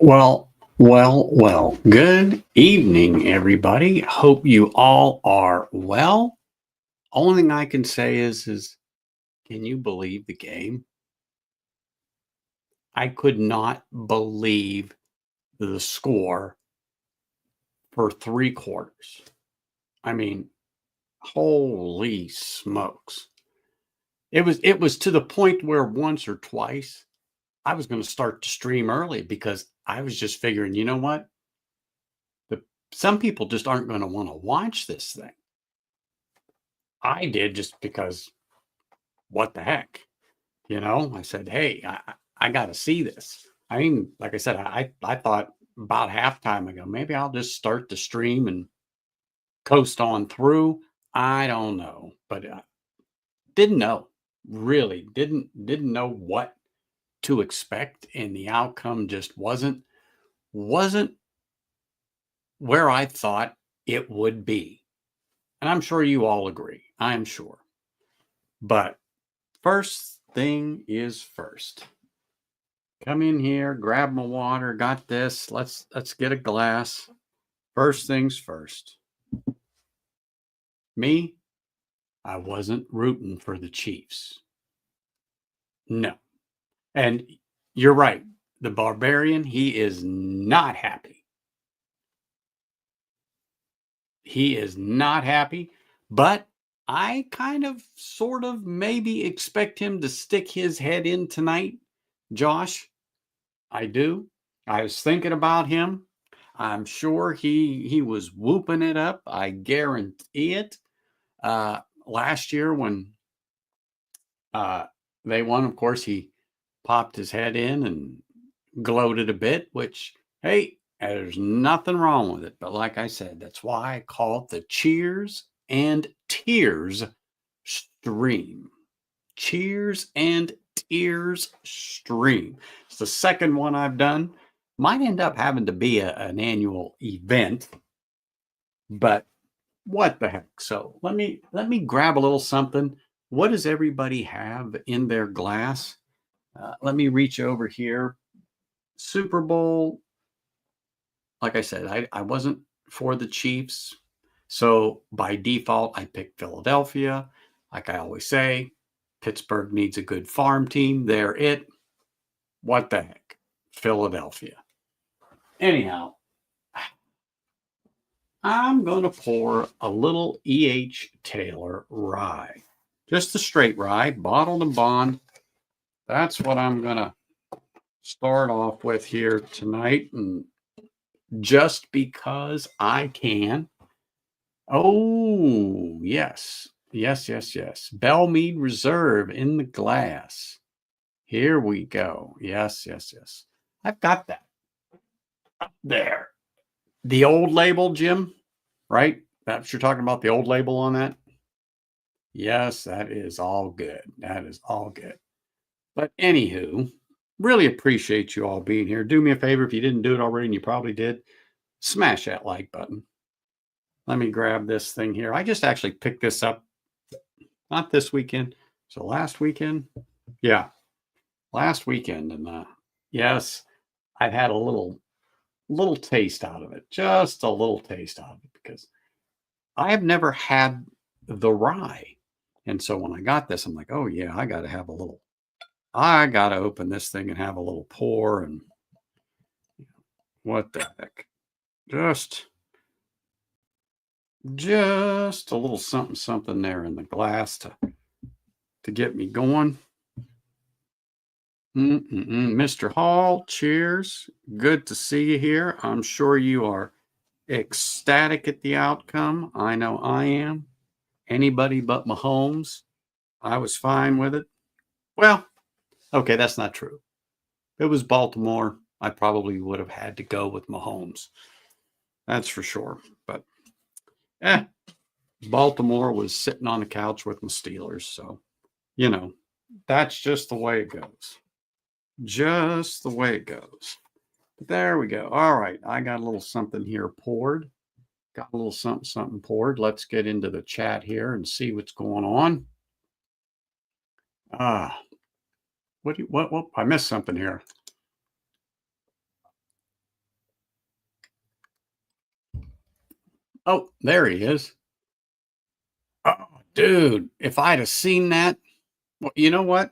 Well. Good evening, everybody. Hope you all are well. Only thing I can say is can you believe the game? I could not believe the score for three quarters. I mean, holy smokes. It was to the point where once or twice I was going to start to stream early because I was just figuring, you know what? The, some people just aren't going to want to watch this thing. I did just because what the heck? I said, hey, I got to see this. I mean, like I said, I thought about halftime ago, maybe I'll just start the stream and coast on through. I don't know, but didn't know, really didn't know what to expect, and the outcome just wasn't where I thought it would be. And I'm sure you all agree. I'm sure. But first thing is first. Come in here, grab my water, got this. Let's get a glass. First things first. Me, I wasn't rooting for the Chiefs. No. And you're right. The barbarian, he is not happy. He is not happy, but I kind of sort of maybe expect him to stick his head in tonight. Josh, I do. I was thinking about him. I'm sure he was whooping it up. I guarantee it. Last year when uh, they won, of course, he popped his head in and gloated a bit, which, hey, there's nothing wrong with it. But like I said, that's why I call it the Cheers and Tears stream. Cheers and Tears stream. It's the second one I've done. Might end up having to be an annual event, but what the heck? So let me grab a little something. What does everybody have in their glass? Let me reach over here. Super Bowl. Like I said, I wasn't for the Chiefs, so by default I picked Philadelphia. Like I always say, Pittsburgh needs a good farm team. They're it. What the heck? Philadelphia. Anyhow, I'm going to pour a little E.H. Taylor rye. Just a straight rye, bottled and bond. That's what I'm going to start off with here tonight. And just because I can. Oh, yes. Yes. Bellmead Reserve in the glass. Here we go. Yes. I've got that up there. The old label, Jim, right? That's you're talking about the old label on that? Yes, that is all good. That is all good. But anywho, really appreciate you all being here. Do me a favor if you didn't do it already, and you probably did, smash that like button. Let me grab this thing here. I just actually picked this up, not this weekend. So last weekend. Yeah, last weekend. And yes, I've had a little taste out of it. Just a little taste out of it because I have never had the rye. And so when I got this, I'm like, oh yeah, I gotta open this thing and have a little pour. And what the heck? Just a little something there in the glass to get me going. Mr. Hall, cheers. Good to see you here. I'm sure you are ecstatic at the outcome. I know I am. Anybody but Mahomes. I was fine with it. Well, okay, that's not true. If it was Baltimore, I probably would have had to go with Mahomes. That's for sure. But Baltimore was sitting on the couch with my Steelers. So, that's just the way it goes. Just the way it goes. But there we go. All right. I got a little something here poured. Got a little something poured. Let's get into the chat here and see what's going on. What? I missed something here. Oh, there he is. Oh, dude, if I'd have seen that, well, you know what?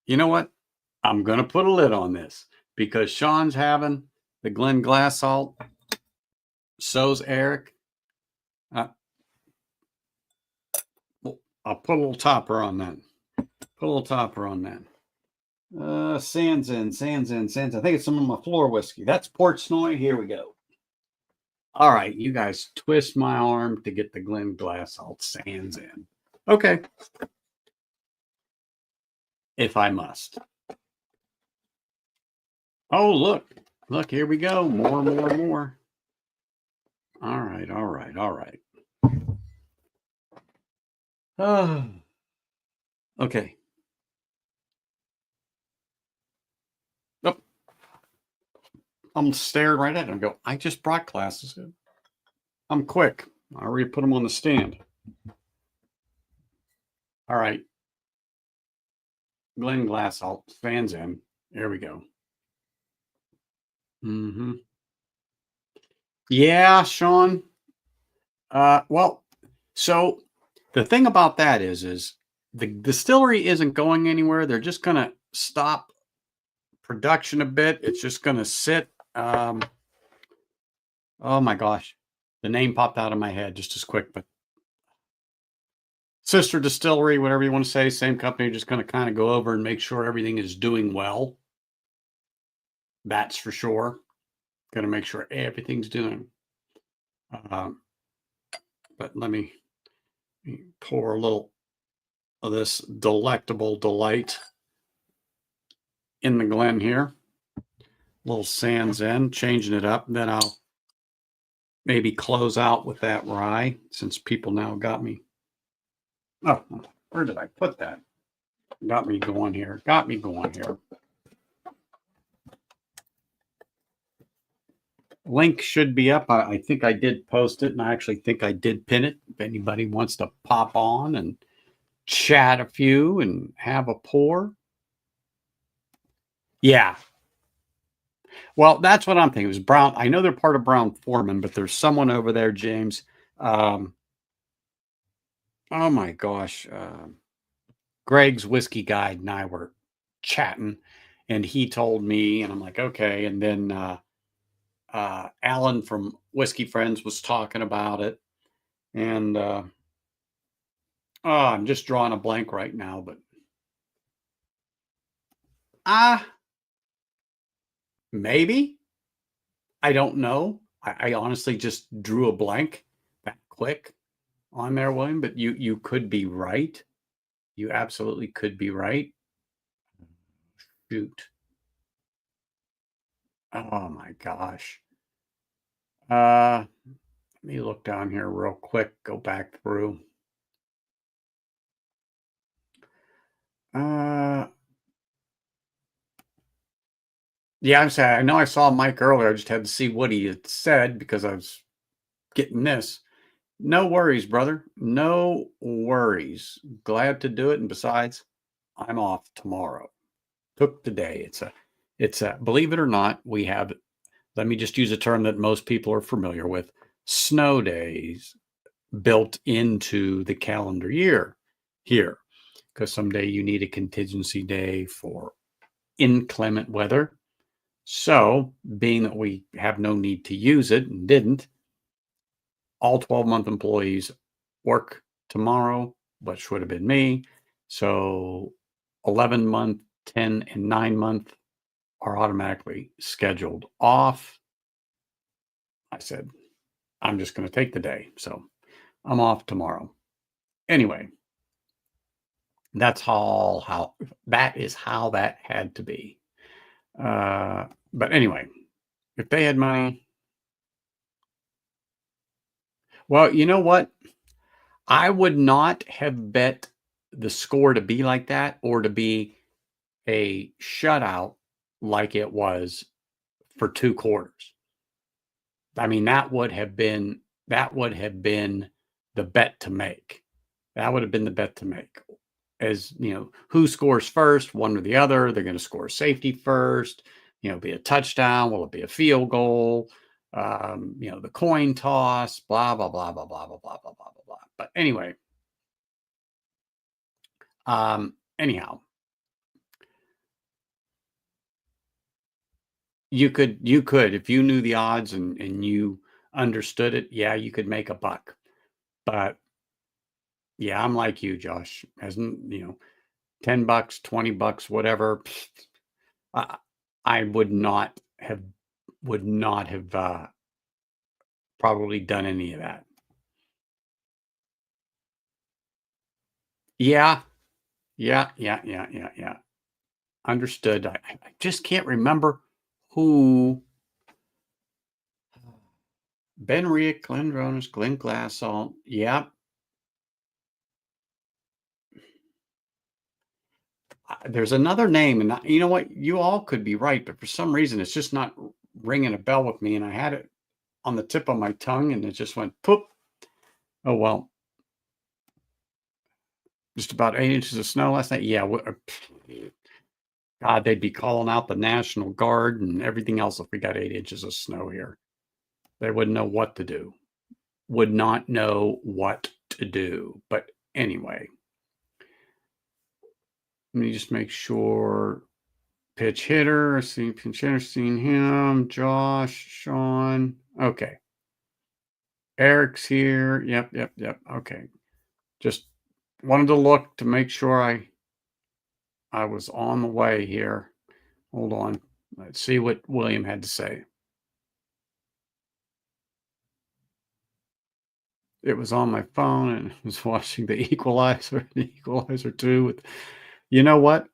You know what? I'm gonna put a lid on this because Sean's having the Glen glass salt. So's Eric. Uh, well, I'll put a little topper on that. Put a little topper on that. Sands in, sands in, sands. I think it's some of my floor whiskey. That's Portnoy. Here we go. All right, you guys twist my arm to get the Glen glass salt sands in. Okay, if I must. Oh, look, here we go. More, more, more. All right, all right, all right. Oh, okay. Oh, I'm staring right at it and go, I just brought glasses. I'm quick. I already put them on the stand. All right. Glen glass salt fans in. Here we go. Mm-hmm. Yeah, Sean. Well, so the thing about that is the distillery isn't going anywhere. They're just going to stop production a bit. It's just going to sit. Oh my gosh, the name popped out of my head just as quick, but sister distillery, whatever you want to say, same company, just going to kind of go over and make sure everything is doing well. That's for sure. Going to make sure everything's doing. But let me pour a little of this delectable delight in the Glen here. A little sands in, changing it up. And then I'll maybe close out with that rye since people now got me. Oh, where did I put that? Got me going here. Got me going here. Link should be up. I think I did post it, and I actually think I did pin it. If anybody wants to pop on and chat a few and have a pour. Yeah. Well, that's what I'm thinking. It was Brown. I know they're part of Brown Foreman, but there's someone over there, James. Oh my gosh. Greg's Whiskey Guide and I were chatting, and he told me, and I'm like, okay. And then Alan from Whiskey Friends was talking about it. And I'm just drawing a blank right now, but maybe. I don't know. I honestly just drew a blank that quick on there, William, but you could be right. You absolutely could be right. Shoot. Oh my gosh. Let me look down here real quick, go back through. Yeah, I'm saying I know I saw Mike earlier. I just had to see what he had said because I was getting this. No worries, brother. No worries. Glad to do it. And besides, I'm off tomorrow. Took today. It's a believe it or not, we have, let me just use a term that most people are familiar with, snow days built into the calendar year here. Because someday you need a contingency day for inclement weather. So, being that we have no need to use it and didn't, all 12-month employees work tomorrow, which would have been me. So 11-month, 10, and 9-month are automatically scheduled off. I said, I'm just going to take the day. So I'm off tomorrow. Anyway, that's how that is how that had to be. But anyway, if they had money, well, you know what? I would not have bet the score to be like that or to be a shutout like it was for 2 quarters. I mean, that would have been the bet to make. That would have been the bet to make. As you know, who scores first, one or the other? They're going to score safety first. Be a touchdown. Will it be a field goal? The coin toss, blah, blah, blah, blah, blah, blah, blah, blah, blah, blah, blah. But anyway, anyhow, you could, if you knew the odds and you understood it, yeah, you could make a buck. But yeah, I'm like you, Josh. As 10 bucks, 20 bucks, whatever. I, I would not have probably done any of that. Yeah, yeah, yeah, yeah, yeah, yeah. Understood. I just can't remember who Ben Rick, Glenn Drones, Glenn Glassall. Yeah, there's another name, and you know what? You all could be right, but for some reason, it's just not ringing a bell with me. And I had it on the tip of my tongue, and it just went poop. Oh well, just about 8 inches of snow last night. Yeah, God, they'd be calling out the National Guard and everything else if we got 8 inches of snow here. They wouldn't know what to do. Would not know what to do. But anyway, let me just make sure. Pitch hitter, see pinch hitter, seen him. Josh, Sean. Okay. Eric's here. Yep, yep, yep. Okay. Just wanted to look to make sure I was on the way here. Hold on. Let's see what William had to say. It was on my phone and I was watching the Equalizer, the Equalizer 2 with, you know what?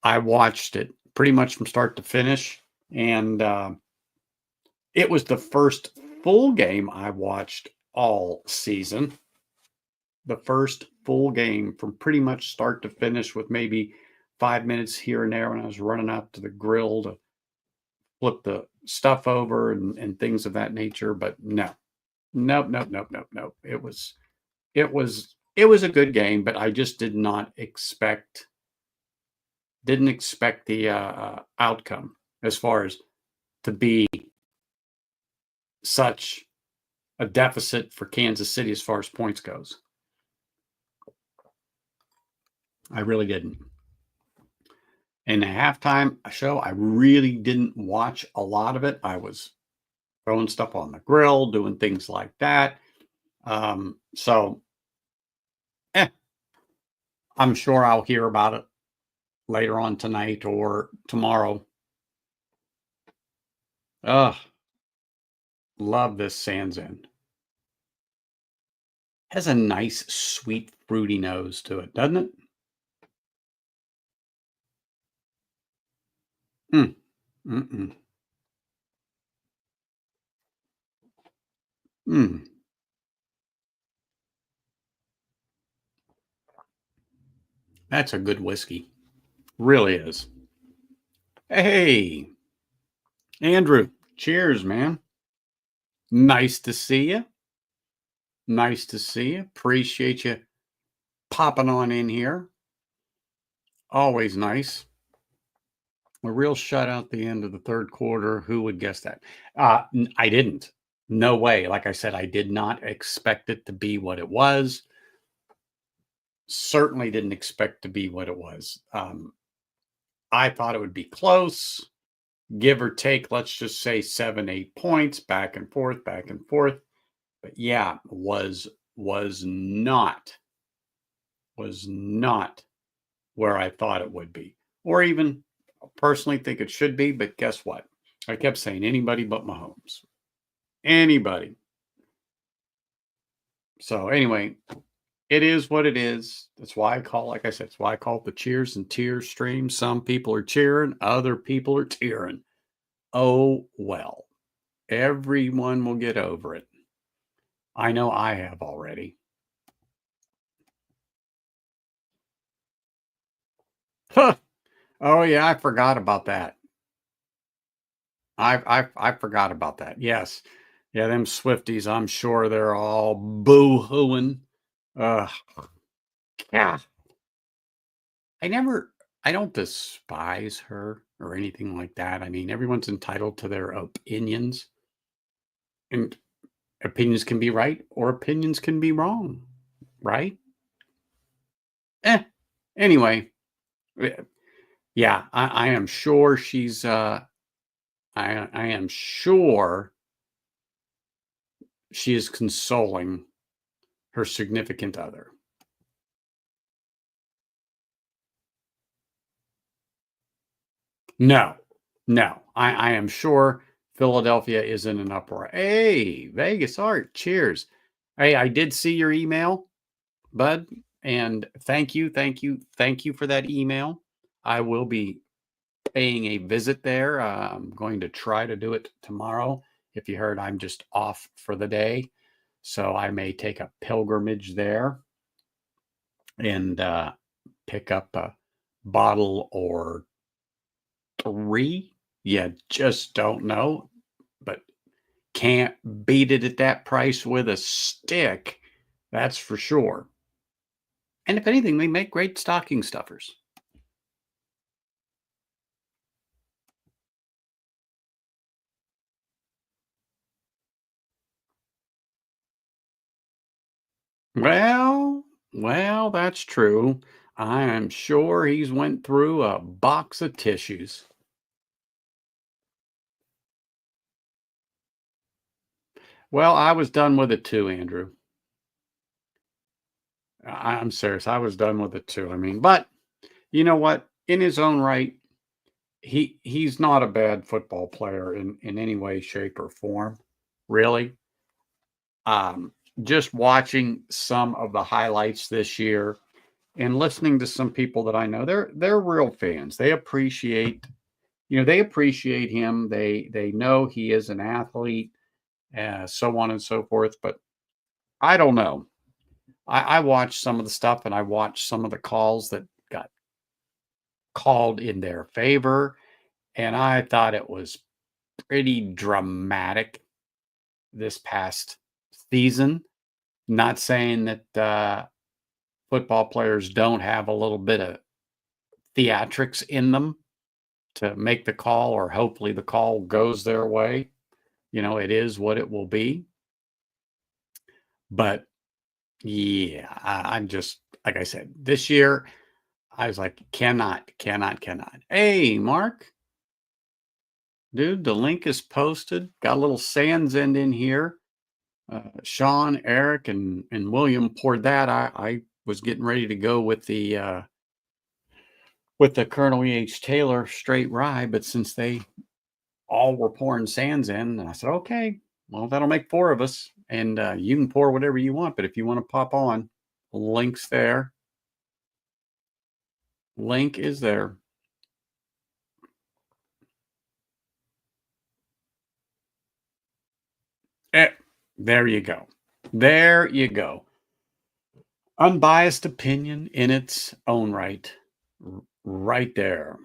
I watched it pretty much from start to finish, and it was the first full game I watched all season. The first full game from pretty much start to finish, with maybe 5 minutes here and there when I was running out to the grill to flip the stuff over and things of that nature. But no, nope, nope, nope, nope, nope. It was a good game, but I just didn't expect the outcome as far as to be such a deficit for Kansas City as far as points goes. I really didn't. And the halftime show, I really didn't watch a lot of it. I was throwing stuff on the grill, doing things like that. So, I'm sure I'll hear about it later on tonight or tomorrow. Ugh, love this Sans End. Has a nice, sweet, fruity nose to it, doesn't it? Mm. Mm-mm. Mm. That's a good whiskey. Really is. Hey, Andrew. Cheers, man. Nice to see you. Nice to see you. Appreciate you popping on in here. Always nice. A real shutout at the end of the third quarter. Who would guess that? I didn't. No way. Like I said, I did not expect it to be what it was. Certainly didn't expect to be what it was. I thought it would be close, give or take, let's just say 7, 8 points, back and forth, back and forth. But yeah, was not where I thought it would be, or even personally think it should be. But guess what? I kept saying anybody but Mahomes. Anybody. So anyway, it is what it is. That's why I call, like I said, it's why I call it the cheers and tears stream. Some people are cheering, other people are tearing. Oh well. Everyone will get over it. I know I have already. Oh yeah, I forgot about that. I forgot about that. Yes. Yeah, them Swifties, I'm sure they're all boo-hooing. Uh yeah. I don't despise her or anything like that. I mean, everyone's entitled to their opinions. And opinions can be right or opinions can be wrong, right? Eh. Anyway, eh, yeah, I am sure she's I am sure she is consoling her significant other. No, no, I am sure Philadelphia is in an uproar. Hey, Vegas Art, cheers. Hey, I did see your email, bud, and thank you for that email. I will be paying a visit there. I'm going to try to do it tomorrow. If you heard, I'm just off for the day. So I may take a pilgrimage there and pick up a bottle or three. You just don't know, but can't beat it at that price with a stick. That's for sure. And if anything, they make great stocking stuffers. Well, well, that's true. I am sure he's went through a box of tissues. Well, I was done with it too, Andrew. I'm serious. I was done with it too. I mean, but you know what? In his own right, he's not a bad football player in any way, shape, or form. Really. Just watching some of the highlights this year and listening to some people that I know, they're real fans. They appreciate, they appreciate him. They know he is an athlete, so on and so forth. But I don't know. I watched some of the stuff and I watched some of the calls that got called in their favor, and I thought it was pretty dramatic this past season. Not saying that football players don't have a little bit of theatrics in them to make the call, or hopefully the call goes their way. It is what it will be. But yeah, I'm just, like I said, this year, I was like, cannot. Hey, Mark, dude, the link is posted. Got a little Sans End in here. Sean, Eric, and William poured that. I was getting ready to go with the Colonel E.H. Taylor straight rye, but since they all were pouring Sans in, I said, okay, well, that'll make four of us, and you can pour whatever you want. But if you want to pop on, links there. Link is there. Eh, there you go. There you go. Unbiased opinion in its own right. Right there.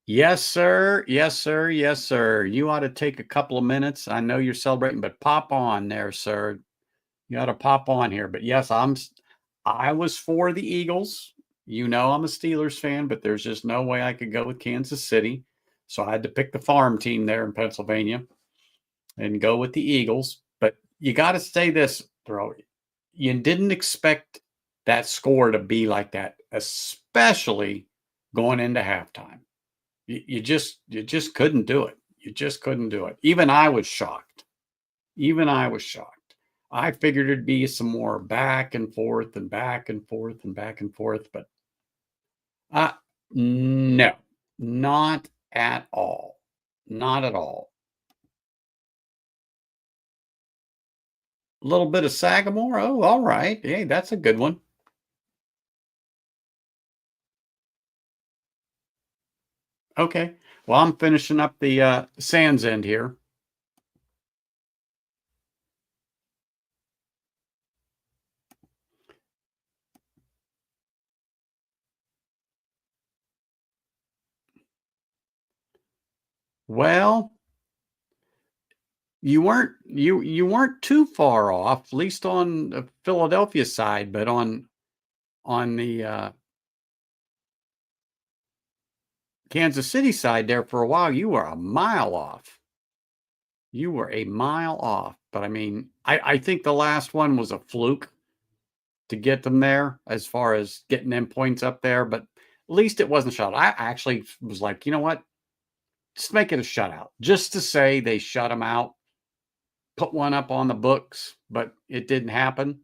Yes, sir. Yes, sir. Yes, sir. You ought to take a couple of minutes. I know you're celebrating, but pop on there, sir. You ought to pop on here. But yes, I was for the Eagles. I'm a Steelers fan, but there's just no way I could go with Kansas City. So I had to pick the farm team there in Pennsylvania and go with the Eagles. But you got to say this, bro. You didn't expect that score to be like that, especially going into halftime. You just couldn't do it. You just couldn't do it. Even I was shocked. Even I was shocked. I figured it'd be some more back and forth and back and forth and back and forth, but uh, no, not at all. Not at all. A little bit of Sagamore. Oh, all right. Hey, that's a good one. Okay. Well, I'm finishing up the Sands End here. Well, you weren't too far off, at least on the Philadelphia side, but on the Kansas City side there for a while, you were a mile off. You were a mile off, but I mean, I think the last one was a fluke to get them there as far as getting them points up there, but at least it wasn't shut. I actually was like, you know what? Just make it a shutout, just to say they shut them out, put one up on the books, but it didn't happen.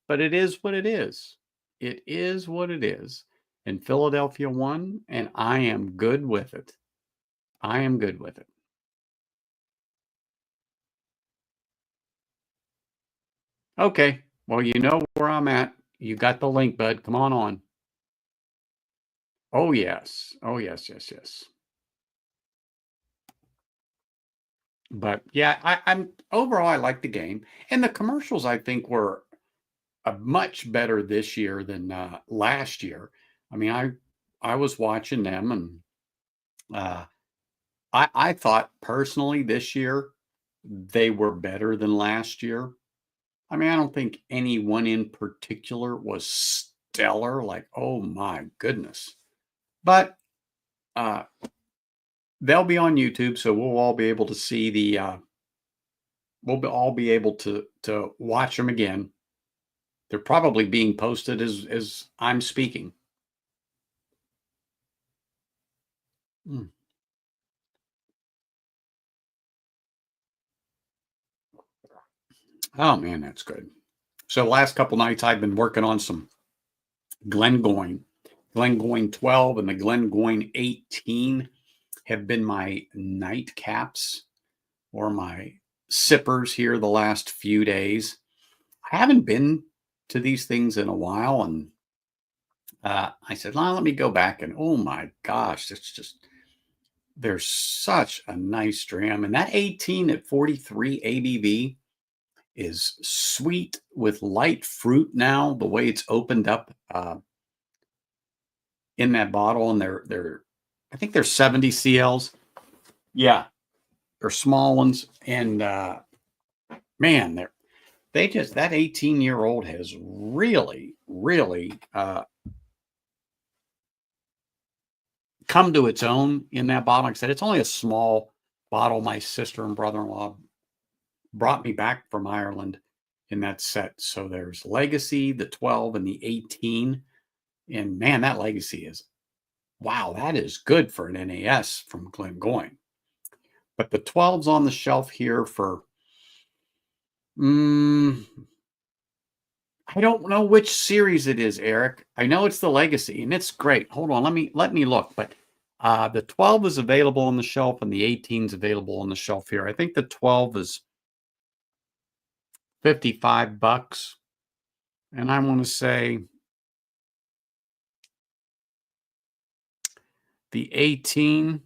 But it is what it is. It is what it is. And Philadelphia won, and I am good with it. I am good with it. Okay. Well, you know where I'm at. You got the link, bud. Come on. Oh, yes. Oh, yes, yes, yes. But yeah, I'm overall, I like the game. And the commercials, I think, were much better this year than last year. I mean, I was watching them, and uh, I thought personally this year they were better than last year. I mean, I don't think any one in particular was stellar, like, oh my goodness. But uh, they'll be on YouTube, so we'll all be able to see all be able to watch them again. They're probably being posted as I'm speaking. Mm. Oh man, that's good. So last couple nights I've been working on some Glengoyne. Glengoyne 12 and the Glengoyne 18 have been my nightcaps or my sippers here the last few days. I haven't been to these things in a while, and I said, well, let me go back, and oh my gosh, it's just there's such a nice dram, and that 18 at 43 ABV is sweet with light fruit now. The way it's opened up in that bottle, and they're I think they're 70 CLs. Yeah, they're small ones, and man, they just that 18-year-old has really come to its own in that bottle. Like I said, it's only a small bottle. My sister and brother-in-law brought me back from Ireland in that set. So there's Legacy, the 12, and the 18. And man, that Legacy is wow, that is good for an NAS from Glengoyne. But the 12's on the shelf here for mm, I don't know which series it is, Eric. I know it's the Legacy, and it's great. Hold on, let me look. But the 12 is available on the shelf, and the 18 is available on the shelf here. I think the 12 is $55, and I want to say the 18.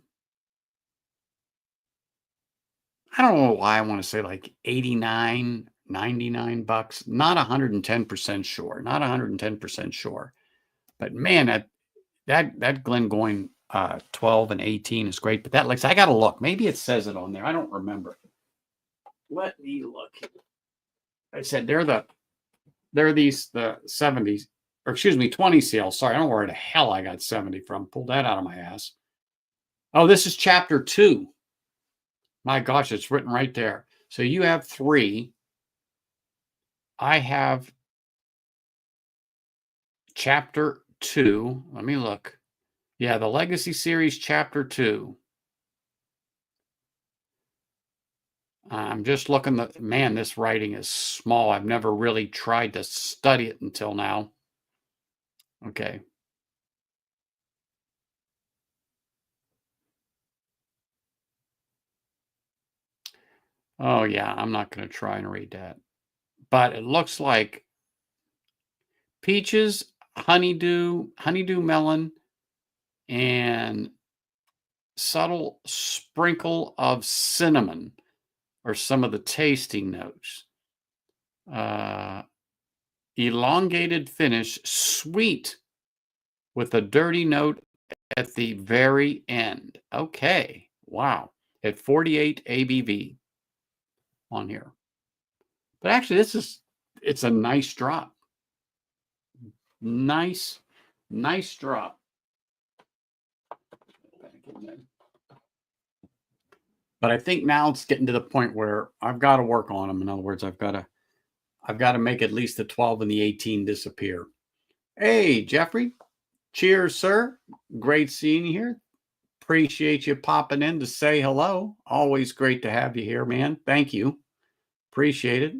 I don't know why I want to say like 89, $99. Not 110% sure. Not 110% sure. But man, that Glengoyne 12 and 18 is great. But that like I gotta look. Maybe it says it on there. I don't remember. Let me look. I said they're these the 70s, or excuse me, 20 CL. Sorry, I don't know where the hell I got 70 from. Pulled that out of my ass. Oh, this is chapter 2. My gosh, it's written right there. So you have 3. I have chapter 2. Let me look. Yeah, the Legacy series, chapter 2. I'm just looking at, man, this writing is small. I've never really tried to study it until now. Okay. Oh, yeah, I'm not going to try and read that. But it looks like peaches, honeydew melon, and subtle sprinkle of cinnamon are some of the tasting notes. Elongated finish, sweet with a dirty note at the very end. Okay. Wow. At 48 ABV on here. But actually, it's a nice drop. Nice drop. But I think now it's getting to the point where I've got to work on them. In other words, I've got to make at least the 12 and the 18 disappear. Hey, Jeffrey. Cheers, sir. Great seeing you here. Appreciate you popping in to say hello. Always great to have you here, man. Thank you. Appreciate it.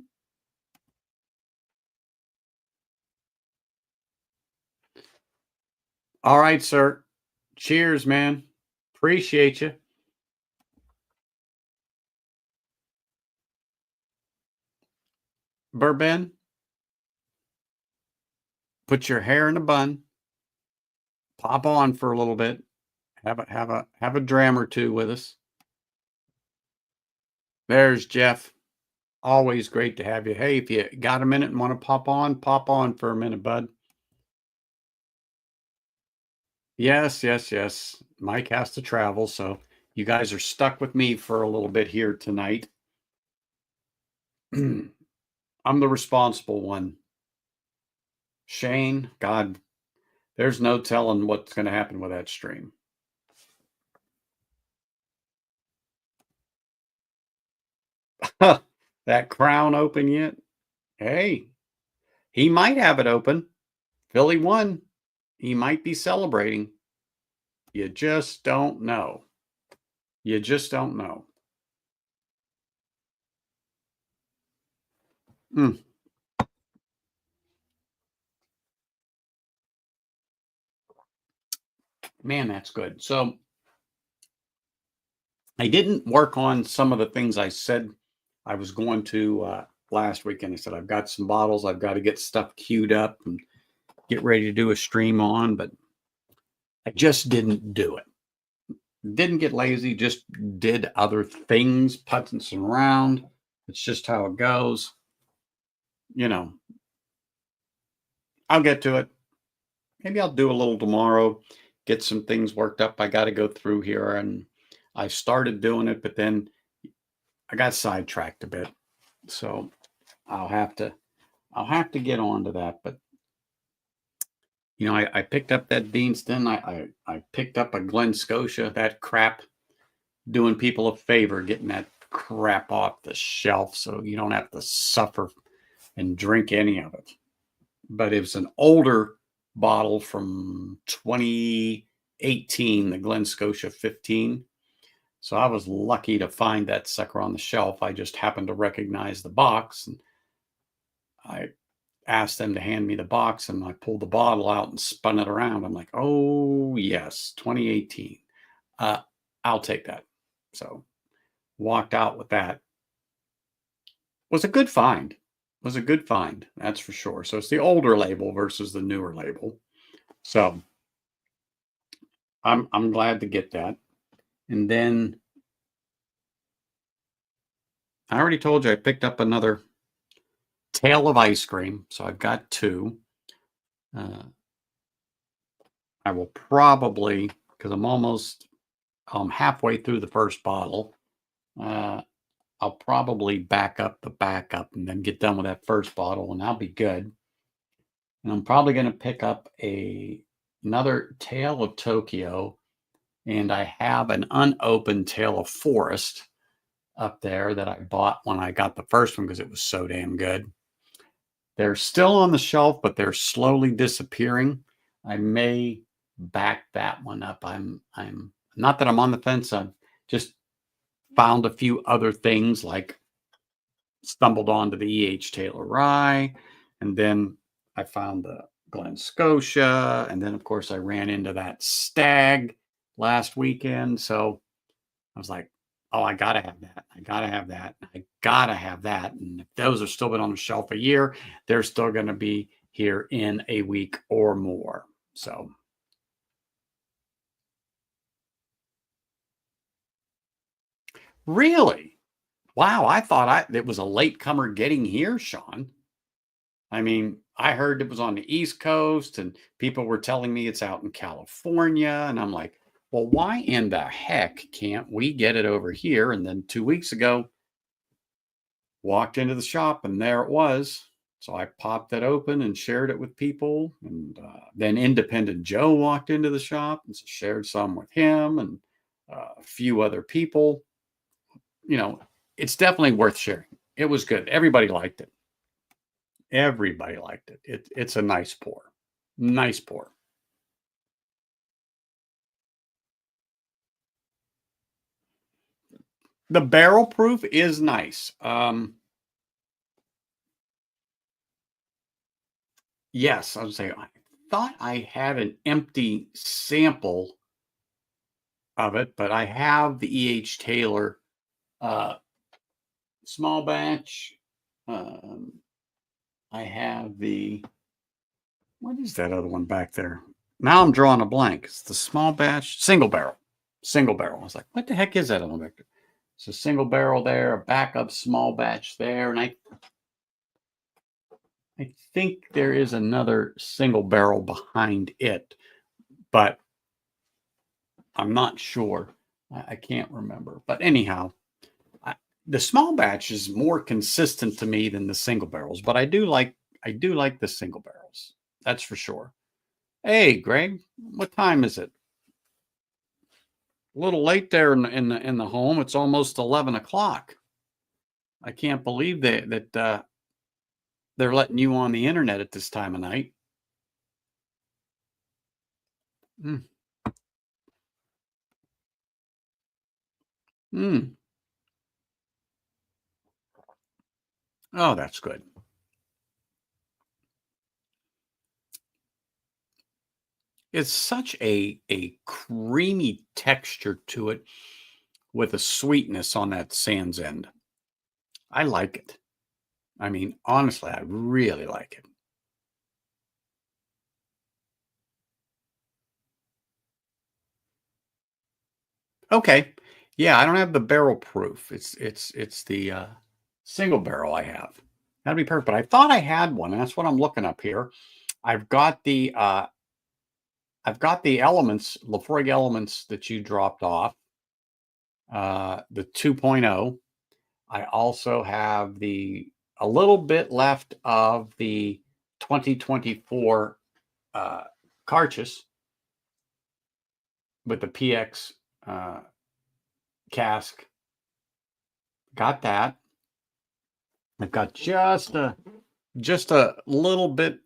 All right, sir. Cheers, man. Appreciate you. Bourbon, put your hair in a bun, pop on for a little bit, have a dram or two with us. There's Jeff. Always great to have you. Hey, if you got a minute and want to pop on for a minute, bud. Yes, yes, yes. Mike has to travel, so you guys are stuck with me for a little bit here tonight. I'm the responsible one. Shane, God, there's no telling what's going to happen with that stream. That crown open yet? Hey, he might have it open. Philly won. He might be celebrating. You just don't know. You just don't know. Mm. Man, that's good. So I didn't work on some of the things I said I was going to last weekend. I said, I've got some bottles. I've got to get stuff queued up and get ready to do a stream on, but I just didn't do it. Didn't get lazy, just did other things, putzing around. It's just how it goes. You know, I'll get to it. Maybe I'll do a little tomorrow, get some things worked up. I got to go through here, and I started doing it, but then I got sidetracked a bit. So I'll have to get on to that. But I picked up that Beanston. I picked up a Glen Scotia. That crap, doing people a favor, getting that crap off the shelf so you don't have to suffer and drink any of it. But it was an older bottle from 2018, the Glen Scotia 15. So I was lucky to find that sucker on the shelf. I just happened to recognize the box, and I asked them to hand me the box, and I pulled the bottle out and spun it around. I'm like, oh yes, 2018. I'll take that. So walked out with that. Was a good find. Was a good find, that's for sure. So it's the older label versus the newer label. So I'm glad to get that. And then I already told you I picked up another tail of ice cream. So I've got two. I will probably, because I'm halfway through the first bottle. I'll probably back up the backup and then get done with that first bottle, and I'll be good. And I'm probably going to pick up another Tale of Tokyo, and I have an unopened Tale of Forest up there that I bought when I got the first one because it was so damn good. They're still on the shelf, but they're slowly disappearing. I may back that one up. I'm not that I'm on the fence. I've just found a few other things, like stumbled onto the E.H. Taylor Rye, and then I found the Glen Scotia, and then of course I ran into that Stag last weekend. So I was like, oh, I gotta have that. I gotta have that. I gotta have that. And if those are still been on the shelf a year, they're still going to be here in a week or more. So really, wow, I thought it was a latecomer getting here, Sean. I mean, I heard it was on the East Coast, and people were telling me it's out in California. And I'm like, well, why in the heck can't we get it over here? And then 2 weeks ago, walked into the shop, and there it was. So I popped it open and shared it with people. And then Independent Joe walked into the shop and shared some with him and a few other people. you know, it's definitely worth sharing. It was good. Everybody liked it. Everybody liked it. It's a nice pour. Nice pour. The barrel proof is nice. Yes, I would say I thought I had an empty sample of it, but I have the E.H. Taylor uh, small batch. Um, I have the what is that other one back there? Now I'm drawing a blank. It's the small batch, single barrel, single barrel. I was like, what the heck is that other one back there? It's a single barrel there, a backup small batch there, and I think there is another single barrel behind it, but I'm not sure. I can't remember. But anyhow, I, the small batch is more consistent to me than the single barrels, but I do like the single barrels. That's for sure. Hey, Greg, what time is it? A little late there in the home. It's almost 11 o'clock. I can't believe that they're letting you on the internet at this time of night. Mm, mm. Oh, that's good. It's such a creamy texture to it with a sweetness on that sans end. I like it. I mean, honestly, I really like it. Okay. Yeah, I don't have the barrel proof. It's the single barrel I have. That'd be perfect. But I thought I had one, and that's what I'm looking up here. I've got the uh I've got the elements, Lafroig elements that you dropped off, the 2.0. I also have the a little bit left of the 2024 uh, Carchus with the PX uh, cask. Got that. I've got just a little bit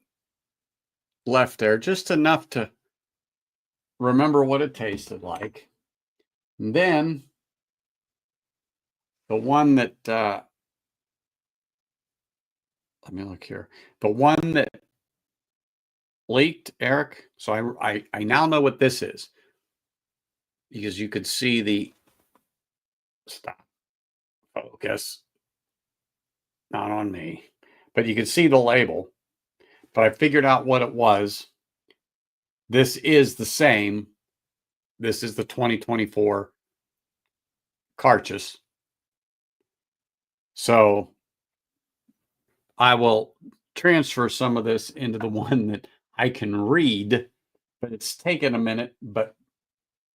left there, just enough to remember what it tasted like. And then the one that let me look here. The one that leaked, Eric. So I now know what this is because you could see the stop focus, not on me, but you could see the label. But I figured out what it was. This is the same. This is the 2024 Carchus. So I will transfer some of this into the one that I can read, but it's taken a minute. But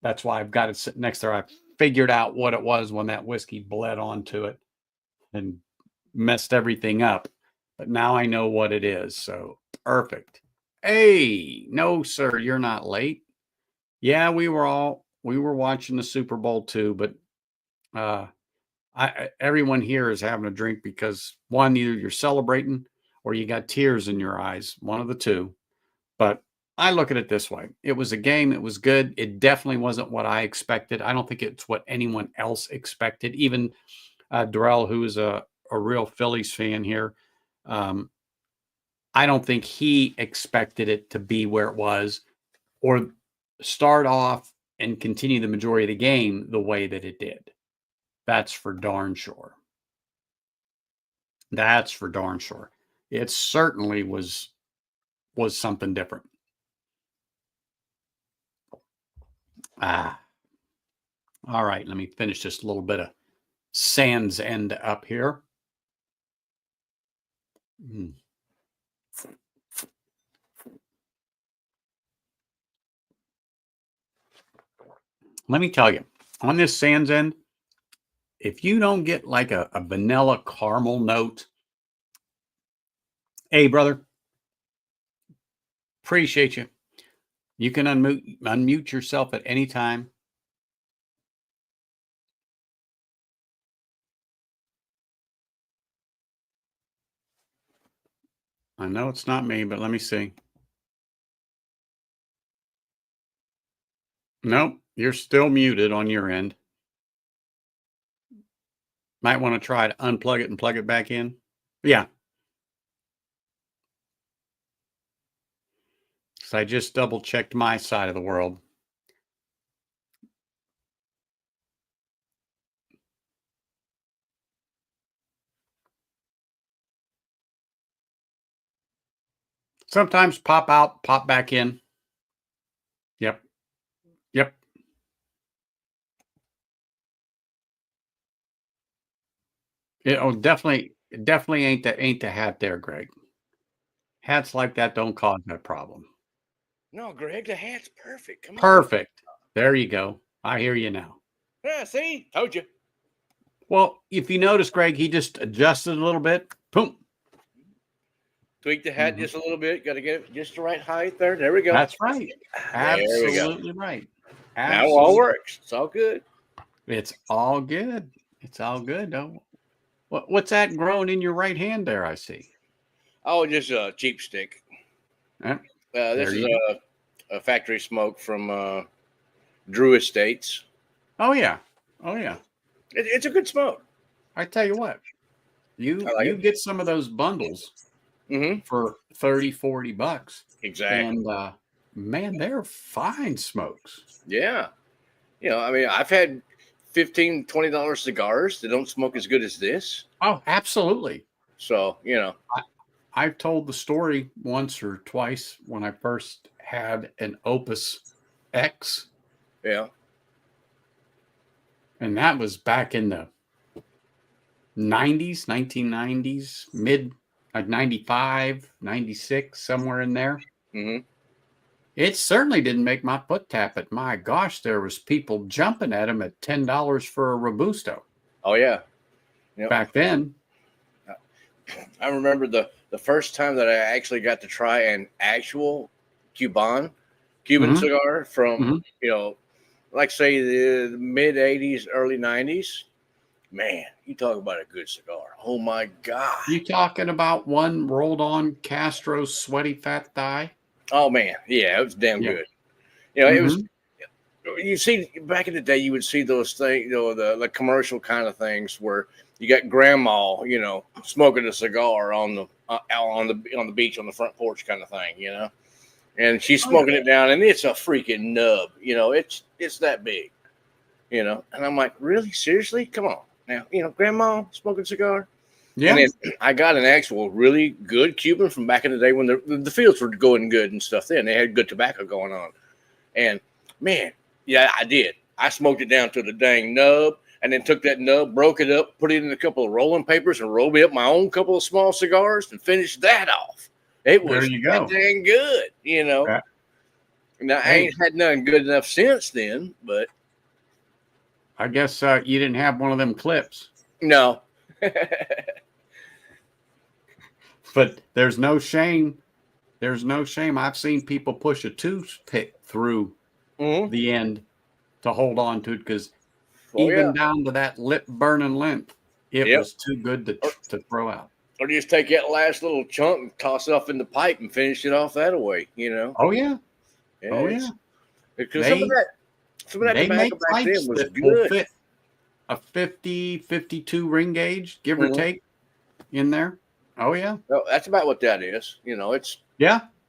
that's why I've got it sitting next there. I figured out what it was when that whiskey bled onto it and messed everything up. But now I know what it is. So perfect. Hey, no, sir, you're not late. Yeah, we were watching the Super Bowl too, but uh everyone here is having a drink because one, either you're celebrating or you got tears in your eyes, one of the two. But I look at it this way. It was a game, it was good. It definitely wasn't what I expected. I don't think it's what anyone else expected. Even Darrell, who is a real Phillies fan here, um, I don't think he expected it to be where it was or start off and continue the majority of the game the way that it did. That's for darn sure. That's for darn sure. It certainly was something different. Ah, all right. Let me finish just a little bit of Sans End up here. Mm. Let me tell you, on this Sans End, if you don't get like a vanilla caramel note, hey brother, appreciate you. You can unmute yourself at any time. I know it's not me, but let me see. Nope, you're still muted on your end. Might want to try to unplug it and plug it back in. Yeah. So I just double checked my side of the world. Sometimes pop out, pop back in. Yep. Yep. Definitely ain't the hat there, Greg. Hats like that don't cause that problem. No, Greg, the hat's perfect. Come on. Perfect. There you go. I hear you now. Yeah, see? Told you. Well, if you notice, Greg, he just adjusted a little bit. Boom. Tweak the hat just a little bit. Got to get it just the right height there. There we go. That's right. There we go. Absolutely right. Now it all works. It's all good. It's all good. It's all good. Though. What's that growing in your right hand there? I see. Oh, just a cheap stick. This is a factory smoke from Drew Estates. Oh yeah. Oh yeah. It's a good smoke. I tell you what, you get some of those bundles for $30-$40. Exactly. And man, they're fine smokes. Yeah. You know, I mean, I've had $15-$20 cigars that don't smoke as good as this. Oh, absolutely. So, you know. I've told the story once or twice when I first had an Opus X. Yeah. And that was back in the 90s, 1990s, mid, like 95, 96, somewhere in there. Mm-hmm. It certainly didn't make my foot tap it. My gosh, there was people jumping at him at $10 for a Robusto. Oh, yeah. Yep. Back then. I remember the first time that I actually got to try an actual Cuban cigar from, you know, like say the mid 80s, early 90s. Man, you talk about a good cigar. Oh my God. You talking about one rolled on Castro's sweaty fat thigh? Oh man. Yeah, it was damn good. You know, it was, you see back in the day, you would see those things, you know, the commercial kind of things where you got grandma, you know, smoking a cigar on the beach on the front porch kind of thing, you know, and she's smoking it down, and it's a freaking nub, you know, it's that big, you know, and I'm like, really, seriously, come on now, you know, grandma smoking a cigar. Yeah. And then I got an actual really good Cuban from back in the day when the fields were going good and stuff. Then they had good tobacco going on, and man, yeah, I did. I smoked it down to the dang nub. And then took that nub, broke it up, put it in a couple of rolling papers, and rolled me up my own couple of small cigars and finished that off. It was that dang good, you know. Yeah. Now, I ain't had nothing good enough since then, but. I guess you didn't have one of them clips. No. But there's no shame. There's no shame. I've seen people push a toothpick through the end to hold on to it because down to that lip burning length, it was too good to throw out. Or just take that last little chunk and toss it off in the pipe and finish it off that way, you know? Oh, yeah. Oh, yeah. Because some of that tobacco back then was good. Fit a 50, 52 ring gauge, give or take, in there. Oh, yeah. Well, that's about what that is. You know, it's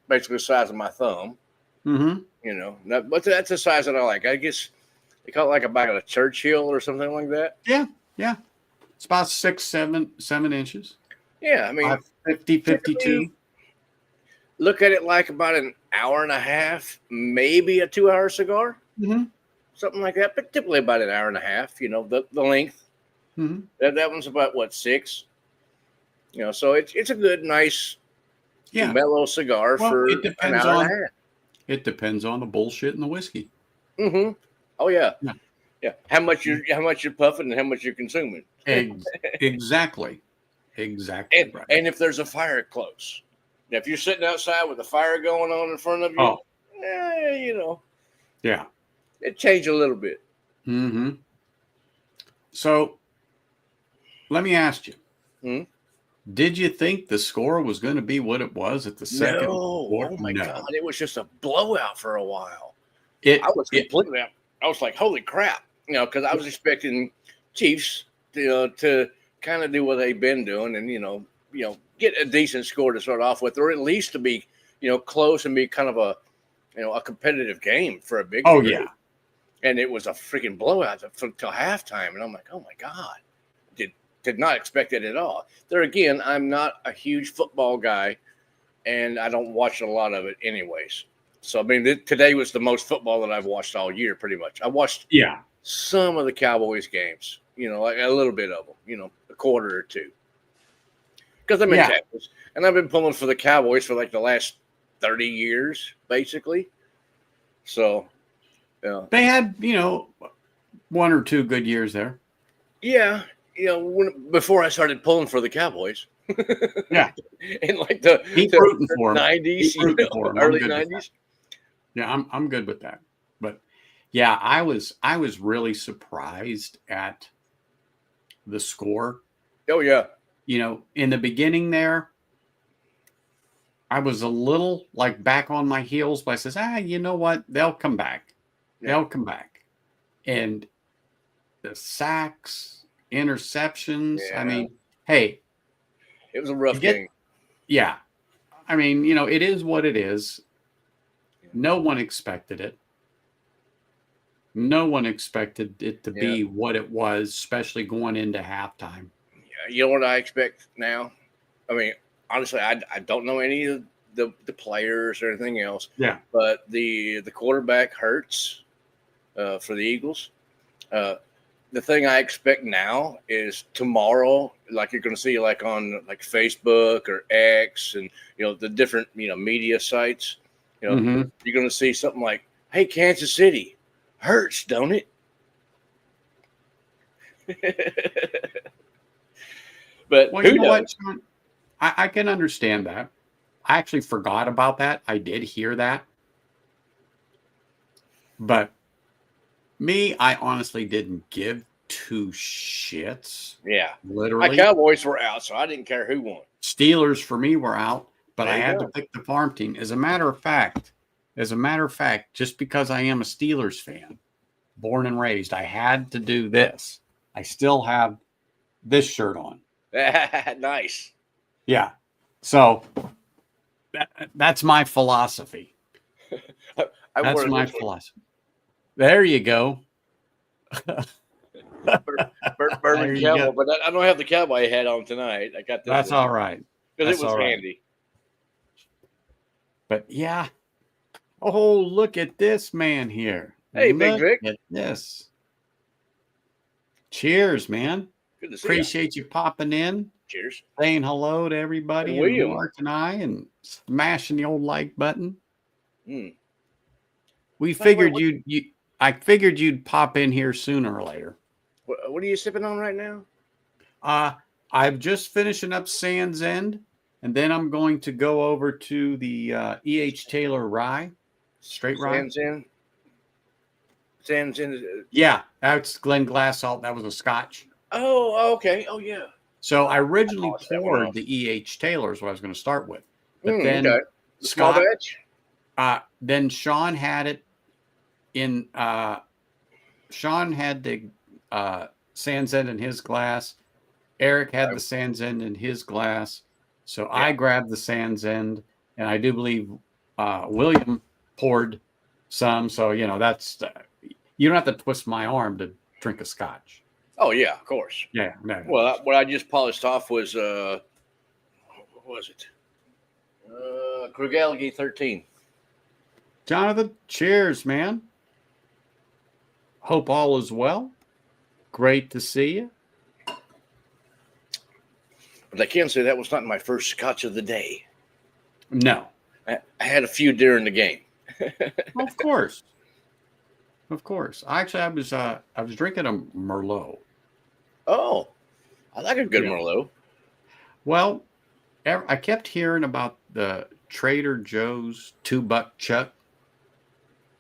basically the size of my thumb. Mm-hmm. You know, but that's the size that I like. I guess they call it like a Churchill or something like that. Yeah, yeah. It's about 7 inches. Yeah, I mean, 50, 52. Look at it like about an hour and a half, maybe a 2-hour cigar. Mm-hmm. Something like that, but typically about an hour and a half, you know, the length. Mm-hmm. That one's about, 6? You know, so it's a good, nice, mellow cigar for an hour and a half. It depends on the bullshit and the whiskey. Mm-hmm. Oh, yeah. Yeah. How much you're puffing and how much you're consuming. Exactly. Exactly. And if there's a fire close. Now, if you're sitting outside with a fire going on in front of you, you know. Yeah. It changed a little bit. Mm-hmm. So let me ask you. Mm-hmm. Did you think the score was going to be what it was at the second No. quarter? Oh my No. God. It was just a blowout for a while. I It, was it completely, I was like, holy crap. Because I was expecting Chiefs to kind of do what they've been doing and, get a decent score to start off with, or at least to be, close and be kind of a competitive game for a big oh degree. yeah. And it was a freaking blowout till halftime. And I'm like, oh my God. Did not expect it at all. There again, I'm not a huge football guy, and I don't watch a lot of it anyways. So I mean, today was the most football that I've watched all year, pretty much. I watched Yeah. some of the Cowboys games, like a little bit of them, a quarter or two, because I'm in Yeah. Texas, and I've been pulling for the Cowboys for like the last 30 years, basically. So, They had, one or two good years there. yeah, before I started pulling for the Cowboys. Yeah. In like the Keep rooting for 'em. 90s, Keep rooting for 'em. I'm early good with 90s. Yeah, I'm good with that. But yeah, I was really surprised at the score. Oh yeah. In the beginning there, I was a little like back on my heels, but I says, you know what? They'll come back. Yeah. They'll come back. And the sacks, interceptions. Yeah. I mean, hey, It was a rough game. Yeah. I mean, it is what it is. No one expected it. No one expected it to be what it was, especially going into halftime. Yeah, you know what I expect now? I mean, honestly, I don't know any of the players or anything else. Yeah. But the quarterback Hurts for the Eagles. The thing I expect now is tomorrow, like you're going to see like on like Facebook or X and, the different, media sites, Mhm. you're going to see something like, hey, Kansas City, hurts, don't it? But Well, who you know what, knows? Sean? I can understand that. I actually forgot about that. I did hear that. But me, I honestly didn't give two shits. Yeah. My Literally. Cowboys were out, so I didn't care who won. Steelers for me were out, but There I you had to go. pick the farm team. As a matter of fact, just because I am a Steelers fan, born and raised, I had to do this. I still have this shirt on. Nice. Yeah. So that's my philosophy. That's my philosophy. There you go. Bourbon Cowboy, but I don't have the cowboy hat on tonight. I got this. That's all right. Because it was handy. But yeah. Oh, look at this man here. Hey, Big Vic. Look at this. Cheers, man. Good to see Appreciate you popping in. Cheers. Saying hello to everybody and Mark and I and smashing the old like button. We figured I figured you'd pop in here sooner or later. What are you sipping on right now? I'm just finishing up Sands End, and then I'm going to go over to the E.H. Taylor Rye, straight rye. Sands End. Yeah, that's Glen Glassalt. That was a Scotch. Oh, okay. Oh, yeah. So I originally poured the E.H. Taylor is what I was going to start with. But then okay. Small batch? Then Sean had it in Sean had the Sands End in his glass. Eric had the Sands End in his glass. So I grabbed the Sands End, and I do believe William poured some. So, that's you don't have to twist my arm to drink a Scotch. Oh, yeah, of course. Yeah. No. Well, what I just polished off was, what was it? Krugalgi 13. Jonathan, cheers, man. Hope all is well. Great to see you. But I can say that was not my first Scotch of the day. No. I had a few during the game. Well, of course. Of course. Actually, I was drinking a Merlot. Oh, I like a good Merlot. Well, I kept hearing about the Trader Joe's $2 Chuck.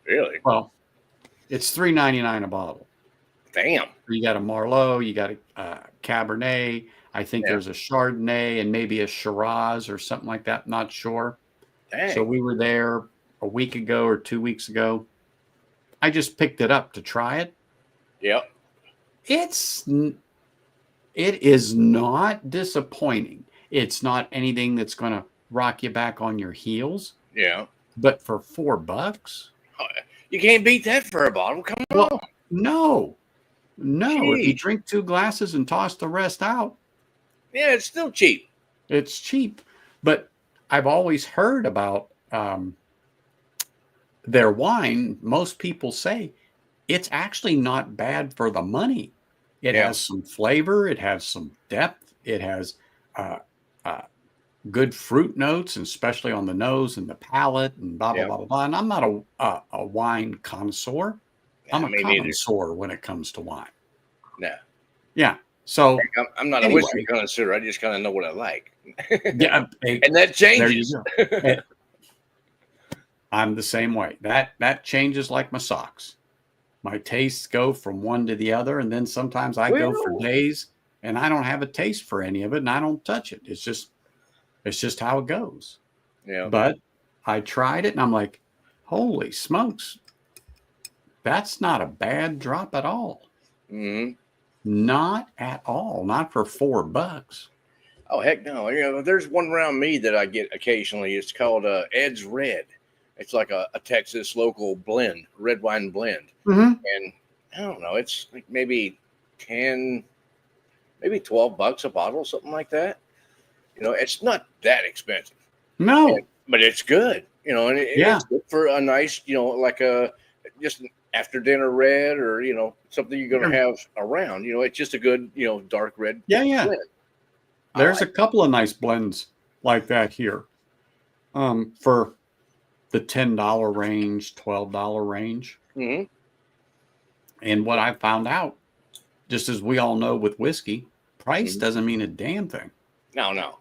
Really? Well, it's $3.99 a bottle. Damn. You got a Merlot, you got a Cabernet. I think Yeah. there's a Chardonnay and maybe a Shiraz or something like that. Not sure. So Dang. we were there a week ago or 2 weeks ago. I just picked it up to try it. Yep. It's it is not disappointing. It's not anything that's going to rock you back on your heels. Yeah. But for $4, You can't beat that for a bottle. Come well, on. no, no. If you Jeez. drink 2 glasses and toss the rest out, Yeah, it's still cheap. it's cheap. But I've always heard about their wine. Most people say it's actually not bad for the money. It Yeah. has some flavor. It has some depth. It has uh, uh, good fruit notes, and especially on the nose and the palate, and blah blah Yeah. blah blah. And I'm not a wine connoisseur. I'm Nah, a me neither. connoisseur when it comes to wine. Nah. Yeah. So I'm not a whiskey anyway, connoisseur. I just kind of know what I like. yeah. And that There you changes. go. I'm the same way. That changes like my socks. My tastes go from one to the other, and then sometimes I go for Well, days and I don't have a taste for any of it, and I don't touch it. It's just how it goes. yeah. But I tried it, and I'm like, holy smokes, that's not a bad drop at all. Hmm. Not at all. Not for $4. Oh heck no! There's one around me that I get occasionally. It's called Ed's Red. It's like a Texas local blend, red wine blend, Mm-hmm. and I don't know. It's like maybe 10, maybe $12 a bottle, something like that. It's not that expensive, No. but it's good. And Yeah. it's good for a nice, like a just an after dinner red, or something you're gonna have around. It's just a good, dark red Yeah. Yeah. blend. I There's like. a couple of nice blends like that here. For the $10 range, $12 range. Hmm. And what I found out, just as we all know with whiskey, price Hmm. doesn't mean a damn thing. No, no,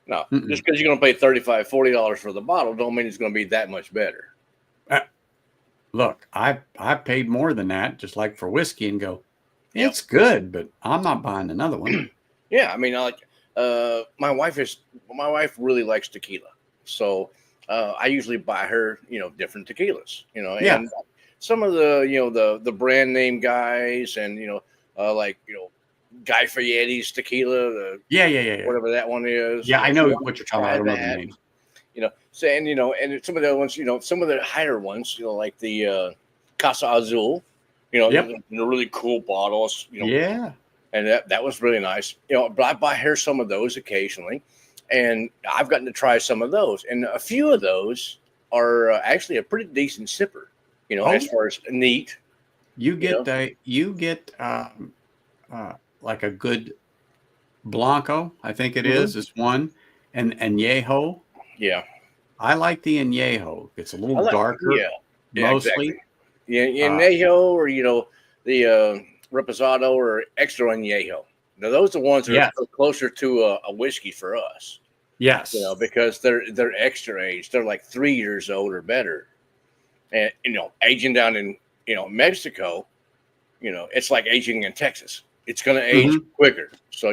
no. Mm-mm. Just because you're gonna pay $35, $40 for the bottle, don't mean it's gonna be that much better. Uh, Look, I've paid more than that, just like for whiskey, and go, Yep. it's good, but I'm not buying another one. Yeah, I mean, my wife really likes tequila, so I usually buy her, different tequilas, Yeah. and some of the, the brand name guys, and like Guy Fieri's tequila, Yeah. Yeah. Yeah. Yeah. whatever that one is. Yeah. I She know wants what to you're talking about. try I don't know the that. name. Saying, and some of the other ones, some of the higher ones, like the Casa Azul, Yep. the really cool bottles, Yeah. and that was really nice. But I buy her some of those occasionally, and I've gotten to try some of those, and a few of those are actually a pretty decent sipper. Oh, As far as neat, you you know. get like a good Blanco, I think it Hmm. is one, and Añejo. Yeah, I like the Añejo. It's a little I like. darker, Yeah, yeah, exactly. mostly. Yeah, Uh, Añejo, or the Reposado or Extra Añejo. Now those are the ones that yes, are closer to a whiskey for us. yes, Because they're extra aged. They're like 3 years old or better, and aging down in Mexico, it's like aging in Texas. It's going to age hmm quicker. So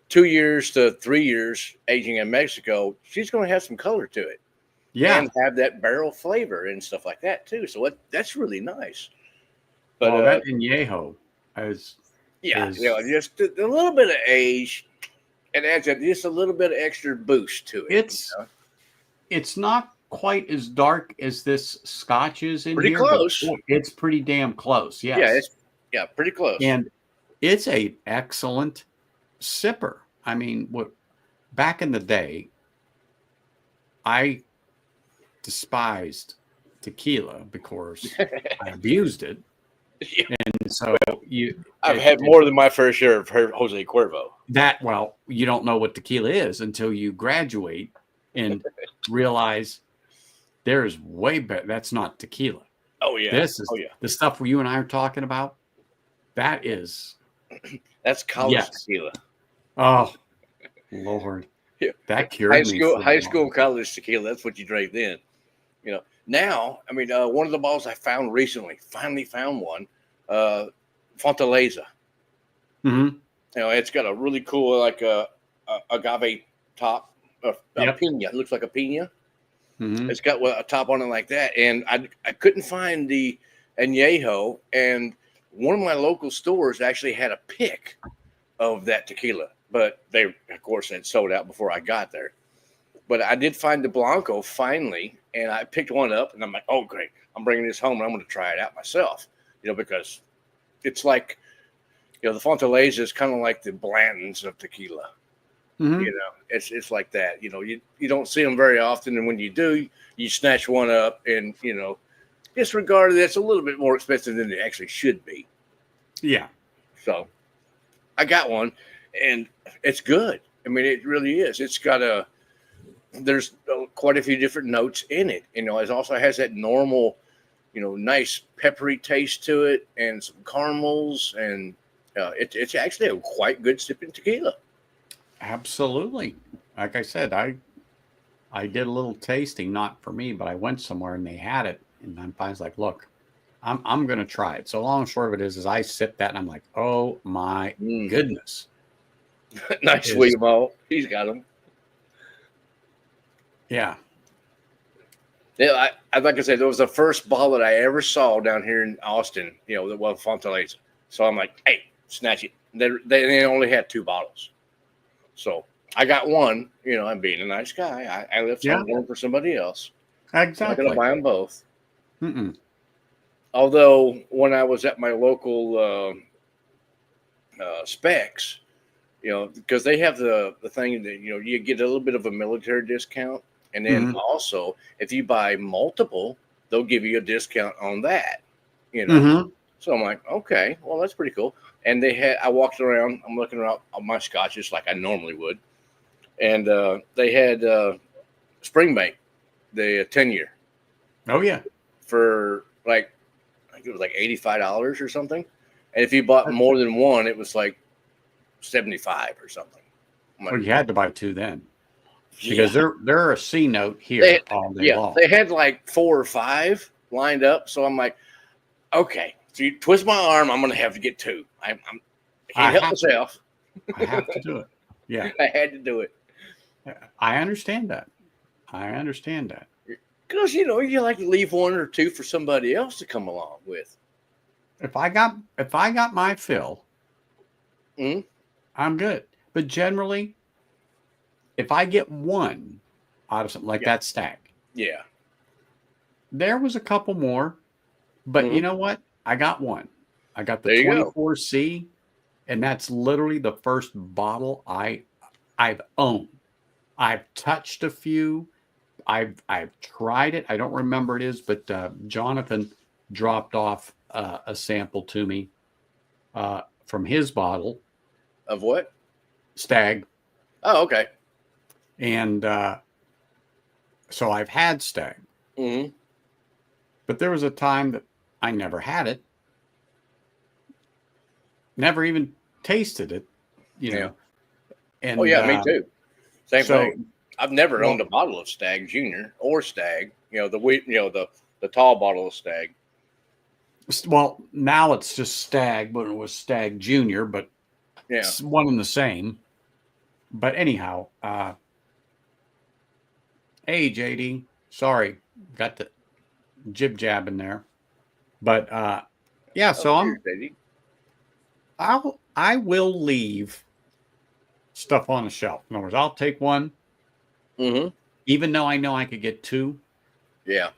2 years to 3 years aging in Mexico, she's going to have some color to it yeah. and have that barrel flavor and stuff like that too. So that's really nice. But Well, that Añejo is yeah, is just a little bit of age, it adds just a little bit of extra boost to it. it's not quite as dark as this Scotch is in Pretty here, but close. boy, it's pretty damn close. Yeah, Yes, pretty close. and it's a excellent sipper. I mean, what back in the day, I despised tequila because I abused it. Yeah. And so I've had more than my fair share of Jose Cuervo. well, you don't know what tequila is until you graduate and realize there's way better. That's not tequila. Oh yeah. This is Oh yeah. the stuff you and I are talking about. That is, That's college yes. tequila. Oh, Lord. Yeah. That cured me. High school, college tequila. That's what you drank then. Now, I mean, one of the bottles I finally found one, Fontaleza. Mm-hmm. It's got a really cool like a agave top, a Yep. pina. It looks like a pina. Mm-hmm. It's got a top on it like that, and I couldn't find the añejo, and one of my local stores actually had a pick of that tequila, but they of course had sold out before I got there. But I did find the Blanco finally, and I picked one up, and I'm like, oh great, I'm bringing this home, and I'm going to try it out myself, because it's like, the Fontaleza is kind of like the Blanton's of tequila. Mm-hmm. It's like that. You don't see them very often, and when you do, you snatch one up, and disregard that it's a little bit more expensive than it actually should be. Yeah. So I got one, and it's good. I mean, it really is. It's got there's quite a few different notes in it. It also has that normal, nice peppery taste to it, and some caramels, and it's actually a quite good sipping tequila. Absolutely. Like I said, I did a little tasting, not for me, but I went somewhere and they had it, and I was like, look, I'm gonna try it. So long and short of it is I sipped that and I'm like, oh my goodness. Nice, William O. He's got them. Yeah. Yeah, I like I said, that was the first bottle that I ever saw down here in Austin. That was Fontaleza. So I'm like, hey, snatch it. They only had 2 bottles, so I got one. I'm being a nice guy. I left one for somebody else. Exactly. I'm not going to buy them both. Mm-mm. Although when I was at my local Specs, because they have the thing that you get a little bit of a military discount, and then also if you buy multiple, they'll give you a discount on that. So I'm like, okay, well that's pretty cool. And I walked around, I'm looking around on my scotches like I normally would, and they had Springbank, the 10-year. Oh yeah. For like, I think it was like $85 or something. And if you bought more than one, it was like 75 or something. Like, well, you had to buy 2 then, because they're a C note here all day long. They had like 4 or 5 lined up. So I'm like, okay, so you twist my arm, I'm going to have to get 2. I can't help myself. I have to do it. Yeah, I had to do it. I understand that. Because you like to leave 1 or 2 for somebody else to come along with. If I got my fill, I'm good. But generally, if I get 1 out of something like that stag, there was a couple more, but you know what? I got 1. I got the 24C, and that's literally the first bottle I've owned. I've touched a few. I've tried it. I don't remember it is, but Jonathan dropped off a sample to me from his bottle. Of what? Stag. Oh, okay. And so I've had stag. But there was a time that I never had it. Never even tasted it, And, me too. Same thing. I've never owned a bottle of Stag Junior or Stag. The tall bottle of Stag. Well, now it's just Stag, but it was Stag Junior, but it's one and the same. But anyhow, hey JD, sorry, got the jib jab in there, but so I will leave stuff on the shelf. In other words, I'll take one, even though I know I could get 2. Yeah.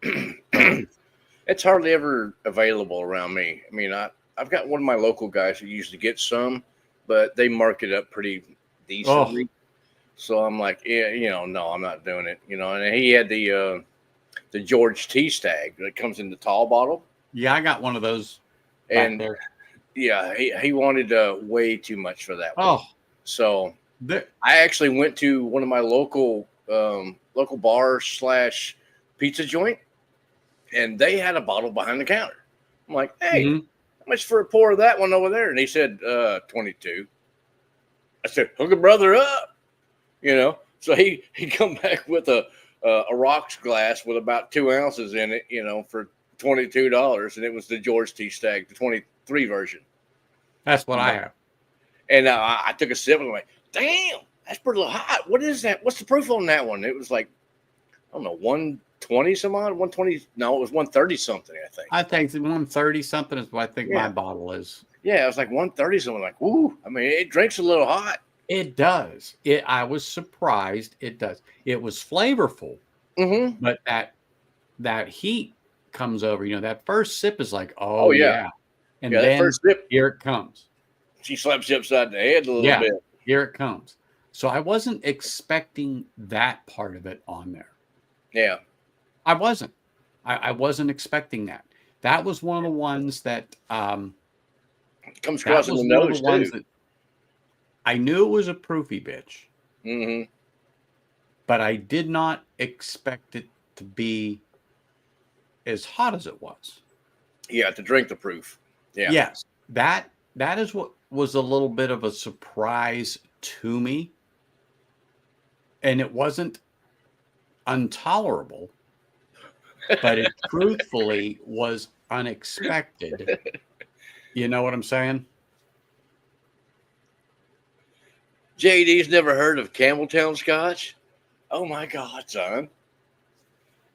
It's hardly ever available around me. I mean, I've got one of my local guys who usually gets some, but they mark it up pretty decently. Oh. So I'm like, no, I'm not doing it. And he had the George T Stag that comes in the tall bottle. Yeah, I got one of those. And there. Yeah, he wanted way too much for that one. Oh, so I actually went to one of my local bar / pizza joint, and they had a bottle behind the counter. I'm like, hey, how much for a pour of that one over there? And he said, 22. I said, hook a brother up, So he come back with a rocks glass with about 2 ounces in it, for $22, and it was the George T Stag, the 23 version. That's what I have. And I took a sip and I'm like, damn, that's pretty hot. What is that? What's the proof on that one? It was like, I don't know, 120 some odd, 120. No, it was 130 something, I think. I think 130 something is what I think my bottle is. Yeah, it was like 130 something. Like, ooh, I mean, it drinks a little hot. It does. I was surprised. It does. It was flavorful, but that heat comes over. You know, that first sip is like, oh yeah. And then that first sip, here it comes. She slaps you upside the head a little bit. Here it comes. So I wasn't expecting that part of it on there. Yeah. I wasn't. I wasn't expecting that. That was one of the ones that comes across in the nose too. That I knew it was a proofy bitch. But I did not expect it to be as hot as it was. Yeah, to drink the proof. Yeah. Yes. That is what was a little bit of a surprise to me. And it wasn't intolerable, but it truthfully was unexpected. You know what I'm saying? JD's never heard of Campbelltown Scotch? Oh my God, son.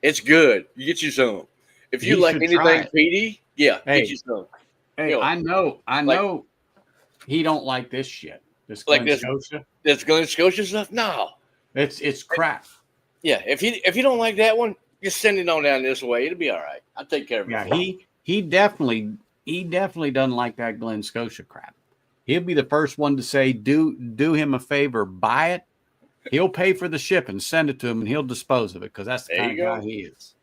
It's good. You get you some. If you like anything peaty, get you some. Hey, you know, I know he don't like this shit. This Glen Scotia. This Glen Scotia stuff? No. It's crap. Yeah, if you don't like that one, just send it on down this way. It'll be all right. I'll take care of it. Yeah, he definitely doesn't like that Glen Scotia crap. He'll be the first one to say, do him a favor, buy it. He'll pay for the ship and send it to him, and he'll dispose of it because that's the kind of guy he is.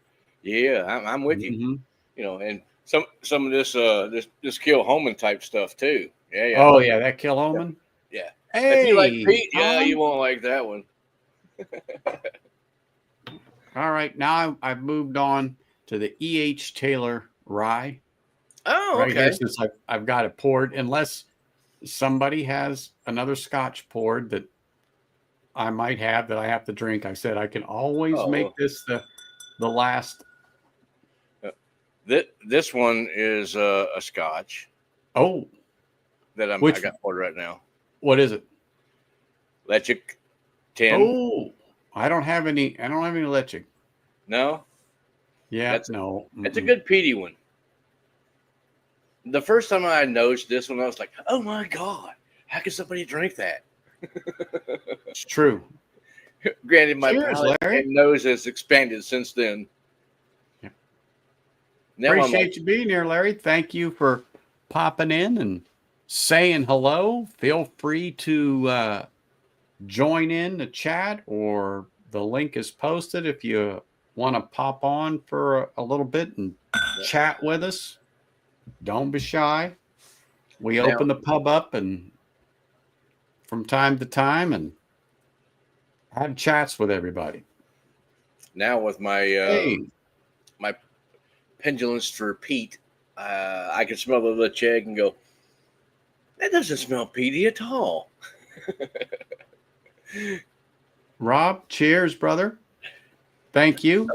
Yeah, I'm with you. You know, and some of this Kilhoman type stuff too. Yeah. Oh yeah, that Kilhoman. Yeah. Hey, if you like Pete, you won't like that one. All right, now I've moved on to the E.H. Taylor rye. Oh, right okay. Here, since I've got it poured, unless somebody has another Scotch poured that I might have that I have to drink. I said I can always make this the last. This one is a Scotch. Oh, that I got poured right now. What is it? Lechic 10. Oh, I don't have any Lechic. No. Yeah, no. It's a good peaty one. The first time I noticed this one, I was like, "Oh my God, how can somebody drink that?" It's true. Granted, my palate and nose has expanded since then. Yeah. Appreciate you being here, Larry. Thank you for popping in and saying hello. Feel free to join in the chat, or the link is posted if you want to pop on for a little bit and chat with us. Don't be shy. We open the pub up and from time to time and have chats with everybody. Now with my my pendulums for Pete, I can smell the Lechic and go, that doesn't smell peaty at all. Rob, cheers, brother. Thank you.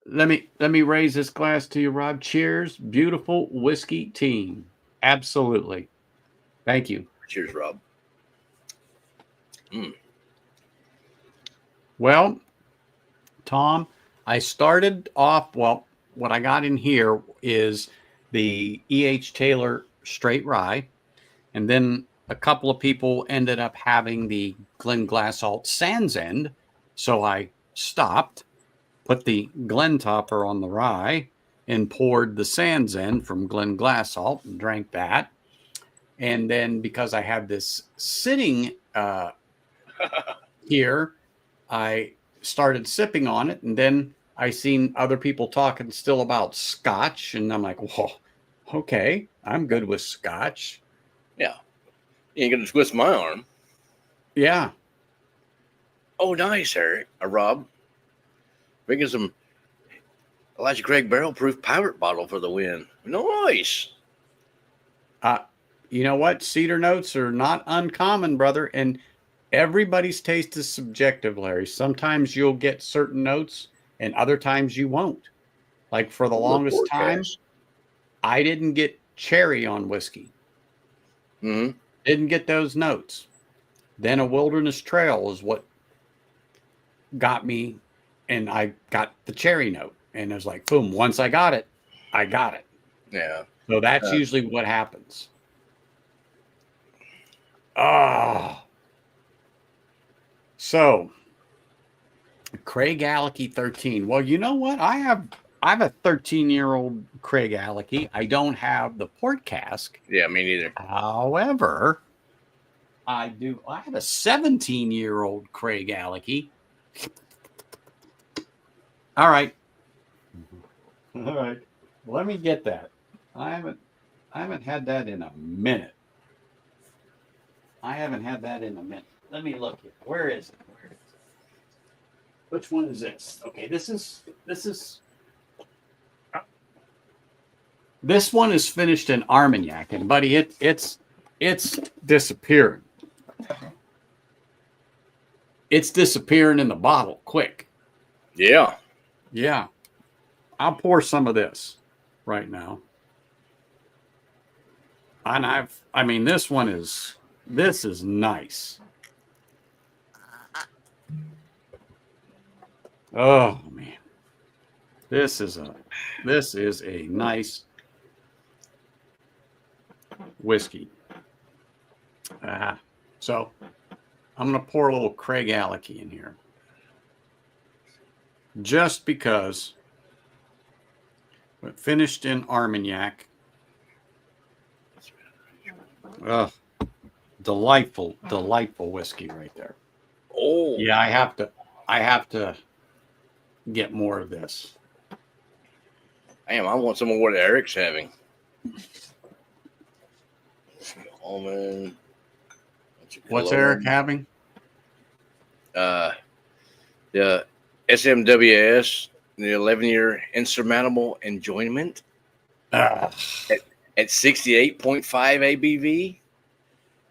Let me raise this glass to you, Rob. Cheers. Beautiful whiskey team. Absolutely. Thank you. Cheers, Rob. Well, Tom, I started off, what I got in here is the E.H. Taylor straight rye. And then a couple of people ended up having the Glenglassalt Sands End. So I stopped, put the Glentopper on the rye, and poured the Sands End from Glenglassalt and drank that. And then because I had this sitting here, I started sipping on it. And then I seen other people talking still about Scotch. And I'm like, whoa, okay, I'm good with Scotch. Yeah. You ain't going to twist my arm. Yeah. Oh, nice, Eric. Rob. Bringing some Elijah Craig barrel-proof pirate bottle for the win. Nice. You know what? Cedar notes are not uncommon, brother. And everybody's taste is subjective, Larry. Sometimes you'll get certain notes and other times you won't. Like for the longest time, I didn't get cherry on whiskey. Mm-hmm. Didn't get those notes. Then a Wilderness Trail is what got me, and I got the cherry note. And it was like, boom, once I got it, I got it. Yeah. So that's usually what happens. Oh. So Craig Alecky 13. Well, you know what? I have a 13-year-old Craig Alecky. I don't have the port cask. Yeah, me neither. However, I have a 17-year-old Craig Alecky. All right. All right. Let me get that. I haven't had that in a minute. Let me look here. Where is it? Which one is this? Okay, this one is finished in Armagnac, and buddy, it's disappearing. It's disappearing in the bottle quick. Yeah. Yeah. I'll pour some of this right now. And this is nice. Oh man. This is a nice whiskey. So I'm going to pour a little Craig Alecky in here. Just because it finished in Armagnac. Delightful whiskey right there. Oh. Yeah, I have to get more of this. Damn, I want some of what Eric's having. Almond. What's Eric having? The SMWS, the 11-year insurmountable enjoyment at 68.5 ABV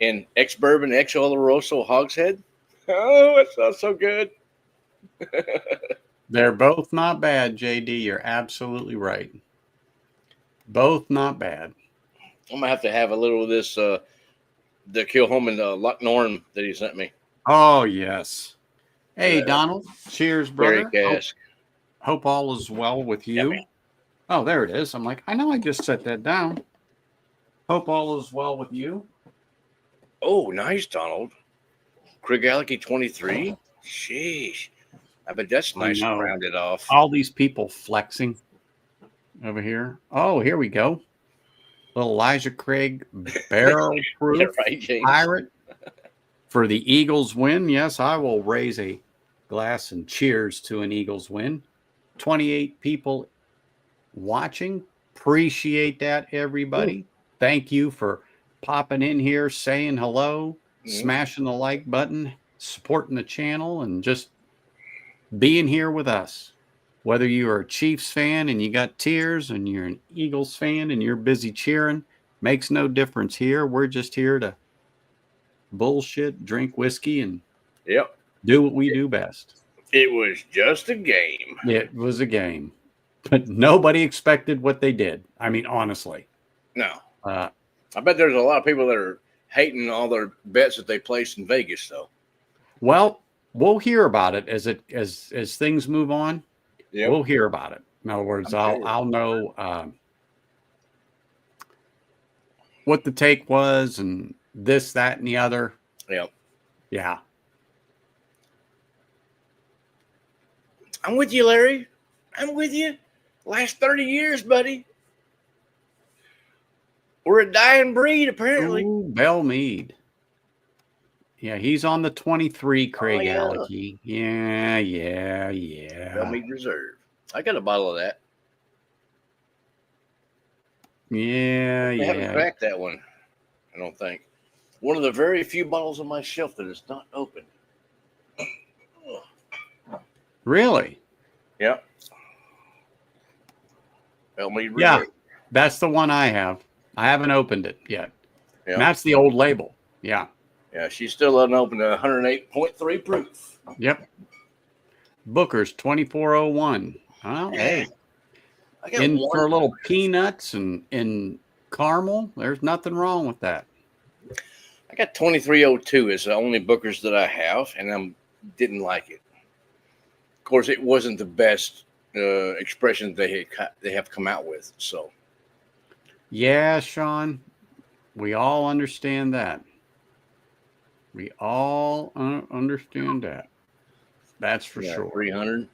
in ex-bourbon, ex-oloroso hogshead. Oh, it smells so good. They're both not bad, JD. You're absolutely right. Both not bad. I'm going to have a little of this, the Kilhoman Loch Norn that he sent me. Oh, yes. Hey, Donald. Cheers, brother. Cask. Hope all is well with you. Yeah, oh, there it is. I'm like, I know I just set that down. Hope all is well with you. Oh, nice, Donald. Craig Alecky 23. Sheesh. I bet that's nice and rounded off. All these people flexing over here. Oh, here we go. Little Elijah Craig barrel proof pirate for the Eagles win. Yes, I will raise a glass and cheers to an Eagles win. 28 people watching. Appreciate that, everybody. Ooh. Thank you for popping in here, saying hello, smashing the like button, supporting the channel, and just being here with us. Whether you are a Chiefs fan and you got tears, and you're an Eagles fan and you're busy cheering, makes no difference here. We're just here to bullshit, drink whiskey, and do what we do best. It was just a game. It was a game. But nobody expected what they did. I mean, honestly. No. I bet there's a lot of people that are hating all their bets that they placed in Vegas, though. Well, we'll hear about it as things move on. Yep. We'll hear about it. In other words, I'll know what the take was and this, that, and the other. Yep. Yeah. I'm with you, Larry. I'm with you. Last 30 years, buddy. We're a dying breed, apparently. Ooh, Bell Mead. Yeah, he's on the 23, Craig Alecky. Yeah. Bell Mead Reserve. I got a bottle of that. Yeah. I haven't cracked that one, I don't think. One of the very few bottles on my shelf that is not open. Really? Yep. Bell Mead Reserve. Yeah, that's the one I have. I haven't opened it yet. Yep. And that's the old label. Yeah. Yeah, she's still unopened at 108.3 proof. Yep. Booker's 2401. Well, hey. For a little peanuts and caramel, there's nothing wrong with that. I got 2302 is the only Booker's that I have, and I didn't like it. Of course, it wasn't the best expression they have come out with. So, Yeah, Sean, we all understand that. We all understand that. That's for yeah, sure. 300.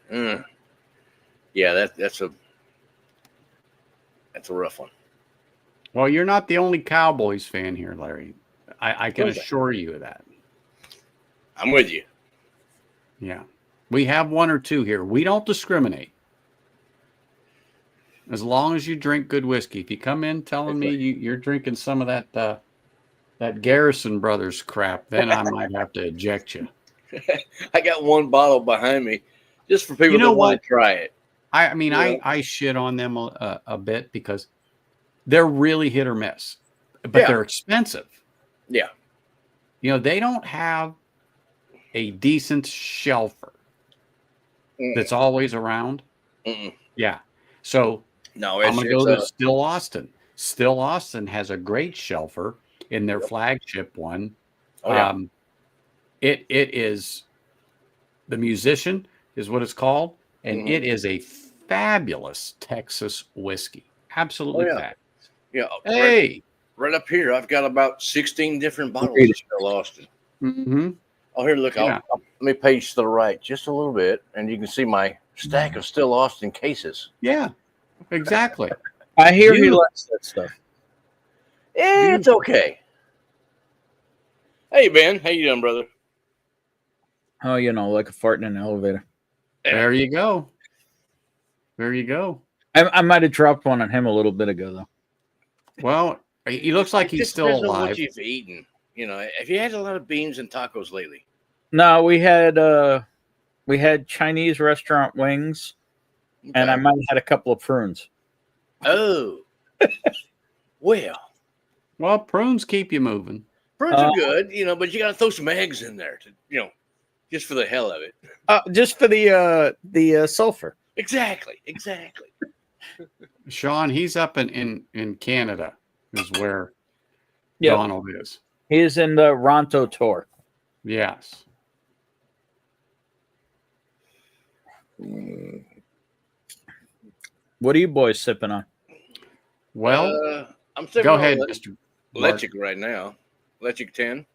Yeah, that's a rough one. Well, you're not the only Cowboys fan here, Larry. I can assure you of that. I'm with you. Yeah. We have one or two here. We don't discriminate. As long as you drink good whiskey. If you come in telling me you're drinking some of that Garrison Brothers crap, then I might have to eject you. I got one bottle behind me just for people that want to try it. I mean, I shit on them a bit because they're really hit or miss, but they're expensive. Yeah. You know, they don't have a decent shelfer that's always around. Yeah. So no, I'm going to go to Still Austin. Still Austin has a great shelfer in their flagship one. Oh, yeah. It is the Musician is what it's called, and it is a fabulous Texas whiskey. Absolutely fabulous. Yeah. Hey, right up here, I've got about 16 different bottles of Still Austin. Mm-hmm. Oh, here, look. Let me page to the right just a little bit, and you can see my stack of Still Austin cases. Yeah, exactly. I hear he likes that stuff. It's okay. Hey, Ben. How you doing, brother? Oh, you know, like a fart in an elevator. There you go. There you go. I might have dropped one on him a little bit ago, though. Well, he looks like he's still alive. On what you've eaten. You know, have you had a lot of beans and tacos lately? No, we had Chinese restaurant wings, and I might have had a couple of prunes. Oh, well, prunes keep you moving. Prunes are good, you know, but you got to throw some eggs in there to, you know, just for the hell of it. Just for the sulfur. Exactly. Sean, he's up in Canada, is where Donald is. He is in the Ronto tour. Yes. What are you boys sipping on? Well, I'm sipping go ahead, Mr. Lechic right now. Lechic 10.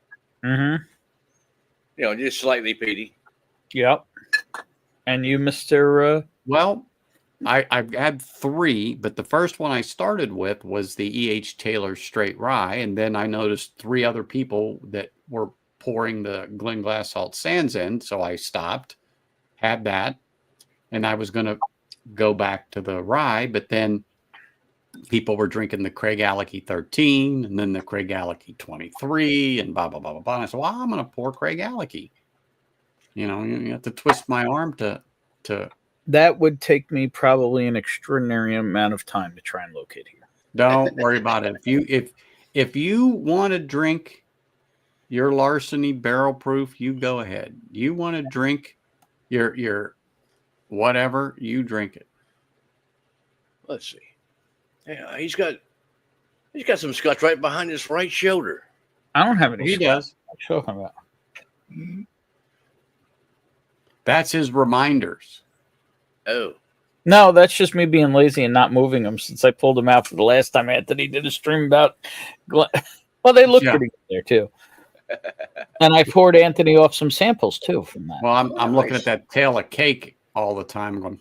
Mm-hmm. You know, just slightly peaty. Yep. And you, Mr. Well, I've had 3, but the first one I started with was the E.H. Taylor Straight Rye, and then I noticed 3 other people that were pouring the Glenglass Salt Sands in, so I stopped, had that, and I was going to go back to the rye, but then people were drinking the Craig Alecky 13 and then the Craig Alecky 23 and blah, blah, blah, blah, blah. And I said, well, I'm going to pour Craig Alecky. You know, you have to twist my arm to. That would take me probably an extraordinary amount of time to try and locate here. Don't worry about it. If you want to drink your Larceny barrel proof, you go ahead. You want to drink your whatever, you drink it. Let's see. Yeah, he's got some scotch right behind his right shoulder. I don't have any. He does. Show him that. That's his reminders. Oh. No, that's just me being lazy and not moving them since I pulled them out for the last time Anthony did a stream about. Well, they look pretty good there too. And I poured Anthony off some samples too from that. Well, I'm looking at that tail of cake all the time. Going.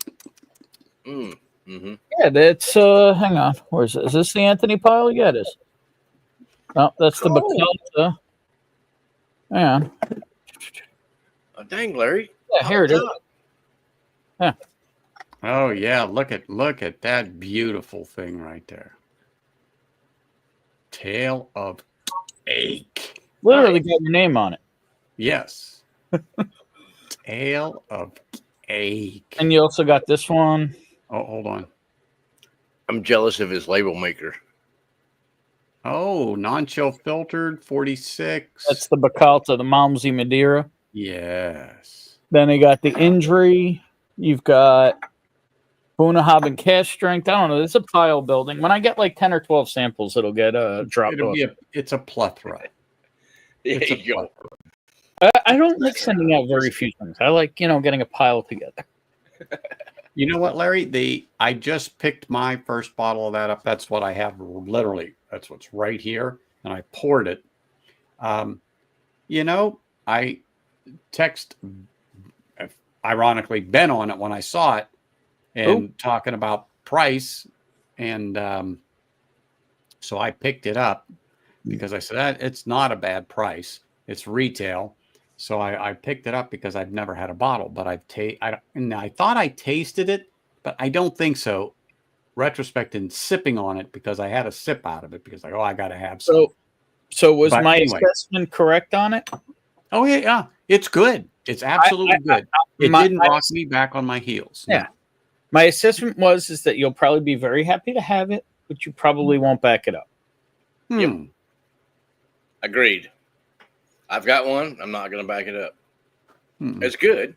Mm-hmm. Yeah, that's hang on. Where is it? Is this the Anthony pile? Yeah, it is. No, that's the Bacalta. Hang on. Oh, dang, Larry. Yeah, here it is. Yeah. Oh yeah, look at that beautiful thing right there. Tail of cake. Literally got your name on it. Yes. Tail of cake. And you also got this one. Oh, hold on. I'm jealous of his label maker. Oh, non-chill filtered 46. That's the Bacalta, the Malmsey Madeira. Yes. Then they got the Injury. You've got Bunahab and Cash Strength. I don't know. It's a pile building. When I get like 10 or 12 samples, it'll get dropped off. It's a plethora. There It's a you go. I don't like sending out very few things. I like, getting a pile together. You know what, Larry? I just picked my first bottle of that up. That's what I have. Literally, that's what's right here, and I poured it. I text, ironically, Ben on it when I saw it, and talking about price, and so I picked it up because I said it's not a bad price. It's retail. So I picked it up because I've never had a bottle, but I thought I tasted it, but I don't think so. Retrospect and sipping on it because I had a sip out of it because I got to have some. So was But my anyway. assessment correct on it? Oh yeah, it's good. It's absolutely good. It didn't rock me back on my heels. Yeah, my assessment is that you'll probably be very happy to have it, but you probably won't back it up. Yep. Agreed. I've got one. I'm not going to back it up. It's good,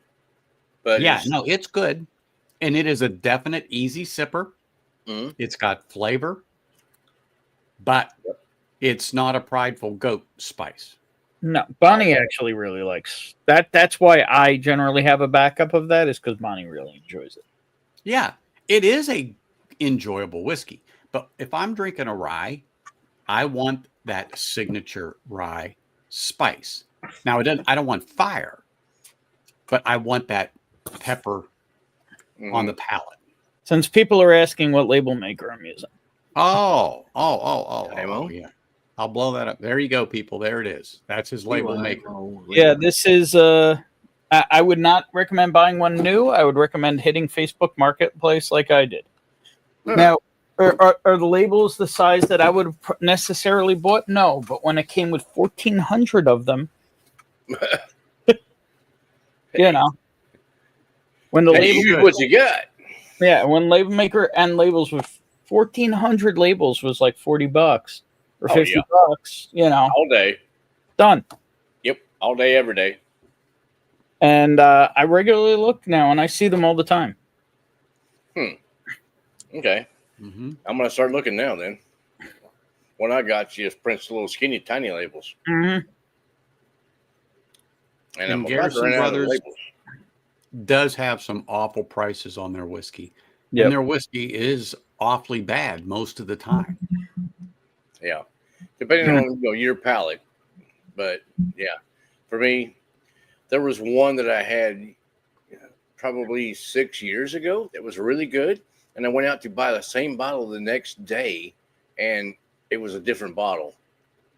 but it's good, and it is a definite easy sipper. It's got flavor, but it's not a prideful goat spice. No, Bonnie actually really likes that. That's why I generally have a backup of that, is because Bonnie really enjoys it. Yeah, it is a enjoyable whiskey, but if I'm drinking a rye, I want that signature rye spice. Now, I don't want fire, but I want that pepper on the palate. Since people are asking what label maker I'm using. Oh, yeah. I'll blow that up. There you go, people. There it is. That's his label maker. Yeah, this is I would not recommend buying one new. I would recommend hitting Facebook Marketplace like I did. Now, are the labels the size that I would have necessarily bought? No, but when it came with 1,400 of them, when the label what you got, when label maker and labels with 1,400 labels was like $40 or $50. All day, done. Yep, all day, every day. And I regularly look now, and I see them all the time. Okay. I'm going to start looking now then. What I got you is Prince little skinny tiny labels. And I'm Garrison Brothers does have some awful prices on their whiskey. And their whiskey is awfully bad most of the time. Yeah. Depending on your palate. But yeah, for me, there was one that I had probably 6 years ago that was really good. And I went out to buy the same bottle the next day, and it was a different bottle.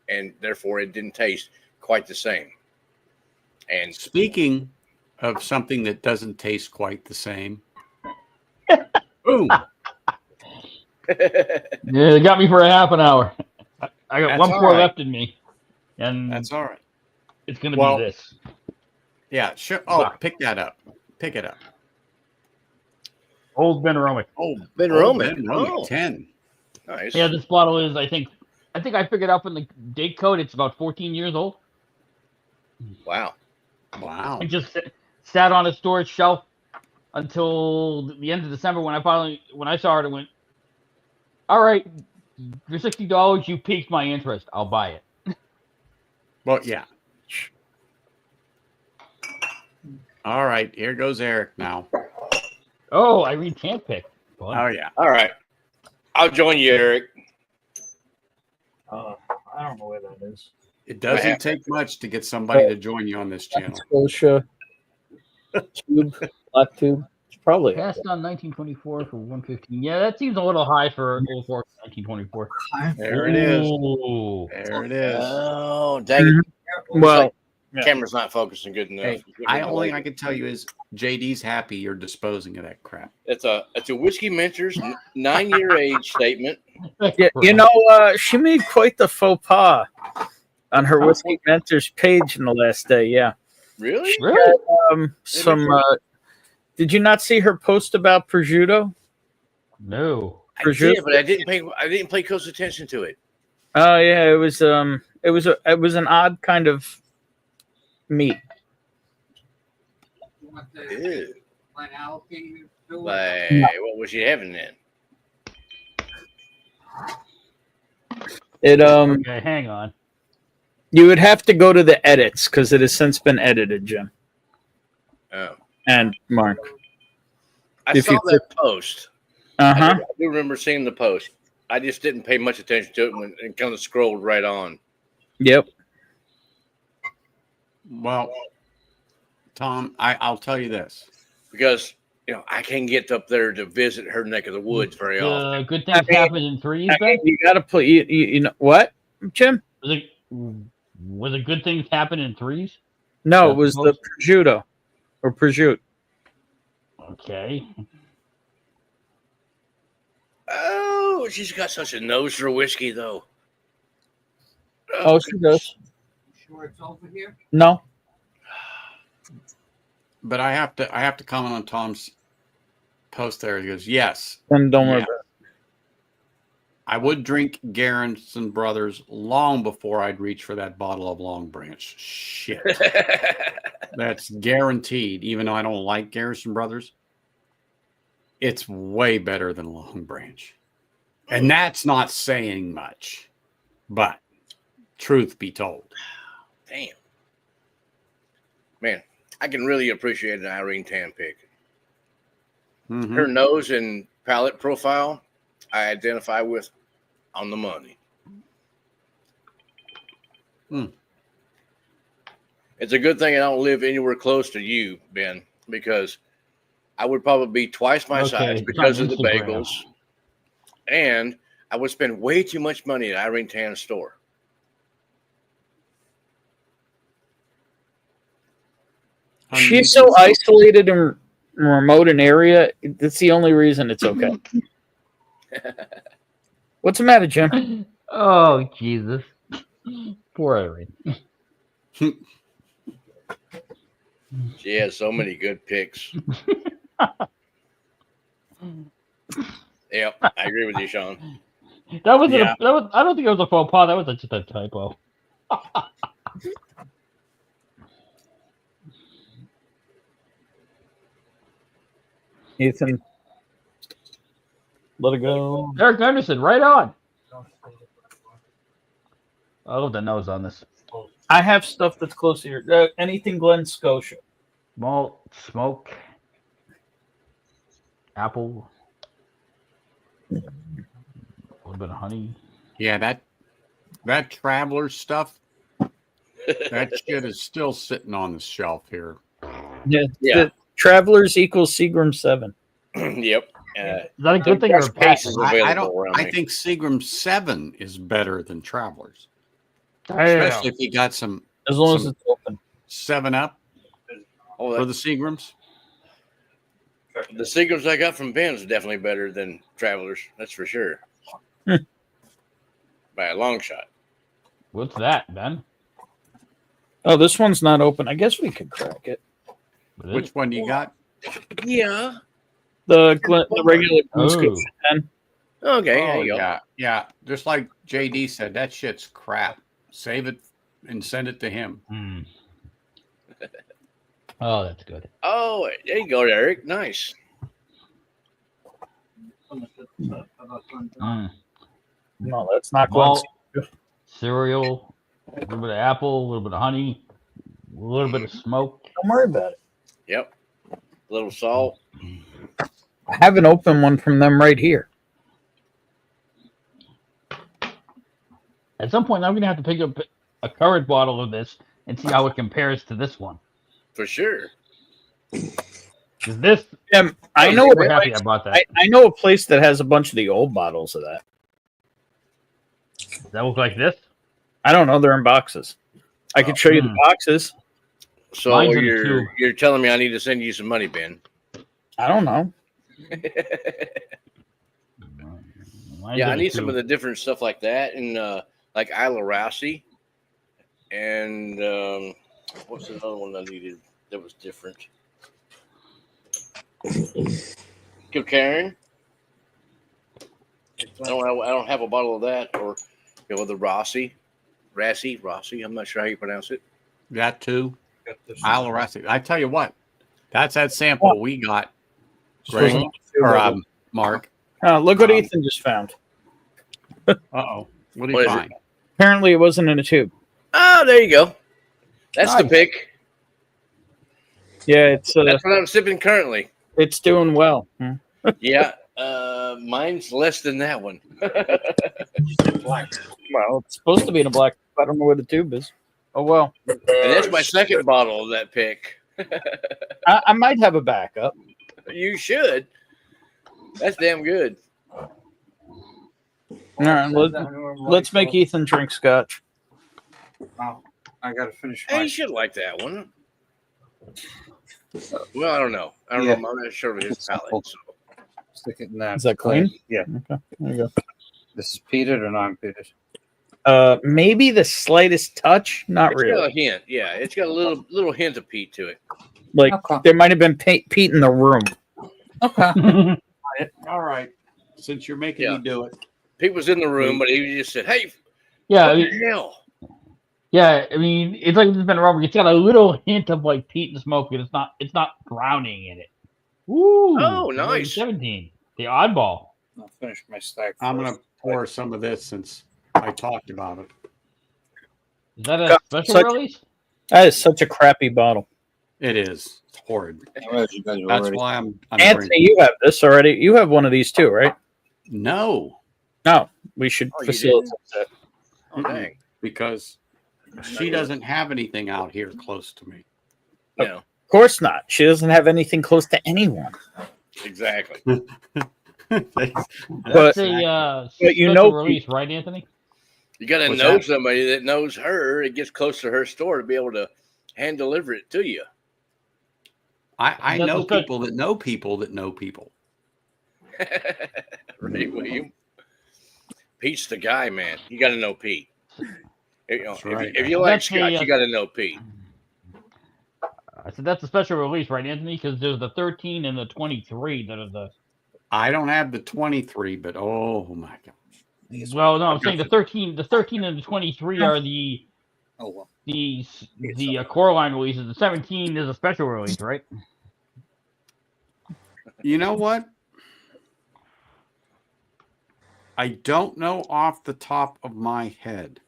And therefore, it didn't taste quite the same. And speaking of something that doesn't taste quite the same. Boom. It got me for a half an hour. I got one pour left in me. And that's all right. It's going to be this. Yeah, sure. Oh, pick that up. Pick it up. Old Ben Romick. Oh, Ben Romick 10. Nice. Yeah, this bottle is, I think I figured out from the date code, it's about 14 years old. Wow. It just sat on a storage shelf until the end of December when I saw it, I went, all right, for $60, you piqued my interest. I'll buy it. Well, yeah. All right, here goes Eric now. Oh, Irene can't pick. Fun. Oh, yeah. All right. I'll join you, Eric. I don't know where that is. It doesn't take much to get somebody to join you on this channel. Scotia tube, black tube. It's probably passed on 1924 for 115. Yeah, that seems a little high for 1924. There it is. There it is. Oh, dang it. Well, camera's not focusing good enough. Hey, I can tell you is JD's happy you're disposing of that crap. It's a whiskey mentor's 9-year age statement. Yeah, she made quite the faux pas on her whiskey mentors page in the last day. Yeah, really? Did you not see her post about prosciutto? No, I did, but I didn't pay close attention to it. Oh yeah, it was an odd kind of meat. Ew. What was she having then? Okay, hang on. You would have to go to the edits because it has since been edited, Jim Oh. and Mark. I saw that post. Uh-huh. I do remember seeing the post. I just didn't pay much attention to it when it kind of scrolled right on. Yep. Well, Tom, I'll tell you this. Because, I can't get up there to visit her neck of the woods very often. Good things happen in threes, Ben? You got to put, you know, what, Jim? Was it good things happen in threes? No, it was the prosciutto or prosciutto. Okay. Oh, she's got such a nose for whiskey, though. Oh, she does. Sure it's over here? No. But I have to comment on Tom's post there. He goes, yes. Then don't worry about it. I would drink Garrison Brothers long before I'd reach for that bottle of Long Branch. Shit. That's guaranteed. Even though I don't like Garrison Brothers, it's way better than Long Branch. And that's not saying much. But truth be told. Damn. Man, I can really appreciate an Irene Tan pick. Mm-hmm. Her nose and palate profile, I identify with on the money. It's a good thing I don't live anywhere close to you, Ben, because I would probably be twice my size because of the bagels, and I would spend way too much money at Irene Tan's store. She's so isolated and remote an area. That's the only reason it's okay. What's the matter, Jim? Oh, Jesus. Poor Irene. She has so many good picks. Yep, I agree with you, Sean. That was I don't think it was a faux pas. That was just a typo. Ethan, let it go. Eric Anderson, right on. I love the nose on this. I have stuff that's close to your anything Glen Scotia. Malt, smoke, apple, a little bit of honey. Yeah, that Traveler stuff, that shit is still sitting on the shelf here. Yeah. Yeah. Travelers equals Seagram 7. Yep. Is that a good thing or a bad cases thing? available around I me. think Seagram 7 is better than Travelers. Damn. Especially if you got some As long as it's open. 7-Up Oh, for the Seagrams. the Seagrams I got from Ben is definitely better than Travelers. That's for sure. By a long shot. What's that, Ben? Oh, this one's not open. I guess we could crack it. Which one do you got? Yeah. The regular Glen Oh. Scotia 10. Okay. There you go. Yeah. Just like JD said, that shit's crap. Save it and send it to him. Mm. Oh, that's good. Oh, there you go, Eric. Nice. Mm. No, that's not Glen Malt, Scotia. cereal, a little bit of apple, a little bit of honey, a little bit of smoke. Don't worry about it. Yep. A little salt. I have an open one from them right here. At some point, I'm going to have to pick up a current bottle of this and see how it compares to this one. For sure. 'Cause this, I know. We're happy I bought that. I know a place that has a bunch of the old bottles of that. Does that look like this? I don't know. They're in boxes. I could show you the boxes. So Mine's in a tube. you're telling me I need to send you some money, Ben. I don't know. Yeah, I need some of the different stuff like that, and like Isla Rousey, and what's the other one I needed that was different? Kilcairn. I don't have a bottle of that, or the Rossi. I'm not sure how you pronounce it. That too. Isle of Rossi. I tell you what, that's that sample we got, Greg, or Mark. Look what Ethan just found. Uh-oh. What did What you is it? find? Apparently, it wasn't in a tube. Oh, there you go. That's the Nice. pick. Yeah, it's That's what I'm sipping currently. it's doing well. Yeah, mine's less than that one. Well, it's supposed to be in a black. I don't know where the tube is. Oh well. And that's my second bottle of that pick. I might have a backup. You should. That's damn good. All right, let's make Ethan drink scotch. Wow, I gotta finish Hey, my. you should like that one. Well, I don't know. I don't Yeah. know. I'm not sure of his It's palate. simple. So. Stick it in that. Is that clean? Yeah. Okay, there you This is peated or non-peated? go. Maybe the slightest touch. Not It's got really. a hint. Yeah, it's got a little hint of peat to it. Like Okay. there might have been Pete in the room. Okay. All right. Since you're making Yeah. me do it. Pete was in the room, but he just said, "Hey, Yeah, what I the mean, hell?" yeah. I mean, it's like it's been rubber. It's got a little hint of like peat and smoke, but it's not drowning in it. Ooh, Oh, nice. 17. The oddball. I'll finish my stack. I'm first. going to pour some of this since I talked about it. Is that a Got special such- release? That is such a crappy bottle. It is. It's horrid. I realize you guys are That's already. why I'm Anthony, drinking. you have this already. You have one of these too, right? No, No, we should Oh, you facilitate that. Oh, dang. because she doesn't have anything out here close to me. No, Of course not. She doesn't have anything close to anyone. exactly. But That's a but you special know release, right, Anthony? You got to What's know that? somebody that knows her. It gets close to her store to be able to hand deliver it to you. I That's know what's good. people that know people that know people. Right, William? Pete's the guy, man. You got to know Pete. You know, That's right. if you like That's the, scotch, you got to know Pete. I said that's a special release, right, Anthony? Because there's the 13 and the 23 that are the. I don't have the 23, but oh my gosh. Well, no, I'm saying the 13 and the 23 are the Oh well. the core line releases. The 17 is a special release, right? You know what? I don't know off the top of my head.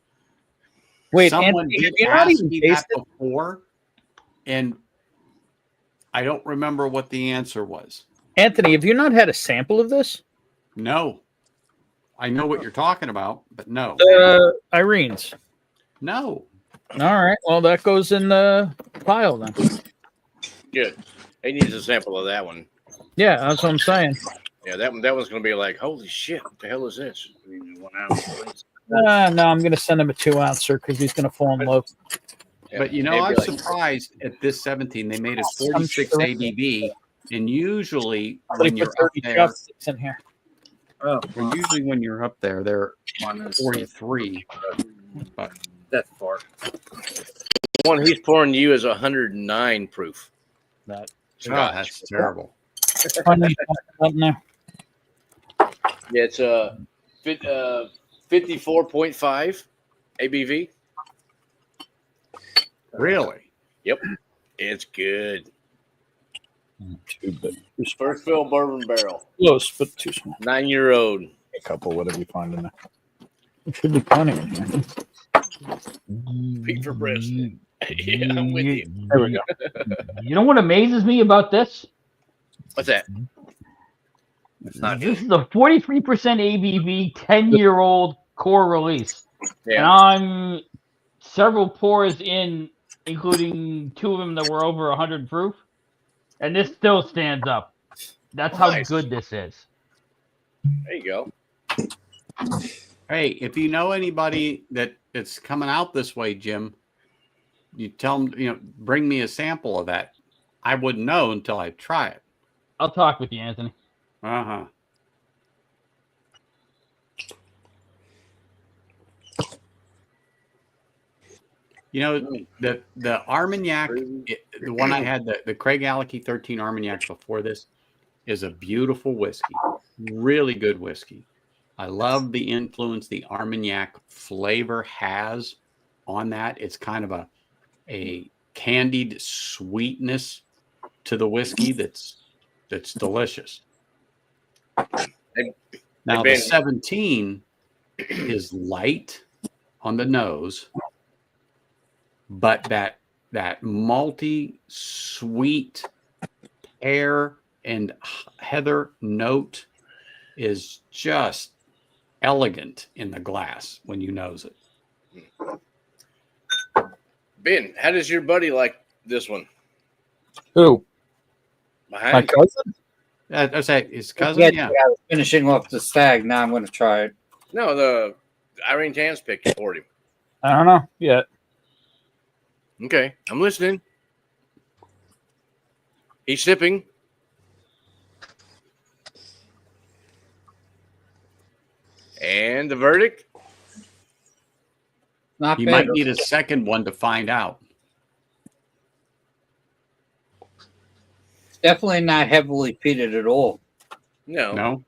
wait, Someone Anthony, did have you not ask even me that tasted? before, and I don't remember what the answer was. Anthony, have you not had a sample of this? No. I know what you're talking about, but no. Irene's. No. All right. Well, that goes in the pile then. Good. He needs a sample of that one. Yeah, that's what I'm saying. Yeah, that one's going to be like, holy shit, what the hell is this? 1 ounce, please. No, I'm going to send him a 2-ouncer because he's going to fall in love. Yeah, But you know, maybe I'm like- surprised at this 17. They made it I'm 46 sure. ABV, and usually Somebody when put you're up 30 there, chopsticks in here. Oh, well, usually when you're up there, they're one is 43. But that far. The one he's pouring you is 109 proof. That God, that's terrible. Something there. Yeah, it's 54.5 ABV. Really? Yep, it's good. Too big. First fill bourbon barrel, Close, but too small. 9-year-old. A couple, whatever you find in there. It should be plenty in here. Pete for president. Yeah, I'm with you. There we go. You know what amazes me about this? What's that? It's not This good. is a 43% ABV, 10-year-old core release. And Yeah, I'm several pours in, including 2 of them that were over 100 proof. And this still stands up. That's how Nice. good this is. there you go. Hey, if you know anybody that's coming out this way, Jim, you tell them, bring me a sample of that. I wouldn't know until I try it. I'll talk with you, Anthony. Uh-huh. The Armagnac, the one I had, the Craig Alecky 13 Armagnac before this, is a beautiful whiskey. Really good whiskey. I love the influence the Armagnac flavor has on that. It's kind of a candied sweetness to the whiskey that's delicious. Now the 17 is light on the nose, but that malty, sweet pear and heather note is just elegant in the glass when you nose it. Ben, how does your buddy like this one? Who? Behind My you? cousin? I say his cousin. Yeah, Yeah. I was finishing off the stag. Now I'm going to try it. No, the Irene Tan's pick you poured him. I don't know yet. Okay, I'm listening. He's sipping. And the verdict? Not You bad. might need a second one to find out. It's definitely not heavily peated at all. No. No.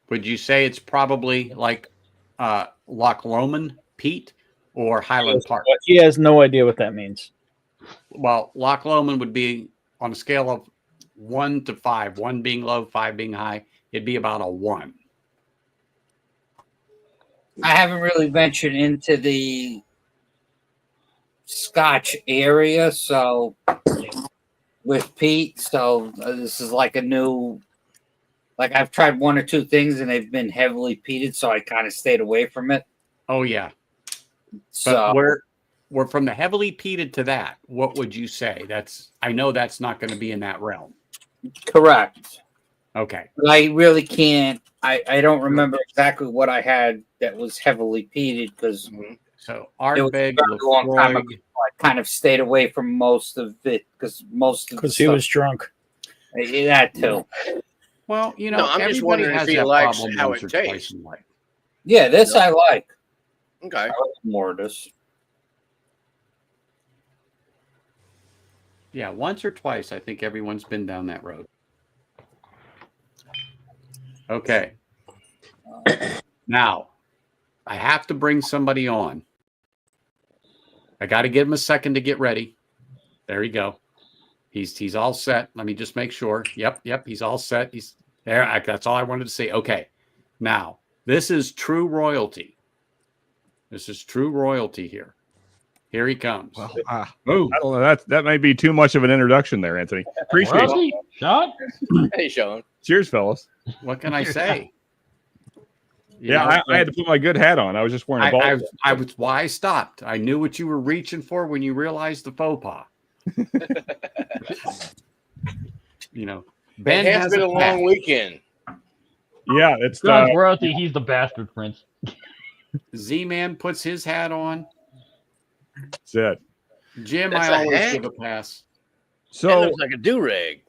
Would you say it's probably like Loch Lomond peat or Highland Park? He has no idea what that means. Well, Loch Lomond would be on a scale of 1 to 5, 1 being low, 5 being high. It'd be about a 1. I haven't really ventured into the Scotch area, so with peat, so this is like a new. Like I've tried one or two things and they've been heavily peated, so I kind of stayed away from it. Oh yeah. So But we're from the heavily peated to that. What would you say? I know that's not going to be in that realm. correct. Okay. But I really can't. I don't remember exactly what I had that was heavily peated because So it was Ardbeg, a long time Lefroy, ago. I kind of stayed away from most of it because He was drunk. that too. well, you know, No, I'm just everybody wondering if has he that likes problem how once it or twice tastes. in life. Yeah, this I like. Okay. I like more of this. Yeah, once or twice, I think everyone's been down that road. Okay. Now, I have to bring somebody on. I got to give him a second to get ready. There you go. He's all set. Let me just make sure. Yep. He's all set. He's there. That's all I wanted to say. Okay. Now, this is true royalty. This is true royalty here. Here he comes. Well, I don't know. That may be too much of an introduction there, Anthony. Appreciate it. Rosie, Sean? Hey, Sean. Cheers, fellas. What can I say? You Yeah, know, I had to put my good hat on. I was just wearing a ball. I was why I stopped. I knew what you were reaching for when you realized the faux pas. You know, Ben It has been a a pack. long weekend. Yeah, it's Sean's royalty, he's the bastard prince. Z-Man puts his hat on. that's it. Jim, That's I a always hat? give a pass. It So looks like a do-rag.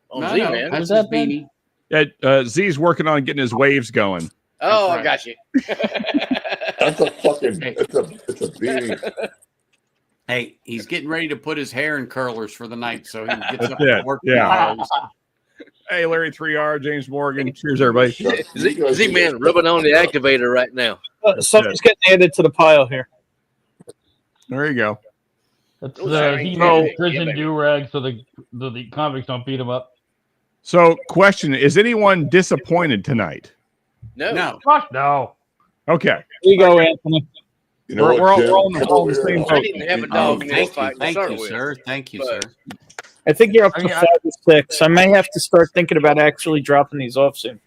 On No, Z-Man. that's his that, Ben? beanie. Z's working on getting his waves going. Oh, That's I got you. That's a fucking. It's a beanie. Hey, he's getting ready to put his hair in curlers for the night, so he gets That's up and it, work. yeah. tomorrow. Hey, Larry 3R, James Morgan. Cheers, everybody. Z-Man rubbing on the activator right now. Something's getting added to the pile here. There you go. That's Those are he incredible. made prison Yeah, baby. do-rag so the convicts don't beat him up. So, question: is anyone disappointed tonight? No. No, Fuck no. Okay, Here you go, Anthony. You know we're what, all, Jim? we're all in the, Come all in over the same here. I boat. didn't have a oh, dog in this thank fight you, to thank start you, with. sir. Thank you, But- sir. I think you're up I to mean, 5 or 6. I may have to start thinking about actually dropping these off soon.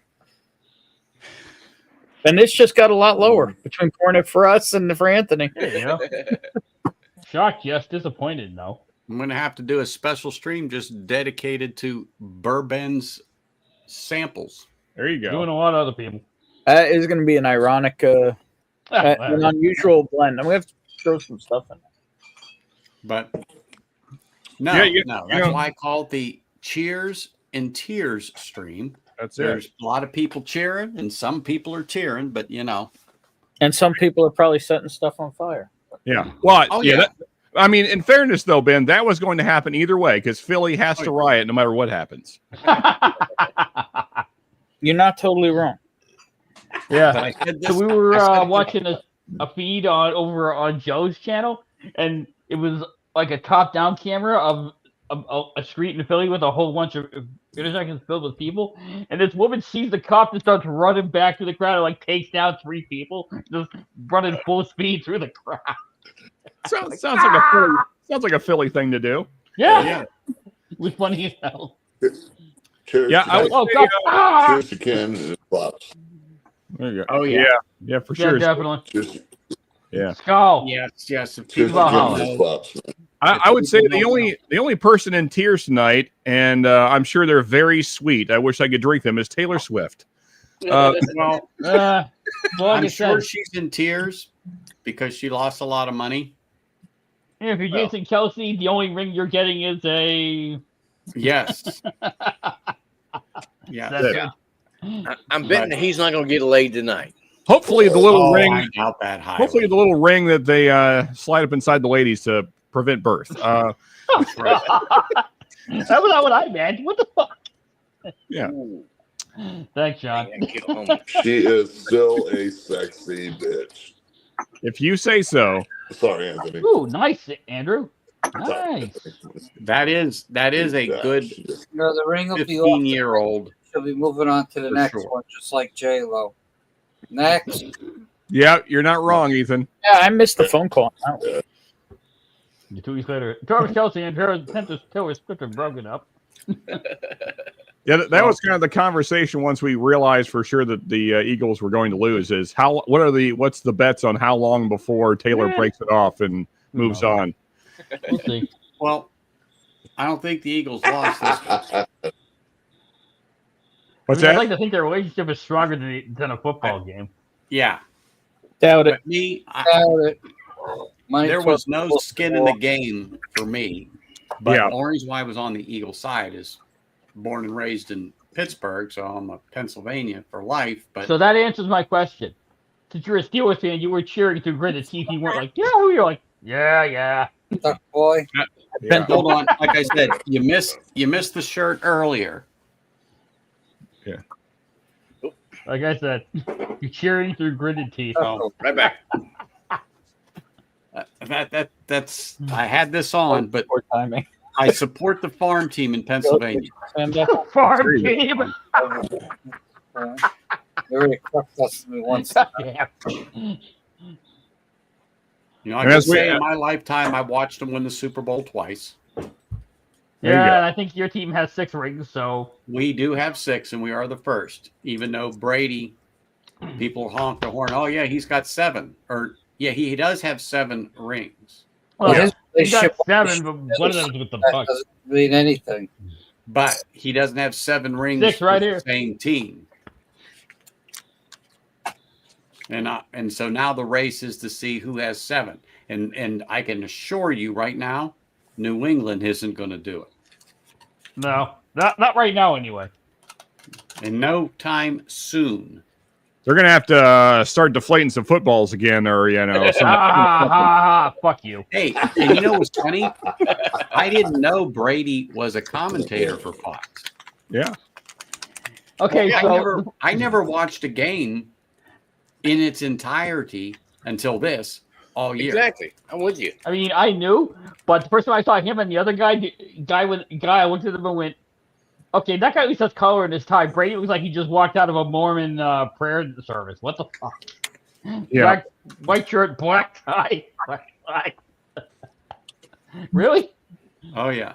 And this just got a lot lower between pouring it for us and for Anthony. There you go. Shocked, yes. Disappointed, no. I'm going to have to do a special stream just dedicated to Bourbon's samples. There you Doing go. a lot of other people. It's going to be an ironic, an unusual blend. I'm going to have to throw some stuff in. But no, Yeah, you that's know- why I call it the Cheers and Tears stream. That's it. There's a lot of people cheering and some people are tearing, but you know, And some people are probably setting stuff on fire. Yeah. Well, Oh, yeah. yeah. I mean, in fairness, though, Ben, that was going to happen either way because Philly has to riot no matter what happens. You're not totally wrong. Yeah. but I said this, So we were I said watching a feed over on Joe's channel, and it was like a top-down camera of a street in Philly with a whole bunch of intersections filled with people, and this woman sees the cop and starts running back through the crowd and like takes down 3 people, just running full speed through the crowd. Sounds like a Philly thing to do. Yeah, it was funny as hell. Cheers. Yeah, to I would that. say, Cheers to Ken and Pops. there you go. Oh, yeah. Yeah, for Yeah, sure. definitely. Cheers, Yeah. Skull. Yes. If cheers to people Ken don't and know, Pops. I would say the only person in tears tonight, and I'm sure they're very sweet. I wish I could drink them. Is Taylor Swift. well, Well, like I'm I sure said, she's in tears because she lost a lot of money. if you're Jason Kelsey, the only ring you're getting is a. Yes. Yeah. That's Yeah. it. I'm betting that he's not going to get laid tonight. Hopefully, the little Oh, ring. I doubt that high. Hopefully, the little ring that they slide up inside the ladies to prevent birth. That was not what I meant. What the fuck? Yeah. Ooh, Thanks, John. man, get home. She is still a sexy bitch. If you say so. Sorry, Anthony. Ooh, nice, Andrew. Nice. That is a good The ring will be off. 15-year-old. She'll be moving on to the For next sure. one, just like J-Lo. Next. Yeah, you're not wrong, Ethan. Yeah, I missed the phone call. Oh. 2 weeks later, Travis Kelsey and Taylor Swift are broken up. Yeah, that was kind of the conversation once we realized for sure that the Eagles were going to lose. Is what's the bets on how long before Taylor breaks it off and moves on? We'll see. Well, I don't think the Eagles lost this one. What's I'd that? like to think their relationship is stronger than a football game. Yeah. Doubt it. But me, There was no skin in the game for me. But Yeah. the only reason why I was on the Eagle side is born and raised in Pittsburgh, so I'm a Pennsylvania for life. But So that answers my question. Since you're a Steelers fan, you were cheering through gritted teeth. You weren't like, yeah, you're like, yeah. Duck boy. Yeah. hold on, like I said, you missed the shirt earlier. Like I said, you're cheering through gritted teeth. So Right back. that's I had this on, but Poor timing. I support the farm team in Pennsylvania. And Farm team. They already crossed us me once. Yeah. You know, I And can as we- say in my lifetime I watched them win the Super Bowl twice. There you Yeah, go. and I think your team has 6 rings, so We do have 6, and we are the first. Even though Brady, people honk the horn. Oh yeah, he's got 7. Or yeah, he does have 7 rings. well, His he got relationship 7, but one of them is with the that Bucks. doesn't mean anything. But he doesn't have 7 rings 6 right with here. the same team. And so now the race is to see who has 7. And I can assure you right now, New England isn't going to do it. No, not right now anyway. And no time soon. They're gonna have to start deflating some footballs again, or Fuck you. Hey, and you know what's funny? I didn't know Brady was a commentator for Fox. Yeah. Okay, Well, I never watched a game in its entirety until this all year. Exactly. I'm with you. I mean, I knew, but the first time I saw him and the other guy, I looked at him and went, okay, that guy at least has color in his tie. Brady looks like he just walked out of a Mormon prayer service. What the fuck? Yeah. Black, white shirt, black tie. Black tie. Really? Oh yeah.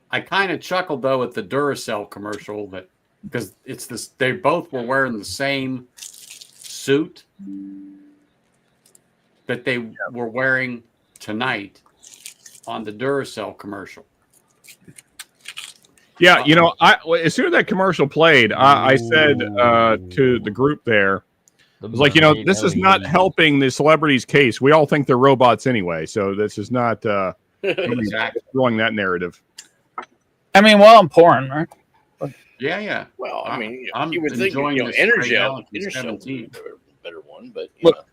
I kind of chuckled though at the Duracell commercial that because it's this. They both were wearing the same suit that they were wearing tonight on the Duracell commercial. Yeah, you know, as soon as that commercial played, I said to the group there, I was like, you know, this is not helping the celebrities' case. We all think they're robots anyway, so this is not Exactly. throwing that narrative. I mean, well, I'm pouring, right? Yeah. Well, I mean, I'm you would think, enjoying you know, this Ray Energel Allen is a 17. better one, but you Look, know.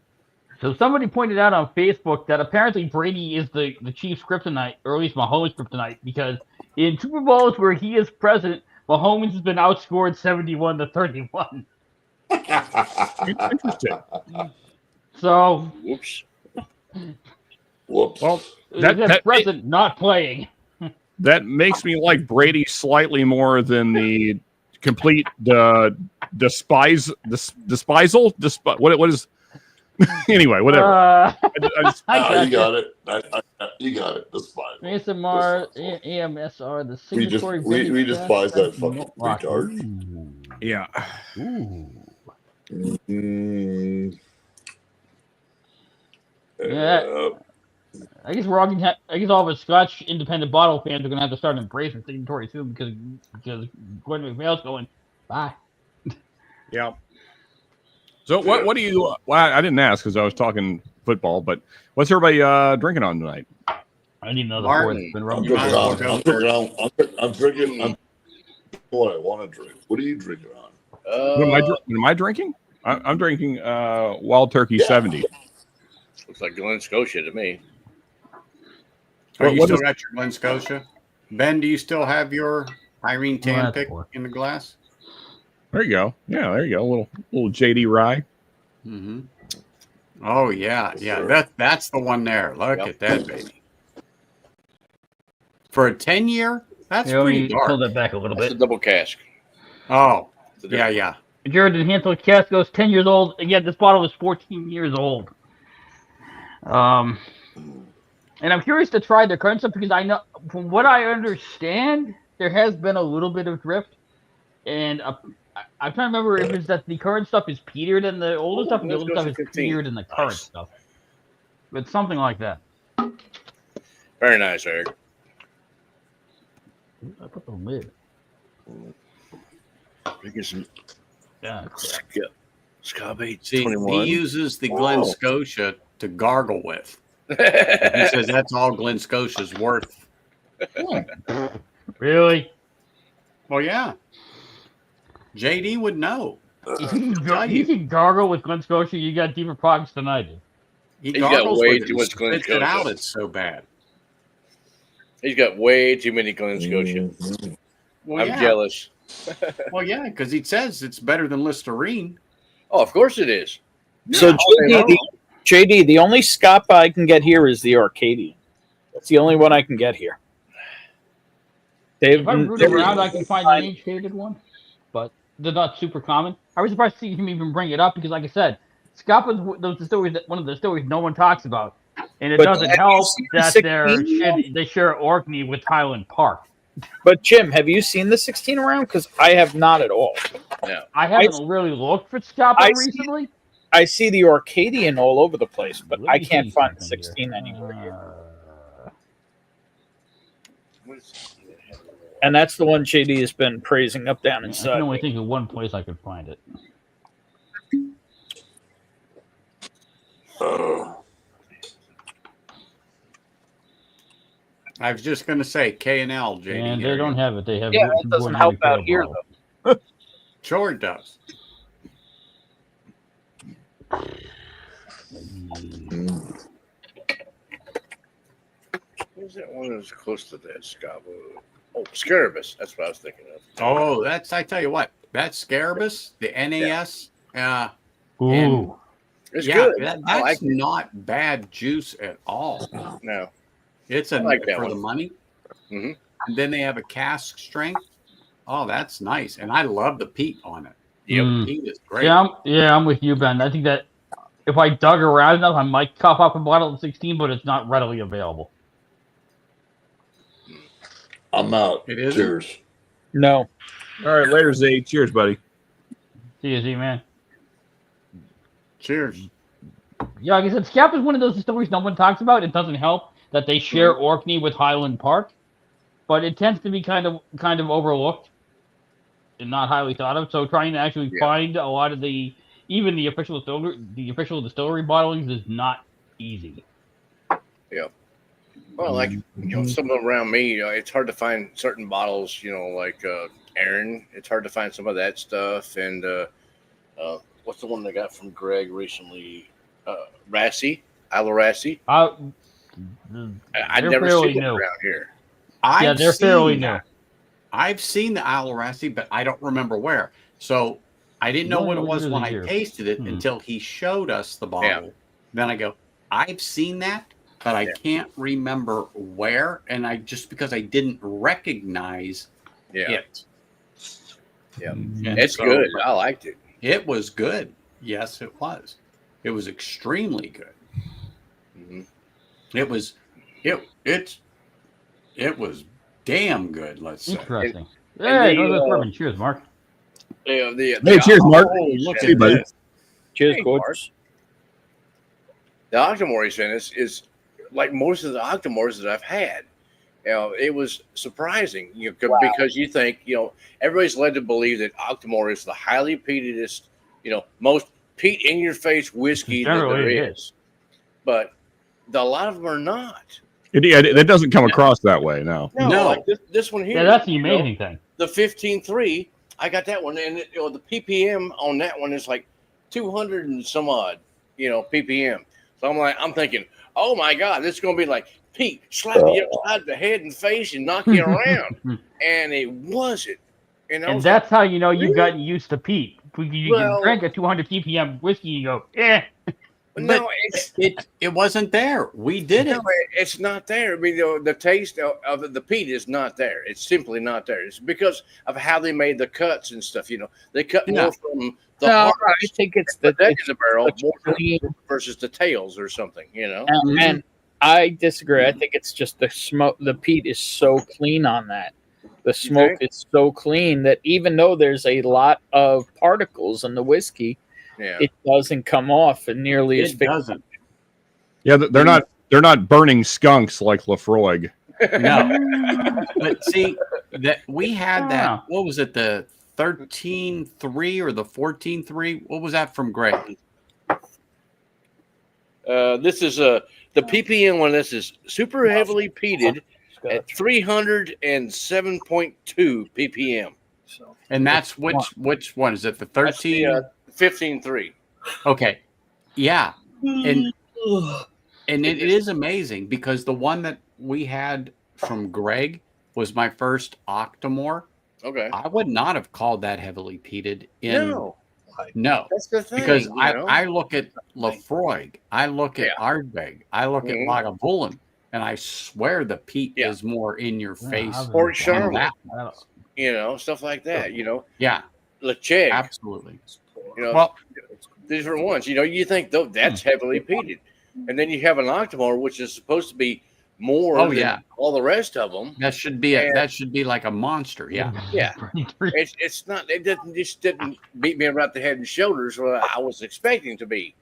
So somebody pointed out on Facebook that apparently Brady is the Chiefs' kryptonite, or at least Mahomes' kryptonite, because in Super Bowls where he is present, Mahomes has been outscored 71-31. Interesting. So Whoops. Whoops. Well, that's that- present, not playing. that makes me like Brady slightly more than the complete despisal. What is anyway? Whatever. I just, You got it. You got it. That's fine. ASMR, AMSR, the We just signatory. we despise that fucking Rock. retard. yeah. Ooh. Yeah. I guess we're all gonna I guess all of us Scotch independent bottle fans are gonna have to start embracing signatory soon because Gordon McMahon's going bye. Yeah. So what do you? Well, I didn't ask because I was talking football, but what's everybody drinking on tonight? I need another Martin, fourth. Been I'm rubbing drinking might on. as well I'm go drinking on. I'm drinking. What I want to drink. What are you drinking on? What am I drinking? I'm drinking Wild Turkey 70. Looks like Glen Scotia to me. Oh, you What still is- got your Glen Scotia? Ben, do you still have your Irene Well, Tan that's pick four. in the glass? There you go. Yeah, there you go. Little JD rye. Mm-hmm. Oh yeah, yeah. Sure. That's the one there. Look Yep. at that baby. For a 10-year, that's Yeah, pretty we dark. pull that back a little That's a bit. double cask. Oh, It's a yeah, different- yeah. Jared Hansel cask goes 10 years old. Again, this bottle is 14 years old. And I'm curious to try the current stuff because I know, from what I understand, there has been a little bit of drift. And I'm trying to remember if it's that the current stuff is peated than the older stuff, and the let's older go stuff to is 15. peated than the current Nice. stuff. But something like that. Very nice, Eric. I put the lid. Drinking some Yeah. Scotch See, 21. he uses the Glen Whoa. Scotia to gargle with. He says that's all Glen Scotia's worth. Really? Well, yeah. JD would know. If you can, tell you you. can gargle with Glen Scotia, you got deeper pockets than I do. He He's got gargles way with it too and much Glen spits it out. Scotia. It's so bad. He's got way too many Glen Scotia. Well, I'm yeah. jealous. Well, yeah, because he says it's better than Listerine. Oh, of course it is. So Yeah, JD, the only Scapa I can get here is the Arcadian. That's the only one I can get here. They've If I root around, I can find an age-dated one, but they're not super common. I was surprised to see him even bring it up because, like I said, Scotland's one of the stories no one talks about, and it But doesn't have you help seen the that 16 they share Orkney with Highland Park. But Jim, have you seen the 16 around? Because I have not at all. I haven't really looked for Scotland I see- recently. I see the Arcadian all over the place, but Let I me can't see find the something 16 here. anywhere here. And that's the one JD has been praising up down I inside. can only think of one place I could find it. I was just going to say K&L, JD. And there they you don't go. have it. They have Yeah, that doesn't help out here, though. Sure it does. Who's that one that's close to that Scavo? Oh, Scarabus. That's what I was thinking of. Oh, I tell you what, that Scarabus, the NAS, Ooh. It's yeah, good. that's I like it. not bad juice at all. No. It's I like that for the one. money. Mhm. And then they have a cask strength. Oh, that's nice. And I love the peat on it. Yep. Mm. Peat is great. Yeah, I'm with you, Ben. I think that if I dug around enough, I might cough up a bottle of 16, but it's not readily available. I'm out. It isn't? Cheers. No. All right, later, Z. Cheers, buddy. See you, man. Cheers. Yeah, like I said, Scap is one of those stories no one talks about. It doesn't help that they share Orkney with Highland Park, but it tends to be kind of overlooked and not highly thought of. So trying to actually find a lot of the official distillery bottlings is not easy. Well, like, some around me, it's hard to find certain bottles, like Aaron. It's hard to find some of that stuff. And what's the one they got from Greg recently? Rassi, Rassi. I've They're never fairly seen it new. around here. They're fairly new. I've seen the Alarassi, but I don't remember where. So I didn't know No, what it no, was neither when did I you. tasted it until he showed us the bottle. Then I go, I've seen that, but I can't remember where. And I just because I didn't recognize it. Yeah, And it's so good. I liked it. It was good. Yes, it was. It was extremely good. Mhm. It was it was damn good, let's say. Interesting. and Hey, the, no, that's bourbon. Cheers, Mark. Hey, cheers, Mark. Oh, look See, at buddy. this. Cheers, Hey, gorgeous. The Octomore he's in is like most of the Octomores that I've had. You know, it was surprising, because you think, everybody's led to believe that Octomore is the highly peatedest, most peat in your face whiskey that Generally, there it is. But a lot of them are not. It doesn't come across that way. No. No. Like this one here. Yeah, that's the amazing thing. The 15.3, I got that one, and the ppm on that one is like 200 and some odd, ppm. So I'm thinking, oh my God, this is gonna be like Pete slapping you upside the head and face and knock you around, and it wasn't. And that's how you know you've gotten used to peat. You Well- can drink a 200 ppm whiskey, you go, eh. No, It wasn't there. We did it. no, it's not there. I mean, the taste of the peat is not there. It's simply not there. It's because of how they made the cuts and stuff. They cut more from the No, heart, I think it's the the neck of the barrel it's more clean. versus the tails or something. And I disagree. I think it's just the smoke. The peat is so clean on that. The smoke is so clean that even though there's a lot of particles in the whiskey, Yeah. it doesn't come off and nearly as It big. doesn't. Yeah, they're not burning skunks like Lafroig. No. But see that we had Ah. that. What was it? The 13.3 or the 14.3? What was that from Greg? This is the ppm one. This is super heavily peated at 307.2 ppm. And that's which one is it? The 13? 15.3. Okay. Yeah. And it is amazing because the one that we had from Greg was my first Octomore. Okay. I would not have called that heavily peated. No, No. that's the thing. Because I look at Lafroig, I look at Yeah. Ardbeg, I look Mhm. at Lagavulin, and I swear the peat Yeah. is more in your face. Port than Charlotte, that. stuff like that. Yeah, Lecheg, absolutely. Well, different ones. You think though that's heavily peated, and then you have an Octomore, which is supposed to be more than all the rest of them. That should be like a monster. Yeah. Yeah. It's not. It didn't beat me around the head and shoulders where I was expecting to be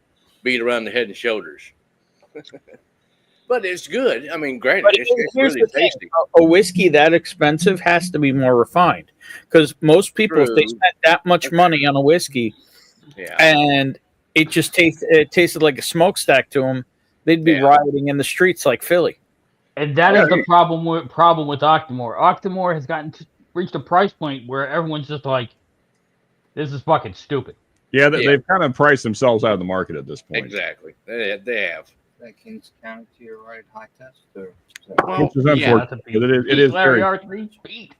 beat around the head and shoulders. But it's good. I mean, granted, it's Here's really the thing. tasty. A whiskey that expensive has to be more refined because most people, if they True. spent that much money on a whiskey Yeah. and it just tasted like a smokestack to them, they'd be rioting in the streets like Philly. And that is the problem with Octomore. Octomore has reached a price point where everyone's just like, this is fucking stupid. Yeah, they've kind of priced themselves out of the market at this point. Exactly. They have. That King's County to your right high test? Or Well, Which is unfortunate. But it is Larry very. R3 speed.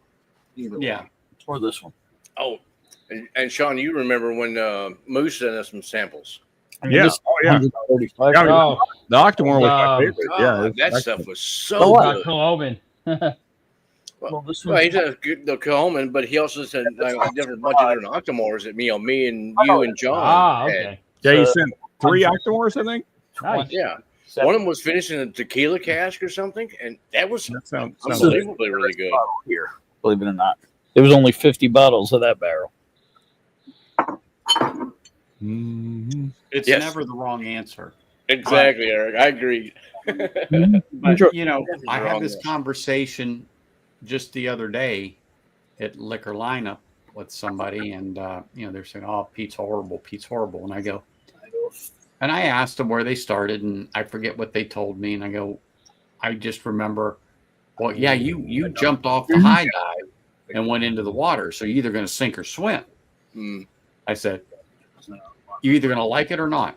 Yeah. Or this one. Oh, and Sean, you remember when Moose sent us some samples? Yeah. This Oh, yeah. 135. Yeah, I mean, Oh, the Octomore was my favorite. Oh, Yeah. that it's excellent. stuff was so good. Coleman. Well, this Well, he did the Coleman, but he also said like, a bunch of different Octomores that me and you and John had. Okay. Yeah, you sent 3 Octomores, I think. Nice. Yeah. One of them was finished in a tequila cask or something, and that was That sounds unbelievably really good. here, believe it or not. There was only 50 bottles of that barrel. Mhm. It's Yes. never the wrong answer. Exactly, Eric. I agree. But Enjoy- I had wrong this answer. conversation just the other day at Liquor Lineup with somebody, and they're saying, "Oh, Pete's horrible. Pete's horrible." And I go, and I asked them where they started, and I forget what they told me, and I go, I just remember, well, yeah, you jumped off the high dive and went into the water, so you're either going to sink or swim. Mm. I said, you're either going to like it or not.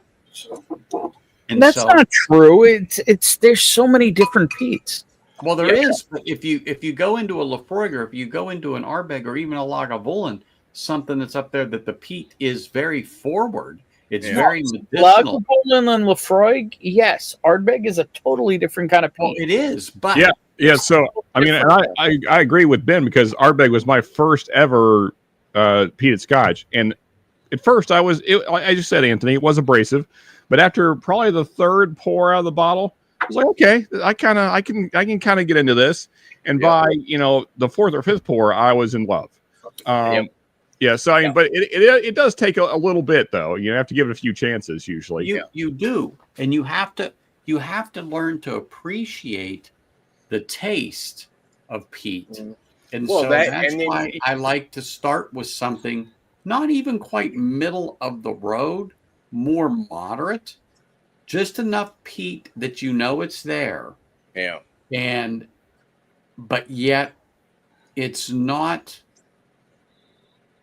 And That's so, not true. It's there's so many different peats. well, there is. But if you go into a Lafroig, or if you go into an Ardbeg, or even a Lagavulin, something that's up there that the peat is very forward, It's Yeah. very medicinal. Lagavulin and Lefroy, yes. Ardbeg is a totally different kind of Well, peat. it is, but Yeah. So I mean, and I agree with Ben because Ardbeg was my first ever peated Scotch, and at first I just said, Anthony, it was abrasive, but after probably the third pour out of the bottle, I was like, okay, I can kind of get into this, and by the fourth or fifth pour, I was in love. Yeah, so I mean, but it does take a little bit though. You have to give it a few chances usually. You do, and you have to learn to appreciate the taste of peat, and Well, so that's why I like to start with something not even quite middle of the road, more moderate, just enough peat that you know it's there. Yeah. But yet it's not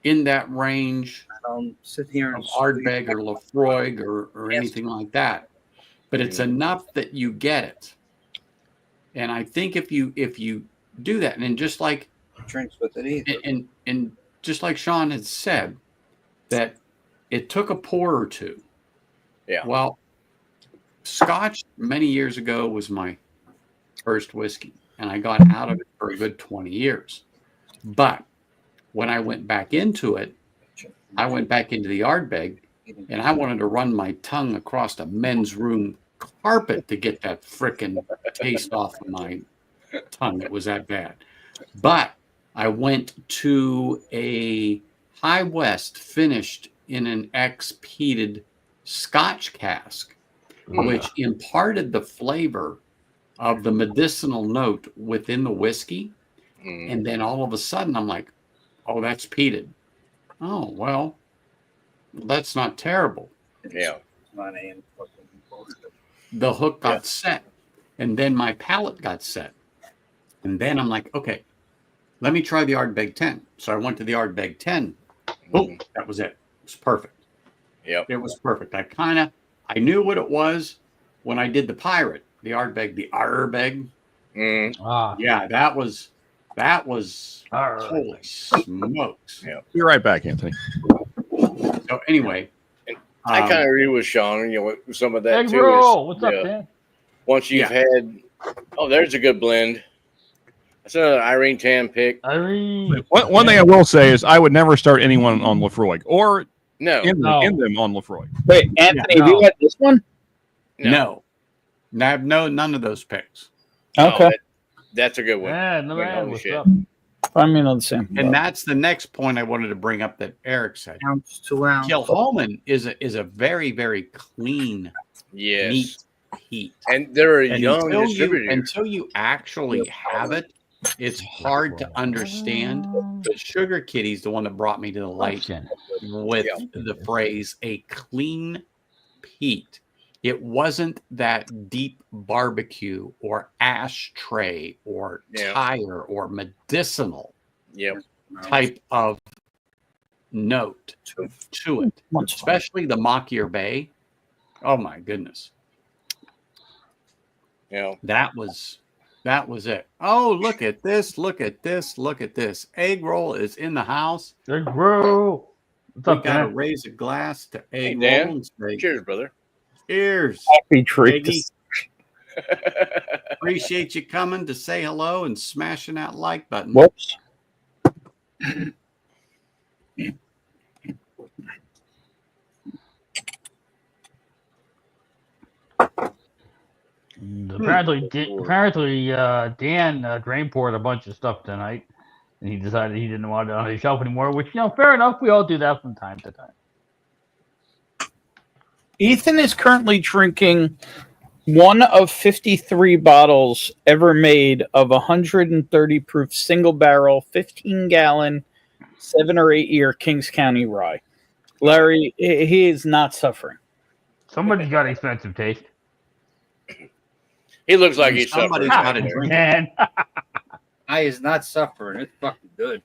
in that range Sit here of and Ardbeg or Lefroy or anything like that. But it's enough that you get it. And I think if you do that, and just like drinks with it either. And just like Sean had said, that it took a pour or two. Yeah. Well, Scotch many years ago was my first whiskey, and I got out of it for a good 20 years. But when I went back into it, I went back into the Ardbeg, and I wanted to run my tongue across the men's room carpet to get that frickin' taste off of my tongue. It was that bad. But I went to a High West finished in an ex-peated Scotch cask, which imparted the flavor of the medicinal note within the whiskey. And then all of a sudden I'm like, oh, that's peated. Oh, well, that's not terrible. Yeah. The hook got set. And then my palate got set. And then I'm like, okay, let me try the Ardbeg 10. So I went to the Ardbeg 10. Boom, that was it. It was perfect. Yep. It was perfect. I knew what it was when I did the Pirate, the Ardbeg. Yeah, that was holy smokes. Yeah. Be right back, Anthony. So anyway, I kind of agree with Sean, with some of that Egg too. roll. What's up, Dan? Once you've had, there's a good blend. That's another Irene Tam pick. One thing I will say is I would never start anyone on Lefroy or in them on Lefroy. Wait, Anthony, have you had this one? No. I have none of those picks. Okay. That's a good one. Yeah, no man, what's up? I mean, on the same. And that's the next point I wanted to bring up that Eric said. Ounce to ounce. Kilhoman is a very, very clean, neat peat. And they're a young distributor. Until you actually have it, it's hard to understand. But Sugar Kitty's the one that brought me to the light with the phrase "a clean peat." It wasn't that deep barbecue or ashtray or tire or medicinal type of note to it, especially the Machier Bay. Oh my goodness. Yeah. That was it. Oh, look at this. Look at this. Look at this. Egg roll is in the house. Egg roll. What's up, we gotta Dan? raise a glass to egg Dan. roll and say, cheers, brother. Cheers. Happy treats. Appreciate you coming to say hello and smashing that like button. Whoops. Apparently, Dan drain poured a bunch of stuff tonight, and he decided he didn't want it on his shelf anymore. Which, fair enough. We all do that from time to time. Ethan is currently drinking one of 53 bottles ever made of 130 proof single barrel, 15 gallon, 7 or 8 year Kings County rye. Larry, he is not suffering. Somebody's got expensive taste. He looks like he's Somebody's suffering. got to drink. Man. I is not suffering. It's fucking good.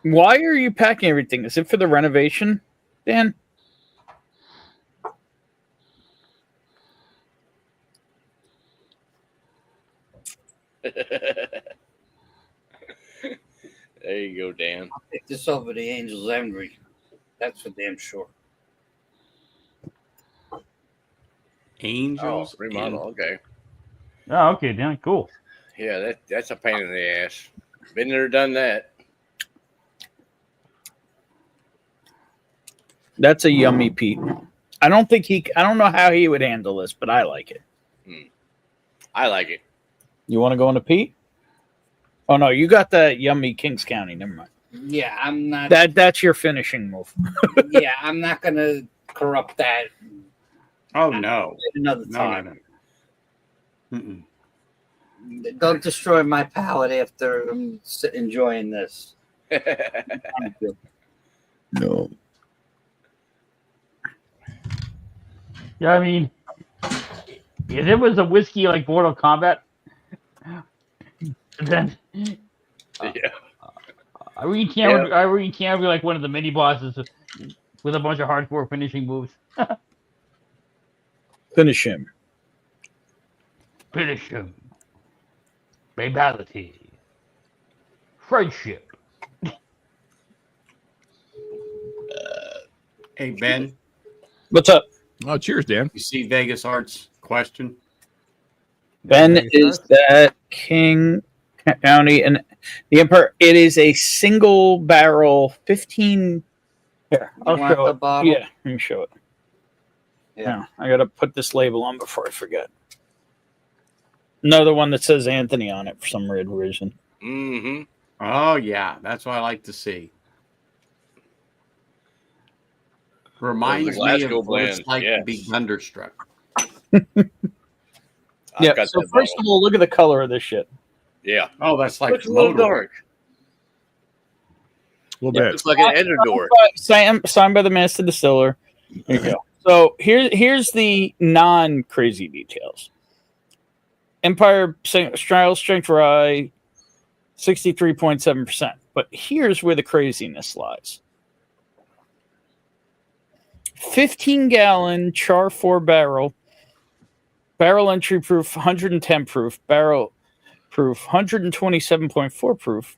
Why are you packing everything? Is it for the renovation, Dan? There There you go, Dan. I'll pick this over the Angels Envy. That's for damn sure. Angels. remodel. Okay. Oh, okay, Dan. Cool. Yeah, that's a pain in the ass. Been there, done that. That's a yummy Pete. I don't know how he would handle this, but I like it. I like it. You want to go into Pete? Oh no, you got the yummy Kings County. Never mind. Yeah, I'm not. That's your finishing move. Yeah, I'm not gonna corrupt that Oh no. another No, time. no, no. Mm-mm. Don't destroy my palate after I'm enjoying this. No. Yeah, I mean, if it was a whiskey like Mortal Kombat, then Yeah. I really can't be like one of the mini bosses with a bunch of hardcore finishing moves. Finish him. Finish him. Babality. Friendship. Hey Ben, What's up? Oh, cheers, Dan. you see Vegas Art's question? Ben is that King County and the Empire. It is a single barrel 15. Here, I'll want show the it. bottle? Yeah, let me show it. Yeah. Yeah, I gotta put this label on before I forget. Another one that says Anthony on it for some weird reason. Mm-hmm. Oh yeah, that's what I like to see. Reminds me Glasgow of what it's blend, like to yes. be thunderstruck. Yeah. So first of all, look at the color of this shit. Yeah. Oh, that's like Looks a little motor. dark. A little bit. Looks like an ender door. Signed by the master distiller. There you go. So here's the non-crazy details. Empire Trial Strength Rye, 63.7%. But here's where the craziness lies. 15-gallon char 4 barrel entry proof, 110 proof, barrel proof, 127.4 proof,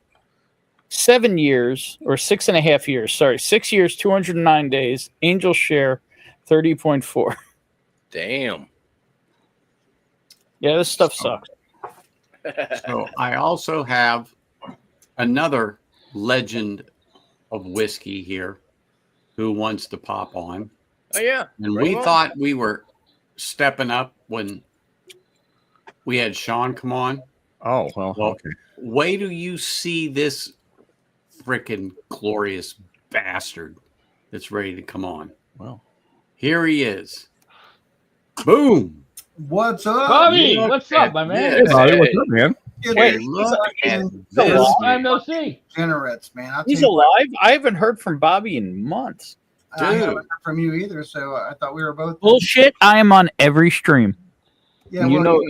7 years or 6.5 years. Sorry, 6 years, 209 days. Angel share, 30.4. Damn. Yeah, this stuff sucks. So I also have another legend of whiskey here who wants to pop on. Oh yeah. And Bring we him on. thought we were stepping up when we had Sean come on. Oh, well, Well, okay. wait till you see this freaking glorious bastard that's ready to come on. Well, Here he is. Boom. What's up? Bobby, look what's up, at my man? this. Bobby, what's up, man? Wait, Look at alive? this. I'm no see. Generates, man. I'll He's tell you what, alive? I haven't heard from Bobby in months. I haven't Dude. heard from you either, so I thought we were both. Bullshit. I am on every stream. Yeah, You well, know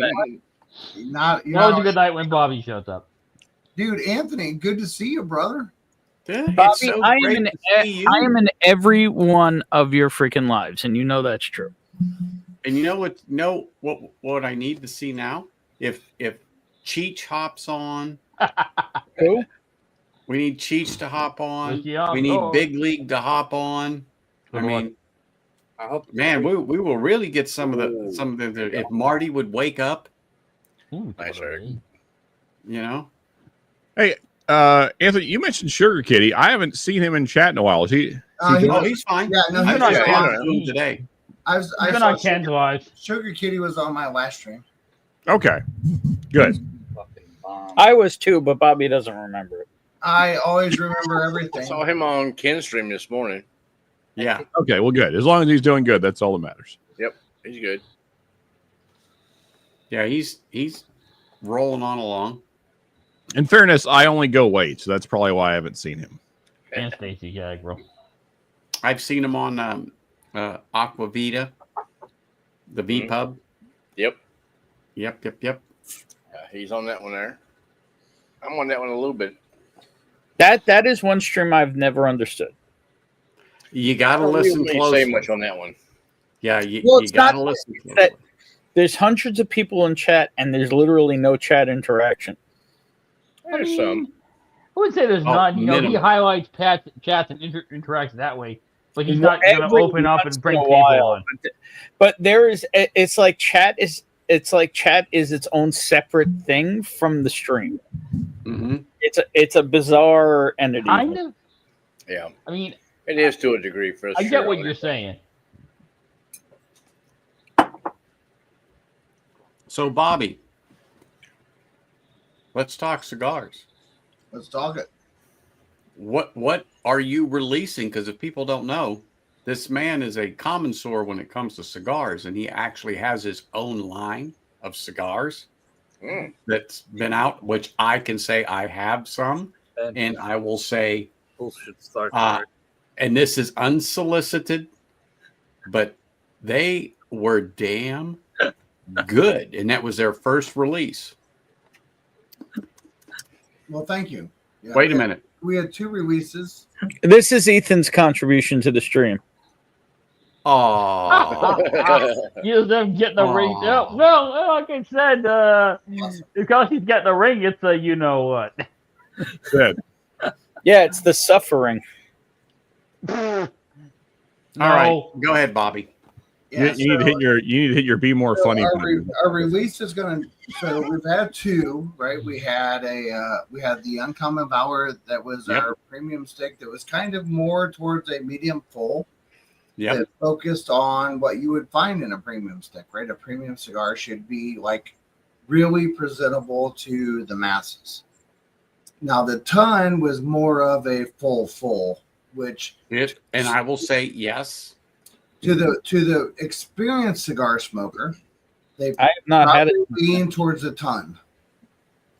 not. You're That was not a good night when Bobby shows up. dude, Anthony. Good to see you, brother. Dude, it's Bobby, so I am great in to see you. I am in every one of your freaking lives, and you know that's true. And you know what? No, what I need to see now? If Cheech hops on, Who? we need Cheech to hop on. Yeah, We need oh. Big League to hop on. I Good mean, I hope. man, we will really get some of the. If Marty would wake up, Nice, Eric. you know. Anthony, you mentioned Sugar Kitty. I haven't seen him in chat in a while. Is he? Oh, he's fine. Yeah, no, I he's just not talked on. to him today. I He's saw been on Ken's live. Sugar Kitty was on my last stream. Okay. Good. Fucking bomb. I was too, but Bobby doesn't remember it. I always remember I everything. saw him on Ken's stream this morning. Yeah. Okay. Well, good. As long as he's doing good, that's all that matters. He's good. Yeah, he's rolling on along. In fairness, I only go late, so that's probably why I haven't seen him. And Stacy, yeah, bro. I've seen him on Aquavita, the V Pub. Yep. Yep. Yeah, he's on that one there. I'm on that one a little bit. That is one stream I've never understood. You got to I don't listen really closely. say much on that one. Yeah, you Well, it's got to not listen that- closely. There's hundreds of people in chat, and there's literally no chat interaction. There's some. wouldn't say there's Oh, none. You know, he minimum. highlights chats and interacts that way, but he's Well, not going to every open up once and bring in a people while, on. But there is, it's like chat is its own separate thing from the stream. Mm-hmm. It's a bizarre entity. Kind of. Yeah, I mean, it is to a degree for I sure. get what you're saying. So, Bobby, let's talk cigars. Let's talk it. What are you releasing? Because if people don't know, this man is a connoisseur when it comes to cigars, and he actually has his own line of cigars that's been out, which I can say I have some, and I will say, Bullshit start. and this is unsolicited, but they were damn good, and that was their first release. Well, thank you. Yeah, Wait a minute. We had 2 releases. This is Ethan's contribution to the stream. Oh, You them getting the ring. Oh, well, like I said, because he's getting the ring, it's a you know what. Good. Yeah, it's the suffering. all right. Go ahead, Bobby. Yeah, You need to hit your be more funny. Our release is going to. So we've had 2, right? We had the Uncommon Valor that was our premium stick that was kind of more towards a medium full. Yeah. That focused on what you would find in a premium stick, right? A premium cigar should be like really presentable to the masses. Now the ton was more of a full, which and I will say yes. to the experienced cigar smoker, they I have not had it. lean towards a ton,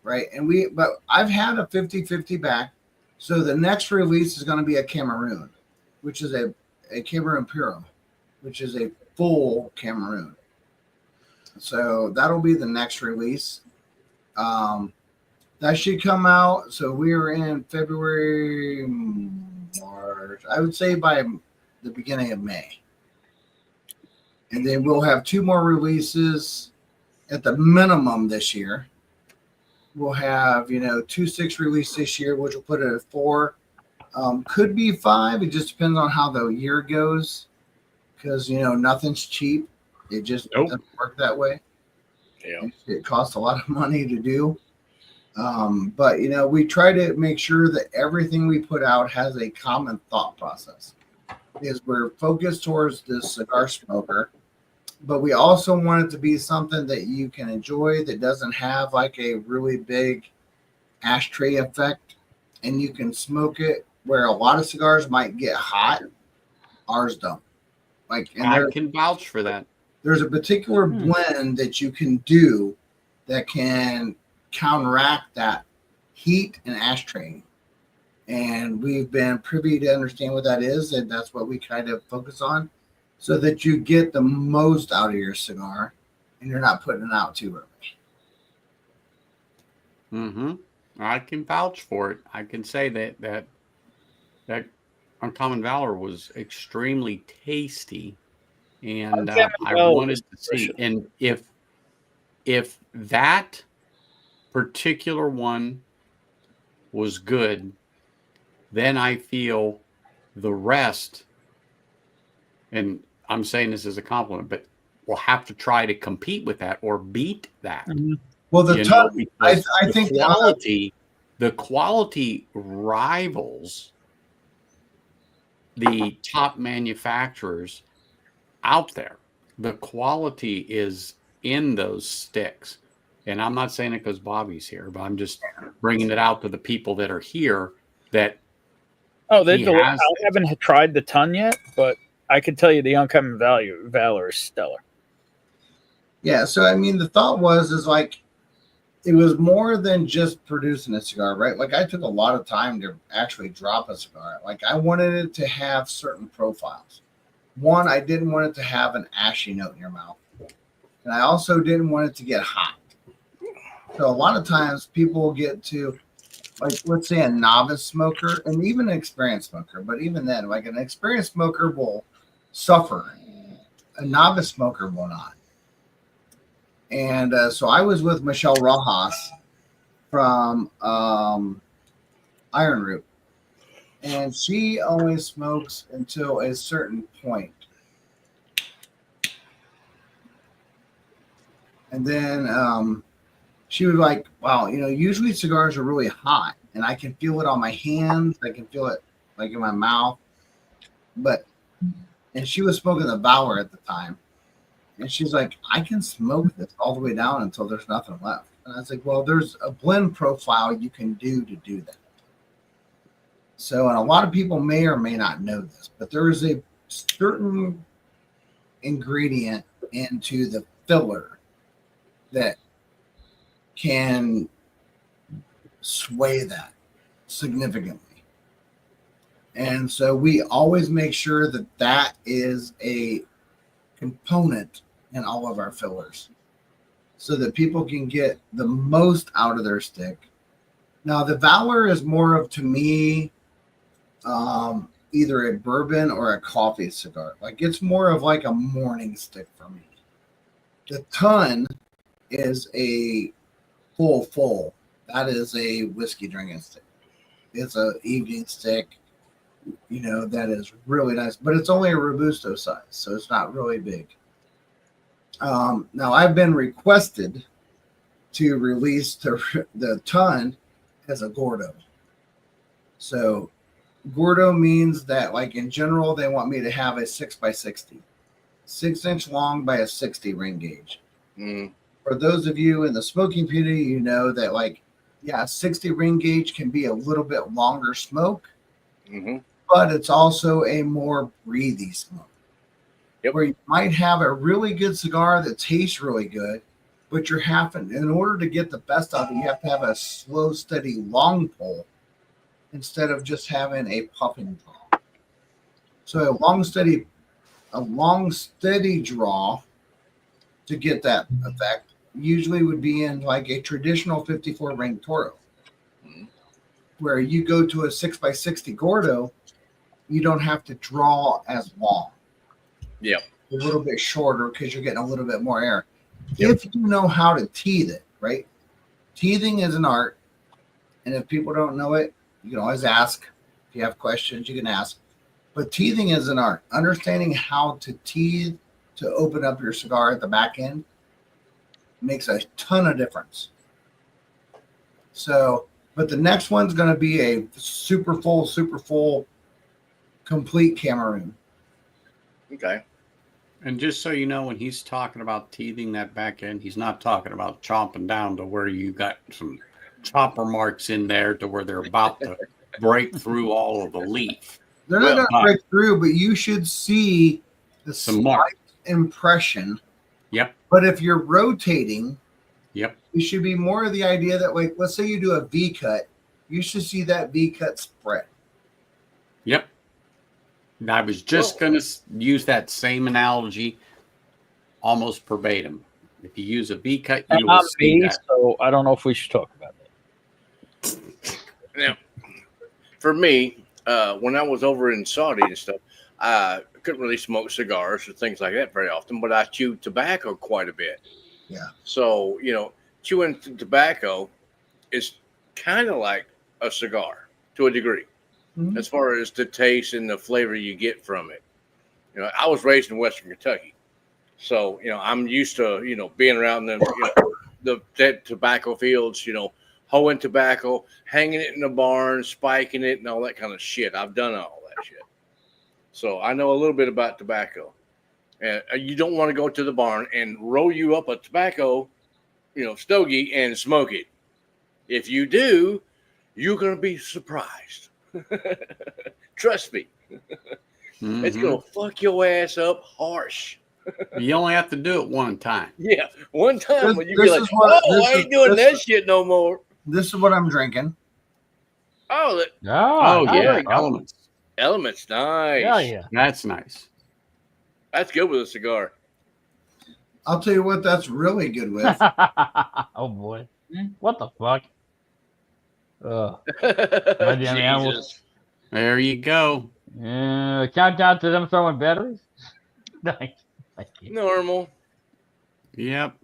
right? But I've had a 50-50 back. So the next release is going to be a Cameroon, which is a Cameroon Puro, which is a full Cameroon. So that'll be the next release. That should come out. So we are in February, March. I would say by the beginning of May. And then we'll have 2 more releases at the minimum this year. We'll have, 2 6 releases this year, which will put it at 4. Could be 5. It just depends on how the year goes. Because, nothing's cheap. It just doesn't work that way. Yeah. It costs a lot of money to do. But, we try to make sure that everything we put out has a common thought process. Is we're focused towards the cigar smoker, but we also want it to be something that you can enjoy that doesn't have like a really big ashtray effect, and you can smoke it where a lot of cigars might get hot. Ours don't. And I can vouch for that. There's a particular blend that you can do that can counteract that heat and ashtray. And we've been privy to understand what that is, and that's what we kind of focus on, so that you get the most out of your cigar, and you're not putting it out too early. Mm-hmm. I can vouch for it. I can say that Uncommon Valor was extremely tasty, and I wanted to see. And if that particular one was good, then I feel the rest, and I'm saying this as a compliment, but we'll have to try to compete with that or beat that. Mm-hmm. Well, I think the quality rivals the top manufacturers out there. The quality is in those sticks. And I'm not saying it because Bobby's here, but I'm just bringing it out to the people that are here that I haven't tried the ton yet, but I can tell you the Uncommon Valor is stellar. Yeah, so I mean, the thought is like, it was more than just producing a cigar, right? Like I took a lot of time to actually drop a cigar. Like I wanted it to have certain profiles. One, I didn't want it to have an ashy note in your mouth. And I also didn't want it to get hot. So a lot of times people get to, like, let's say a novice smoker and even an experienced smoker, but even then, like an experienced smoker will suffer. A novice smoker will not. And so I was with Michelle Rojas from Iron Root, and she only smokes until a certain point. And then she was like, wow, usually cigars are really hot and I can feel it on my hands. I can feel it like in my mouth. And she was smoking the Valor at the time. And she's like, I can smoke this all the way down until there's nothing left. And I was like, well, there's a blend profile you can do to do that. So, and a lot of people may or may not know this, but there is a certain ingredient into the filler that can sway that significantly. And so we always make sure that that is a component in all of our fillers so that people can get the most out of their stick. Now, the Valor is more of, to me, either a bourbon or a coffee cigar. Like, it's more of like a morning stick for me. The Ton is a full. That is a whiskey drinking stick. It's an evening stick, that is really nice, but it's only a Robusto size, so it's not really big. Now, I've been requested to release the Ton as a Gordo. So Gordo means that, like, in general, they want me to have a 6x60, 6-inch long by a 60 ring gauge. For those of you in the smoking community, you know that, like, 60 ring gauge can be a little bit longer smoke, but it's also a more breathy smoke. Where you might have a really good cigar that tastes really good, but in order to get the best out of it, you have to have a slow, steady, long pull instead of just having a puffing draw. So a long, steady draw to get that effect usually would be in like a traditional 54 ring Toro, where you go to a 6x60 Gordo, you don't have to draw as long. Yep. A little bit shorter because you're getting a little bit more air. If you know how to teeth it, right? Teething is an art. And if people don't know it, you can always ask. If you have questions, you can ask. But teething is an art. Understanding how to teeth to open up your cigar at the back end makes a ton of difference. So, but the next one's going to be a super full, complete Cameroon. Okay. And just so you know, when he's talking about teething that back end, he's not talking about chomping down to where you got some chopper marks in there to where they're about to break through all of the leaf. They're not going to break through, but you should see the slight impression. Yep. But if you're rotating, yep, you should be more of the idea that, like, let's say you do a V cut, you should see that V cut spread. Yep. And I was just going to use that same analogy, almost verbatim. If you use a V cut, you will see that. So I don't know if we should talk about that. Now, for me, when I was over in Saudi and stuff, I couldn't really smoke cigars or things like that very often, but I chewed tobacco quite a bit. Yeah. So, chewing tobacco is kind of like a cigar to a degree. As far as the taste and the flavor you get from it. I was raised in Western Kentucky. So, I'm used to, being around the tobacco fields, hoeing tobacco, hanging it in the barn, spiking it, and all that kind of shit. I've done all that shit. So I know a little bit about tobacco. And you don't want to go to the barn and roll you up a tobacco, stogie and smoke it. If you do, you're going to be surprised. Trust me. It's gonna fuck your ass up harsh. You only have to do it one time. Yeah, one time when you be like, I ain't doing that shit no more. This is what I'm drinking. Oh, yeah, Elements. Elements, nice. Yeah. That's nice. That's good with a cigar. I'll tell you what that's really good with. Oh boy. What the fuck? Jesus. There you go. Countdown to them throwing batteries. Nice. Normal. Yep.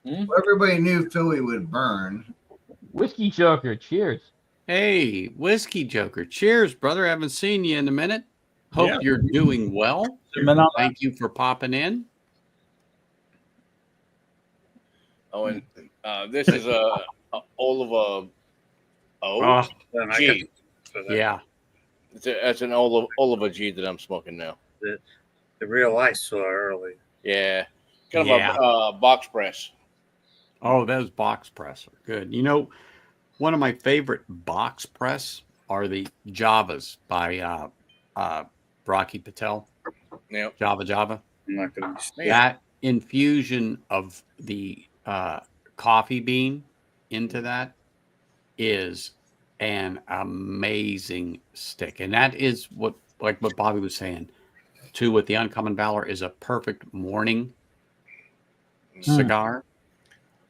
Everybody knew Philly would burn. Whiskey choker. Cheers. Hey, Whiskey Joker. Cheers, brother. Haven't seen you in a minute. Hope Yeah. you're doing well. Thank you for popping in. Oh, and this is a Oliva O G. Yeah. That's an Oliva G that I'm smoking now. The real I saw early. Yeah, kind of a box press. Oh, those box press are good. You know, one of my favorite box press are the Javas by Rocky Patel. Yeah, I'm Java. not gonna That infusion of the coffee bean into that is an amazing stick. And that is what Bobby was saying too, with the Uncommon Valor is a perfect morning cigar.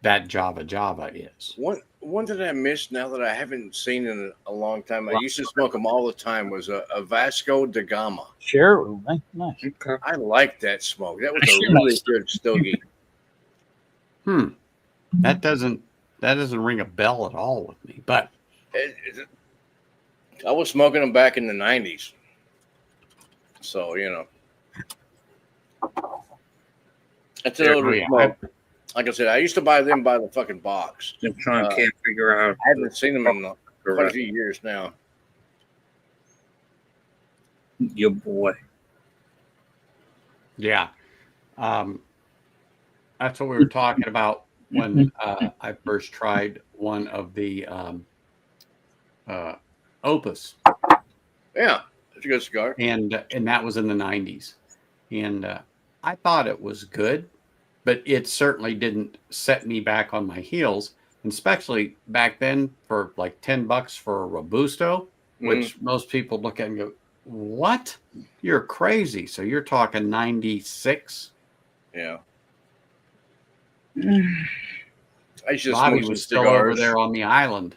That Java is. One that I missed now that I haven't seen in a long time. I used to smoke them all the time. Was a Vasco da Gama. Sure, nice. Okay. I liked that smoke. That was a really good stogie. That doesn't ring a bell at all with me. But I was smoking them back in the '90s, so you know. That's an older smoke. Like I said, I used to buy them by the fucking box. I'm trying can't figure out. I haven't seen them in quite a few years now. Your boy. Yeah. That's what we were talking about when I first tried one of the Opus. Yeah, it's a good cigar. And that was in the 90s. And I thought it was good, but it certainly didn't set me back on my heels. And especially back then for like $10 for a Robusto, which most people look at and go, what? You're crazy. So you're talking 96. Yeah. Bobby was still over there on the island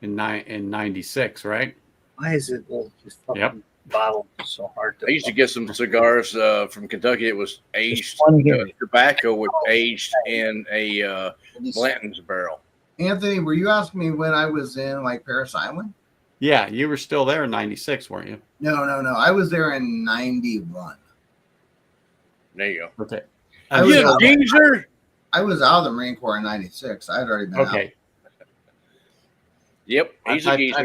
in 96, right? Why is it this fucking bottle so hard to? I used to get some cigars from Kentucky. It was aged tobacco was aged in a Blanton's barrel. Anthony, were you asking me when I was in like Paris Island? Yeah, you were still there in 96, weren't you? No. I was there in 91. There you go. Okay. I was out of the Marine Corps in 96. I had already been out. Yep. I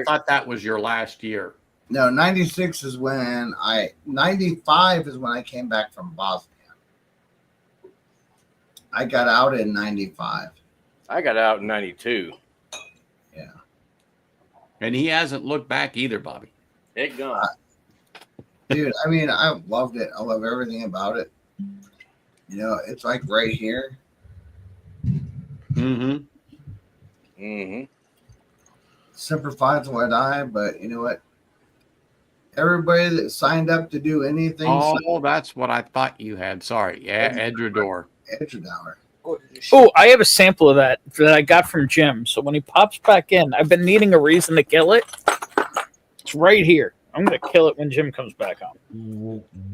thought that was your last year. No, 96 is when 95 is when I came back from Bosnia. I got out in 95. I got out in 92. Yeah. And he hasn't looked back either, Bobby. Heck gone. Dude, I mean, I loved it. I love everything about it. You know, it's like right here. Semper Fi till I die, but you know what? Everybody that signed up to do anything. Oh, that's what I thought you had. Sorry. Yeah, Edrador. Oh, I have a sample of that I got from Jim. So when he pops back in, I've been needing a reason to kill it. It's right here. I'm going to kill it when Jim comes back on.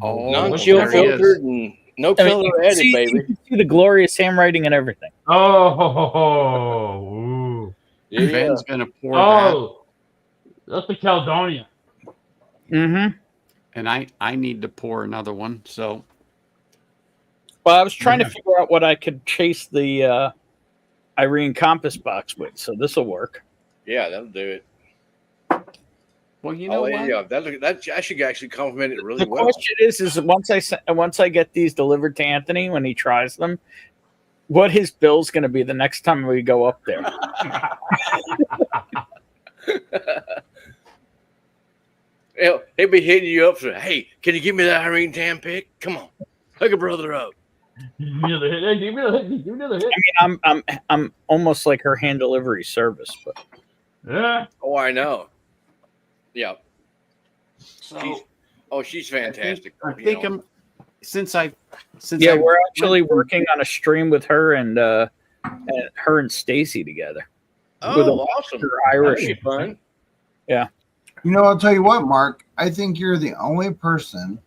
Oh, non-chill filtered and no color added, baby. You can see the glorious handwriting and everything. Oh, yeah. Ben's going to pour that. That's the Caledonia. Mm-hmm. And I need to pour another one. So, well, I was trying to figure out what I could chase the Irene Compass box with, so this will work. Yeah, that'll do it. Well, you know what? Yeah, that I should actually compliment it really well. The question is once I get these delivered to Anthony when he tries them, what his bill's going to be the next time we go up there. He'll be hitting you up for, hey, can you give me that Irene Tam pick? Come on, hook a brother up. Give me another hit. Give me another hit. I mean, I'm almost like her hand delivery service, but yeah. Oh, I know. Yeah. So, she's fantastic. I think I'm since we're actually working on a stream with her and her and Stacy together. Oh, awesome! Irish. That'd be fun. Yeah. You know, I'll tell you what, Mark. I think you're the only person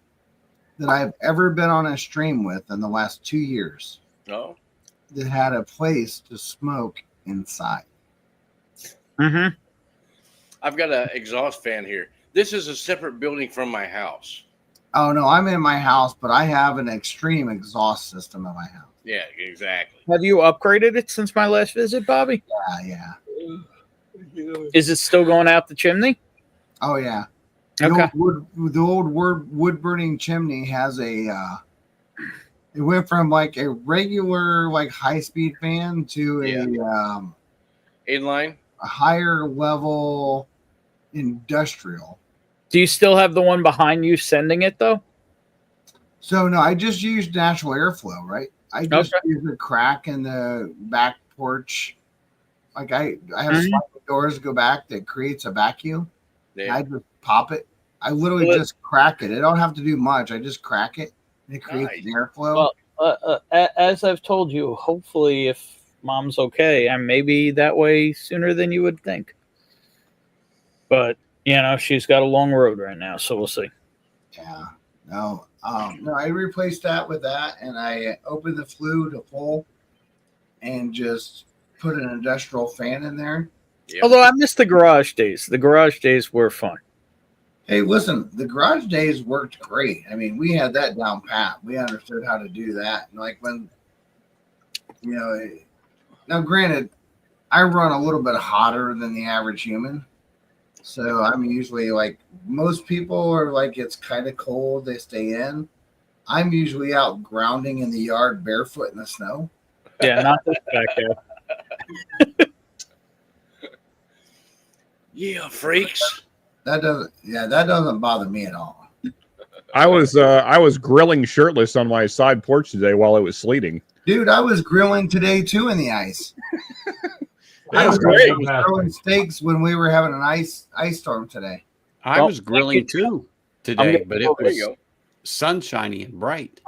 that I've ever been on a stream with in the last 2 years. Oh. That had a place to smoke inside. Mm-hmm. I've got an exhaust fan here. This is a separate building from my house. Oh no, I'm in my house, but I have an extreme exhaust system in my house. Yeah, exactly. Have you upgraded it since my last visit, Bobby? Yeah. Is it still going out the chimney? Oh yeah. Okay. The old wood burning chimney has a. It went from like a regular like high speed fan to Inline. a higher level industrial. Do you still have the one behind you sending it though? So no, I just used natural airflow, right? I just use a crack in the back porch. Like I have sliding doors to go back that creates a vacuum. Yeah. I just pop it. I literally just crack it. I don't have to do much. I just crack it and it creates an airflow. Well, as I've told you, hopefully if Mom's okay, and maybe that way sooner than you would think. But she's got a long road right now, so we'll see. Yeah. No, I replaced that with that, and I opened the flue to full, and just put an industrial fan in there. Yep. Although I miss the garage days. The garage days were fun. Hey, listen, the garage days worked great. I mean, we had that down pat. We understood how to do that. And like when, now granted, I run a little bit hotter than the average human. So I'm usually like, most people are like, it's kind of cold, they stay in. I'm usually out grounding in the yard barefoot in the snow. Yeah, not this back there. Yeah, freaks. That doesn't bother me at all. I was grilling shirtless on my side porch today while it was sleeting. Dude, I was grilling today too in the ice. That was great. great. Grilling steaks when we were having an ice storm today. I was grilling too today, but it was sunshiny and bright.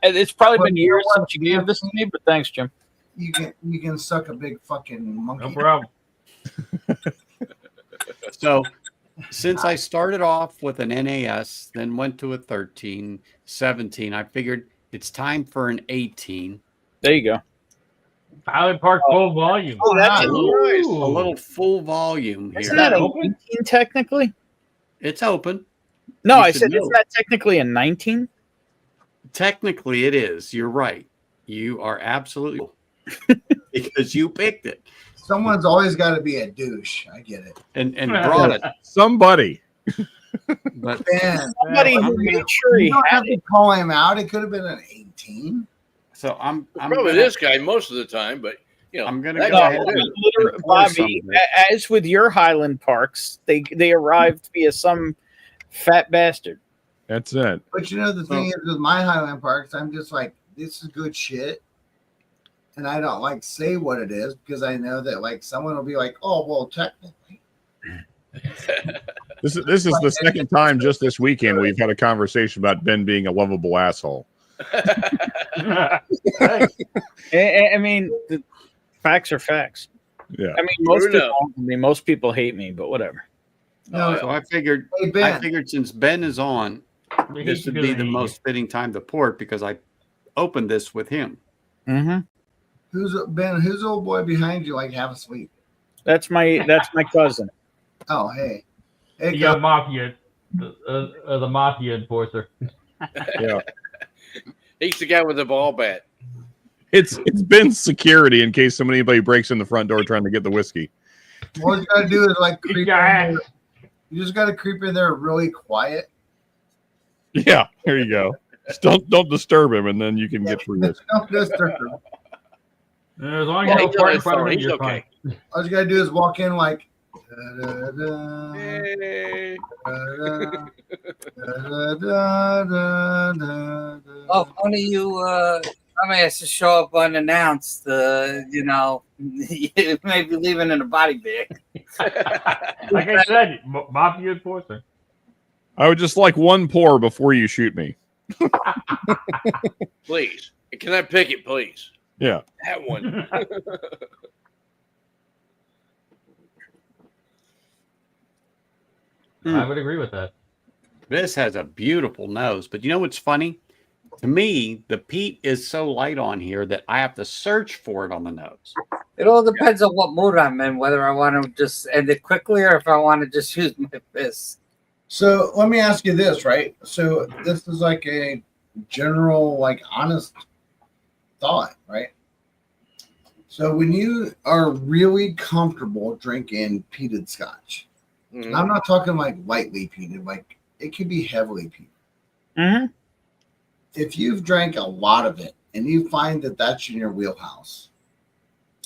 It's probably been years since you gave this to me, but thanks, Jim. You can suck a big fucking monkey. No problem. So since I started off with an NAS, then went to a 13, 17, I figured it's time for an 18. There you go. Pilot Park full volume. Oh, that's a little full volume here. Isn't that a 19 technically? It's open. No, You I should said, know. isn't that technically a 19? Technically, it is. You're right. You are absolutely because you picked it. Someone's always got to be a douche. I get it. And brought it. Somebody. But Ben, Somebody who made sure he you don't had have to call him out. It could have been an 18. so I'm Probably gonna, this guy most of the time, but I'm gonna that go guy ahead did. and Literally, enforce Bobby, something. as with your Highland parks, they arrived via some fat bastard. That's it. But the thing is with my Highland Parks, I'm just like, this is good shit. And I don't like say what it is because I know that like someone will be like, oh, well, technically. This is the second time just this weekend we've had a conversation about Ben being a lovable asshole. I mean, the facts are facts. Yeah. I mean, most people hate me, but whatever. No, So I figured hey, Ben. since Ben is on, this would be the most fitting time to port because I opened this with him. Mm-hmm. Who's old boy behind you like half asleep? That's my cousin. Oh, hey. Hey, The mafia, the mafia enforcer. Yeah. He's the guy with the ball bat. It's Ben's security in case anybody breaks in the front door trying to get the whiskey. all you gotta do is like Kick creep your in ass. there. You just gotta creep in there really quiet. Yeah, there you go. Just don't disturb him, and then you can get through this. Don't disturb him. As long as you don't fart in front of him, you're fine. All you gotta do is walk in like da-da-da, Hey. da-da, da-da-da-da-da. Oh, funny somebody has to show up unannounced. Maybe leaving in a body bag. Like I said, mafia enforcer. I would just like one pour before you shoot me. Please. Can I pick it, please? Yeah. That one. I would agree with that. This has a beautiful nose, but you know what's funny? To me, the peat is so light on here that I have to search for it on the nose. It all depends on what mood I'm in, whether I want to just end it quickly or if I want to just use my fists. So let me ask you this, right? So this is like a general, like honest thought, right? So when you are really comfortable drinking peated scotch, Mhm. I'm not talking like lightly peated, like it could be heavily peated. Mhm. If you've drank a lot of it and you find that that's in your wheelhouse,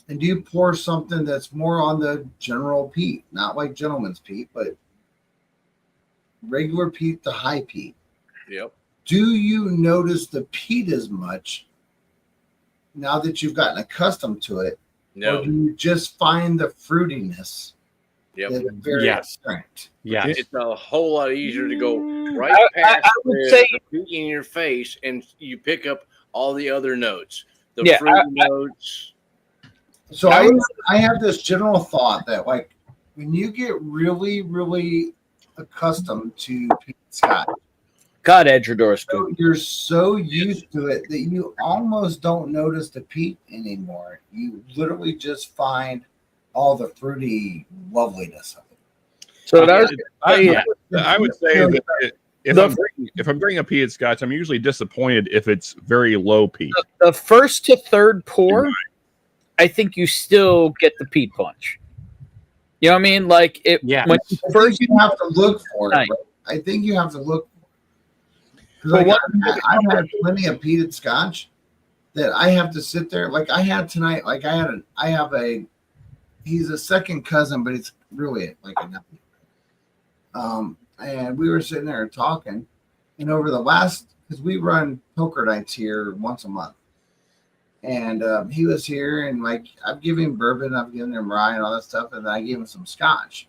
and you pour something that's more on the general peat, not like gentleman's peat, but regular peat to high peat, Yep. do you notice the peat as much now that you've gotten accustomed to it? No. Or do you just find the fruitiness Yep. that's very Yes. apparent? Yes. It's a whole lot easier to go right I past would the, say- the peat in your face, and you pick up all the other notes, the Yeah, fruity notes. So I would- I have this general thought that like when you get really, really accustomed to peat scotch, God, Edrador's good. you're so used to it that you almost don't notice the peat anymore. You literally just find all the fruity loveliness of it. So that was, I would say that if I'm drinking a peated scotch, I'm usually disappointed if it's very low peat. the first to third pour, I think you still get the peat punch. You know what I mean? Like it. Yeah. When you I first think you have to look for it. Right. Right? I think you have to look. Because But like, what- I've had plenty of peated scotch that I have to sit there. Like I had tonight. Like I have a. He's a second cousin, but it's really like a nephew. And we were sitting there talking, and over the last, because we run poker nights here once a month, and he was here, and like I've given him bourbon, I've given him rye and all that stuff, and then I gave him some scotch.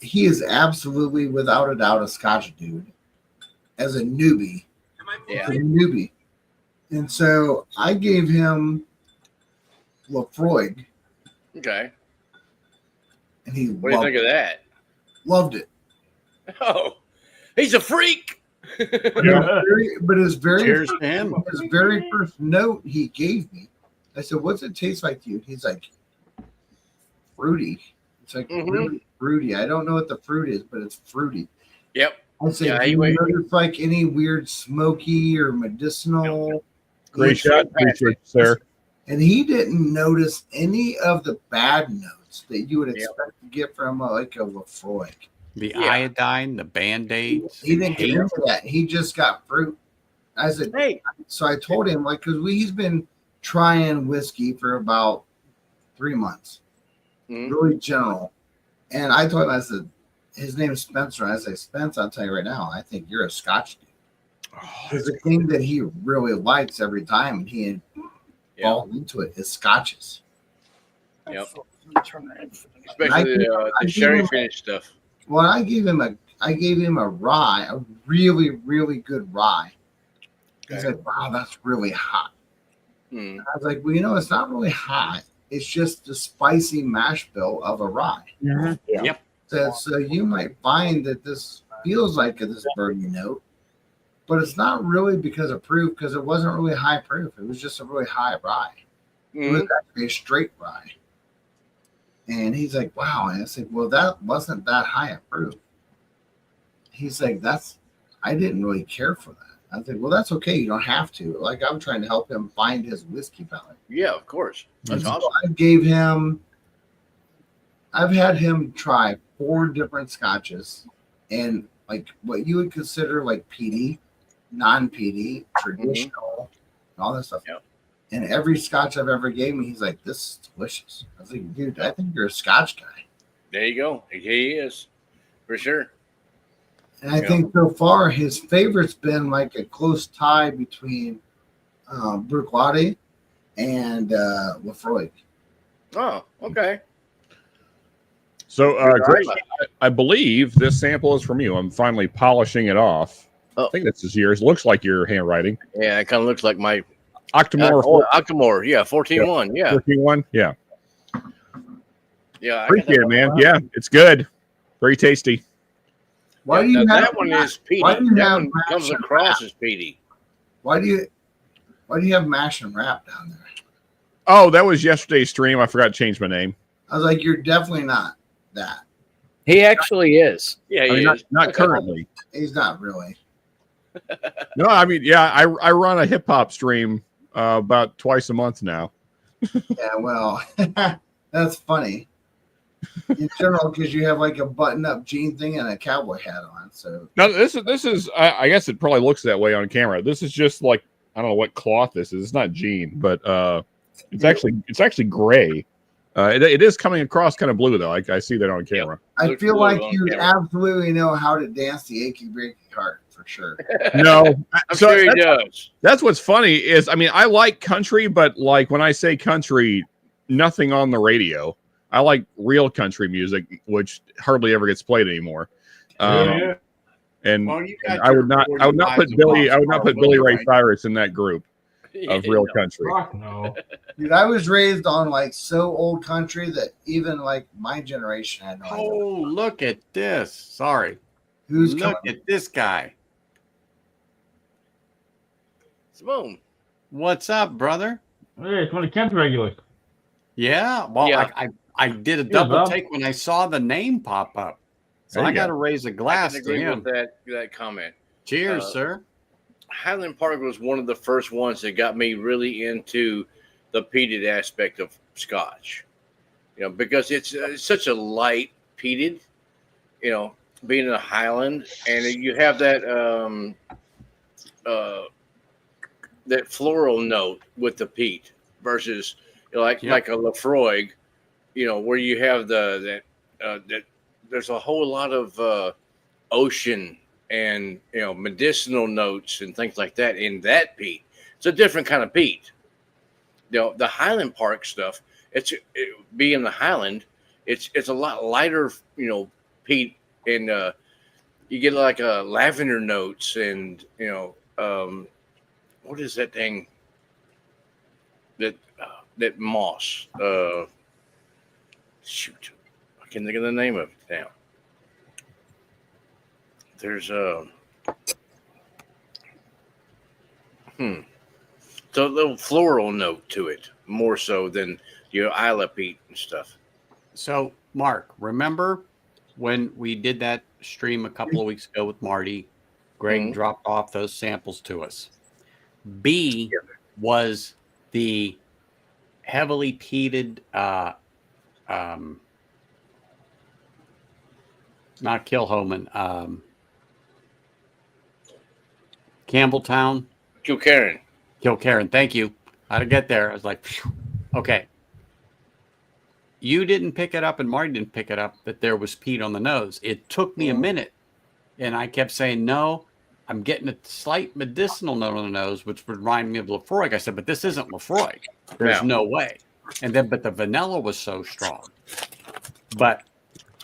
He is absolutely, without a doubt, a scotch dude. As a newbie, Yeah. as a newbie, and so I gave him Lafroig, Okay. and he What do you think of that? loved it. Oh, he's a freak. But his very Cheers to him. his very first note he gave me, I said, "What's it taste like to you?" He's like, "Fruity." It's like Mhm. really fruity. I don't know what the fruit is, but it's fruity. Yep. I said, Yeah, "Do he you went- notice like any weird smoky or medicinal?" Great shot, fantastic. sir. And he didn't notice any of the bad notes that you would Yep. expect to get from like a Lafroig. The Yeah. iodine, the band-aids. He didn't get hate. into that. He just got fruit. I said, Hey. so I told him, like, because he's been trying whiskey for about 3 months, Mhm. really general. And I told him, I said, his name is Spencer. And I say, Spence, I'll tell you right now, I think you're a Scotch dude. Because the thing that he really likes every time, and he falls into it, is Scotches. Yep. I Especially give- the I sherry give him- finish stuff. Well, I gave him a rye, a really, really good rye. He's Okay. like, wow, that's really hot. Mm. I was like, well, it's not really hot. It's just the spicy mash bill of a rye. Yep. So you might find that this feels like this burning note, but it's not really because of proof, because it wasn't really high proof. It was just a really high rye. It was Mhm. actually a straight rye. And he's like, wow. And I said, well, that wasn't that high a proof. He's like, I didn't really care for that. I said, well, that's okay. You don't have to. Like, I'm trying to help him find his whiskey palate. Yeah, of course. That's And so awesome. I've had him try 4 different scotches and like what you would consider like peaty, non-peaty, traditional, and all that stuff. Yep. And every scotch I've ever gave me, he's like, this is delicious. I was like, dude, I think you're a scotch guy. There you go. He is. For sure. And I Yeah. think so far his favorite's been like a close tie between Bruichladdich and Lafroig. Oh, okay. So, Good Grace, idea. I believe this sample is from you. I'm finally polishing it off. Oh. I think this is yours. Looks like your handwriting. Yeah, it kind of looks like my Octomore Octomore. Yeah, 14-1. Yeah. 14-1. Yeah. Yeah. I got Appreciate that it, man. one. Yeah, it's good. Very tasty. Why do Yeah, you now have that one is peaty. why do you That have one mash comes and across wrap? as peaty. Why do you have mash and wrap down there? Oh, that was yesterday's stream. I forgot to change my name. I was like, you're definitely not that. He actually is. Yeah, I mean, he is. not currently. He's not really. No, I mean, yeah, I run a hip hop stream about twice a month now. Yeah, well, that's funny. In general, because you have like a button-up jean thing and a cowboy hat on. So No, this is. I guess it probably looks that way on camera. This is just like, I don't know what cloth this is. It's not jean, but it's actually gray. It is coming across kind of blue though. I see that on camera. I Looks feel blue like on you camera. absolutely know how to dance the achy breaky heart for sure. No, I'm sure he that's, does. that's what's funny is, I mean, I like country, but like when I say country, nothing on the radio. I like real country music, which hardly ever gets played anymore. And, Well, you and got I your would not put 45 Billy. I would miles not put per Billy hour, Ray right? Cyrus in that group of real country. Fuck no. Dude, I was raised on like so old country that even like my generation had no idea. Oh, look at this. Sorry. Who's Look coming? at this guy. Boom. What's up, brother? Hey, it's one of Kent's regulars. Yeah. Well, Yeah. I did a Yeah, double Bob. take when I saw the name pop up. So There I you got go. to raise a I glass can to agree him. with that comment. Cheers, sir. Highland Park was one of the first ones that got me really into the peated aspect of Scotch. You know, because it's such a light peated. You know, being in a Highland, and you have that that floral note with the peat versus like a Lafroig, you know, where you have that there's a whole lot of ocean and medicinal notes and things like that in that peat. It's a different kind of peat. You know, the Highland Park stuff. Being the Highland, it's a lot lighter. Peat, and you get like lavender notes and what is that thing? That moss. Shoot, I can't think of the name of it now. There's so a little floral note to it, more so than your Isla peat and stuff. So, Mark, remember when we did that stream a couple of weeks ago with Marty? Greg dropped off those samples to us. B was the heavily peated, not Kilhoman, Campbelltown. Kilkerran. Thank you. How to get there? I was like, phew. Okay. You didn't pick it up, and Marty didn't pick it up that there was peat on the nose. It took me a minute, and I kept saying, no, I'm getting a slight medicinal note on the nose, which would remind me of Lafroig. I said, but this isn't Lafroig. There's no way. And then, but the vanilla was so strong. But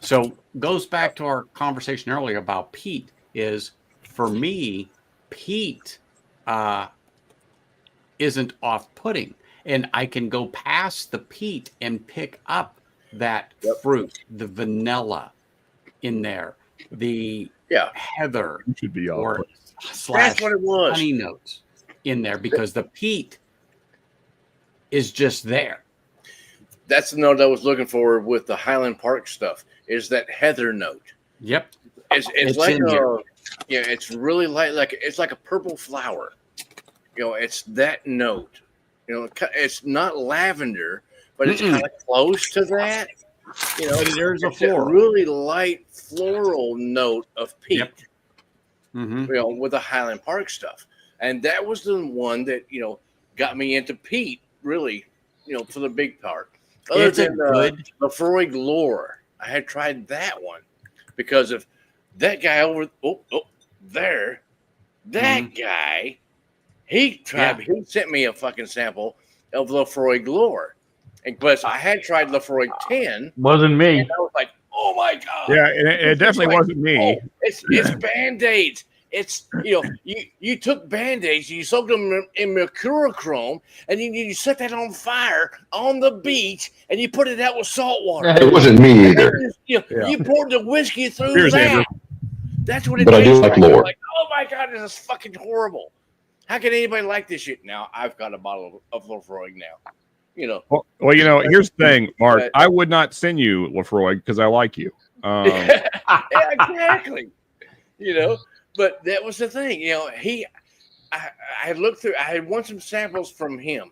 so goes back to our conversation earlier about peat is, for me, peat isn't off-putting. And I can go past the peat and pick up that fruit, the vanilla in there, the heather should be or / That's what it was. honey notes in there, because the peat is just there. That's the note I was looking for with the Highland Park stuff, is that heather note. Yep. It's like it's really light, it's like a purple flower. It's that note. It's not lavender, but it's kind of close to that. There's a it's floral. really light floral note of peat. Yep. With the Highland Park stuff, and that was the one that got me into peat. Really, for the big part. Other It's a than good Lafroig lore, I had tried that one because of that guy over there. That guy, he sent me a fucking sample of Lafroig lore, and plus I had tried Lafroig 10. Wasn't me. And I was like, oh my god! Yeah, and it definitely wasn't me. It's Band-Aids. It's you took Band-Aids, you soaked them in mercurochrome, and you set that on fire on the beach, and you put it out with salt water. It wasn't me either. You poured the whiskey through Cheers, that. Andrew. That's what it But I do tastes like You're lore. like, oh my god, this is fucking horrible. How can anybody like this shit? Now I've got a bottle of Lafroig now. You know. Well, here's the thing, Mark. But- I would not send you Lefroy because I like you. Yeah, exactly. But that was the thing. I had looked through. I had won some samples from Jim,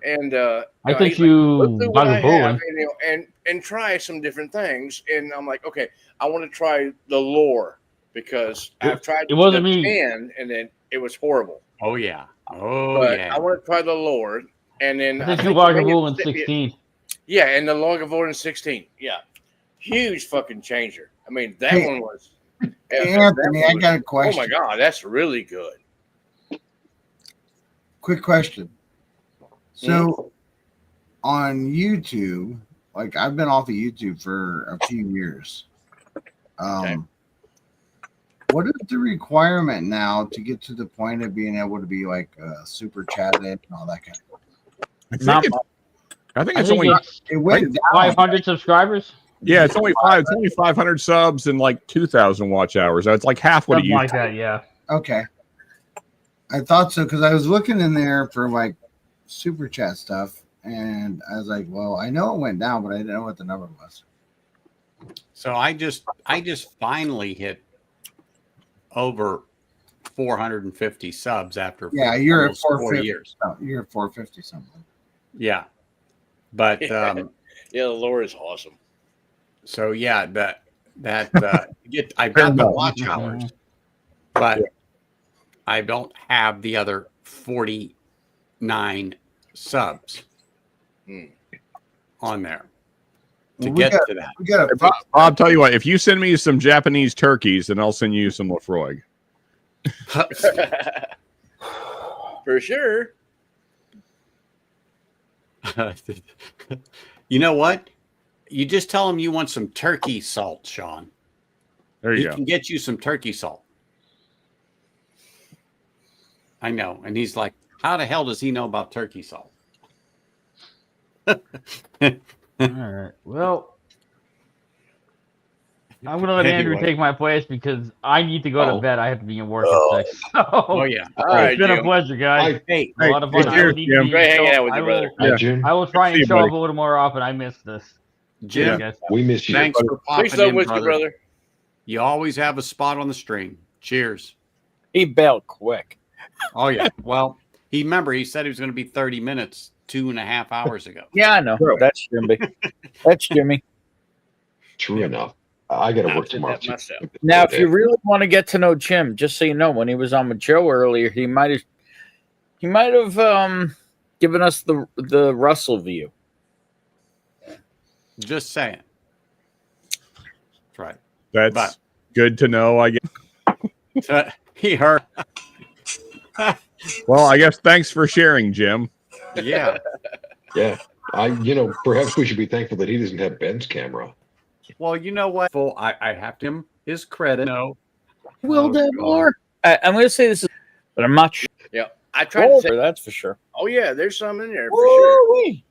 and I think he's like, look through what I Bugaboo have, and try some different things. And I'm like, okay, I want to try the lore because I've tried It wasn't the me. 10, and then it was horrible. Oh yeah. But Yeah. I want to try the lore, and then I think think Bugaboo in 16. Yeah, and the Lagavulin 16. Yeah, huge fucking changer. I mean, that Hey, one was. Hey, Anthony, I got a question. Oh my god, that's really good. Quick question. So on YouTube, like I've been off of YouTube for a few years. Okay. What is the requirement now to get to the point of being able to be like super chatted and all that kind of stuff? I think I it's think only It went down. 500 subscribers. it's only 500 subs and like 2,000 watch hours. It's like half what it Something used like to. that, yeah. Okay. I thought so because I was looking in there for like super chat stuff and I was like, well, I know it went down, but I didn't know what the number was. So I just finally hit over 450 subs after You're at almost 4 450. years. Oh, you're at 450 something. Yeah. But Yeah, the lore is awesome. so yeah, I've got the watch hours, but I don't have the other 49 subs on there to get to that. We got to Bob, tell you what, if you send me some Japanese turkeys, then I'll send you some Lefroy. For sure. You know what? You just tell him you want some turkey salt, Sean. There you He go. can get you some turkey salt. I know. And he's like, how the hell does he know about turkey salt? All right. Well, I'm gonna let Andrew Anyway. take my place because I need to go to bed. I have to be in work at 6. Oh yeah. All right, It's been a Jim. pleasure, guys. Hey, A lot of fun. I cheers, will need Jim. to Great hanging show- out with I you, will- brother. Hi, Jim. I will try See and you, show buddy. up a little more often. I missed this. Jim, Guys. We miss you. thanks for popping Peace love in, with brother. you, brother. You always have a spot on the stream. Cheers. He bailed quick. Oh yeah. Well, he said he was going to be 30 minutes 2.5 hours ago. Yeah, I know. That's Jimmy. That's Jimmy. True enough. I got to I work said tomorrow. that Too. myself. Now, if you really want to get to know Jim, just so you know, when he was on with Joe earlier, he might have given us the Russell view. Just saying. That's right. That's But- good to know, I guess. He heard. Well, I guess thanks for sharing, Jim. Yeah. Yeah. Perhaps we should be thankful that he doesn't have Ben's camera. Well, you know what? I have to give him his credit. No. Will Oh, there God. more? I'm going to say this, but I'm not sure. Yeah, I tried to say. That's for sure. Oh yeah, there's some in there for sure. Woo-wee.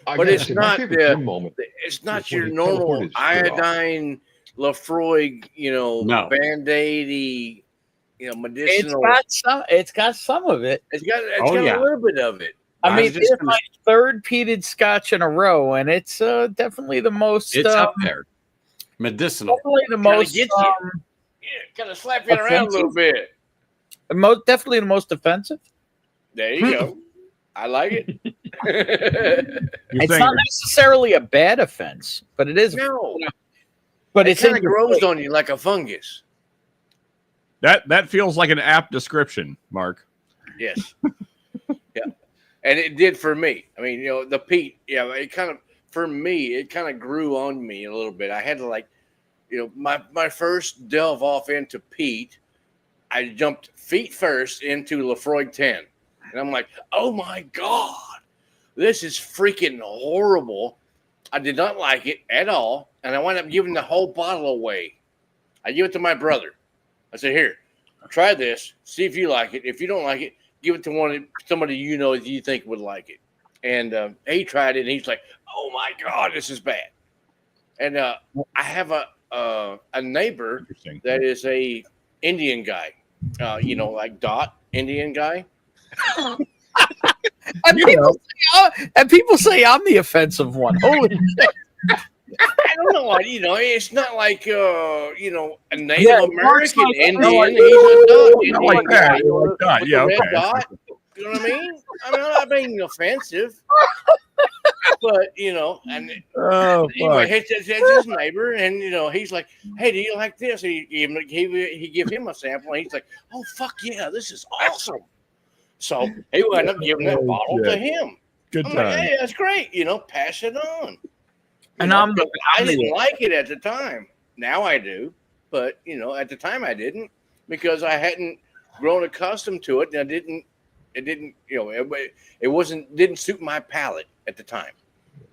I But gotta it's say, my not favorite the- Jim moment. It's not Just when your he normal teleported straight off. iodine Lefroy, No. Band-Aid-y, It's medicinal. got some. It's got some of it. It's got Oh, yeah. a little bit of it. I I mean, was it's just gonna- my third peated Scotch in a row, and it's definitely the most. It's up there. Medicinal. Definitely the Kinda most. gets you. Yeah, kind of slap you around a little bit. Definitely the most offensive. There you go. I like it. You're It's saying not necessarily a bad offense, but it is. No, But it it's kind of in your grows face. on you like a fungus. that feels like an apt description, Mark. Yes. Yeah. And it did for me. I mean, the peat, it kind of, for me, it kind of grew on me a little bit. I had to my first delve off into peat, I jumped feet first into Lefroy 10. And I'm like, oh my God, this is freaking horrible. I did not like it at all. And I wound up giving the whole bottle away. I gave it to my brother. I said, here, try this. See if you like it. If you don't like it, give it to somebody that you think would like it. And he tried it, and he's like, oh my God, this is bad. And I have a neighbor Interesting. that is a Indian guy, like Dot Indian guy. And people say I'm the offensive one. Holy shit. I don't know what it's not like a Native Yeah, American like, Indian. no, He's a dot not Indian like that. guy Like that. with Yeah, the red okay. dot. You know what I mean? I'm not being offensive, but and Oh, anyway, fuck. it's his neighbor, and he's like, "Hey, do you like this?" He give him a sample, and he's like, "Oh fuck yeah, this is awesome." So he wound up giving that bottle to him. Good I'm time. like, "Hey, that's great. Pass it on." And I didn't like it at the time. Now I do, but at the time I didn't because I hadn't grown accustomed to it, and it didn't suit my palate at the time.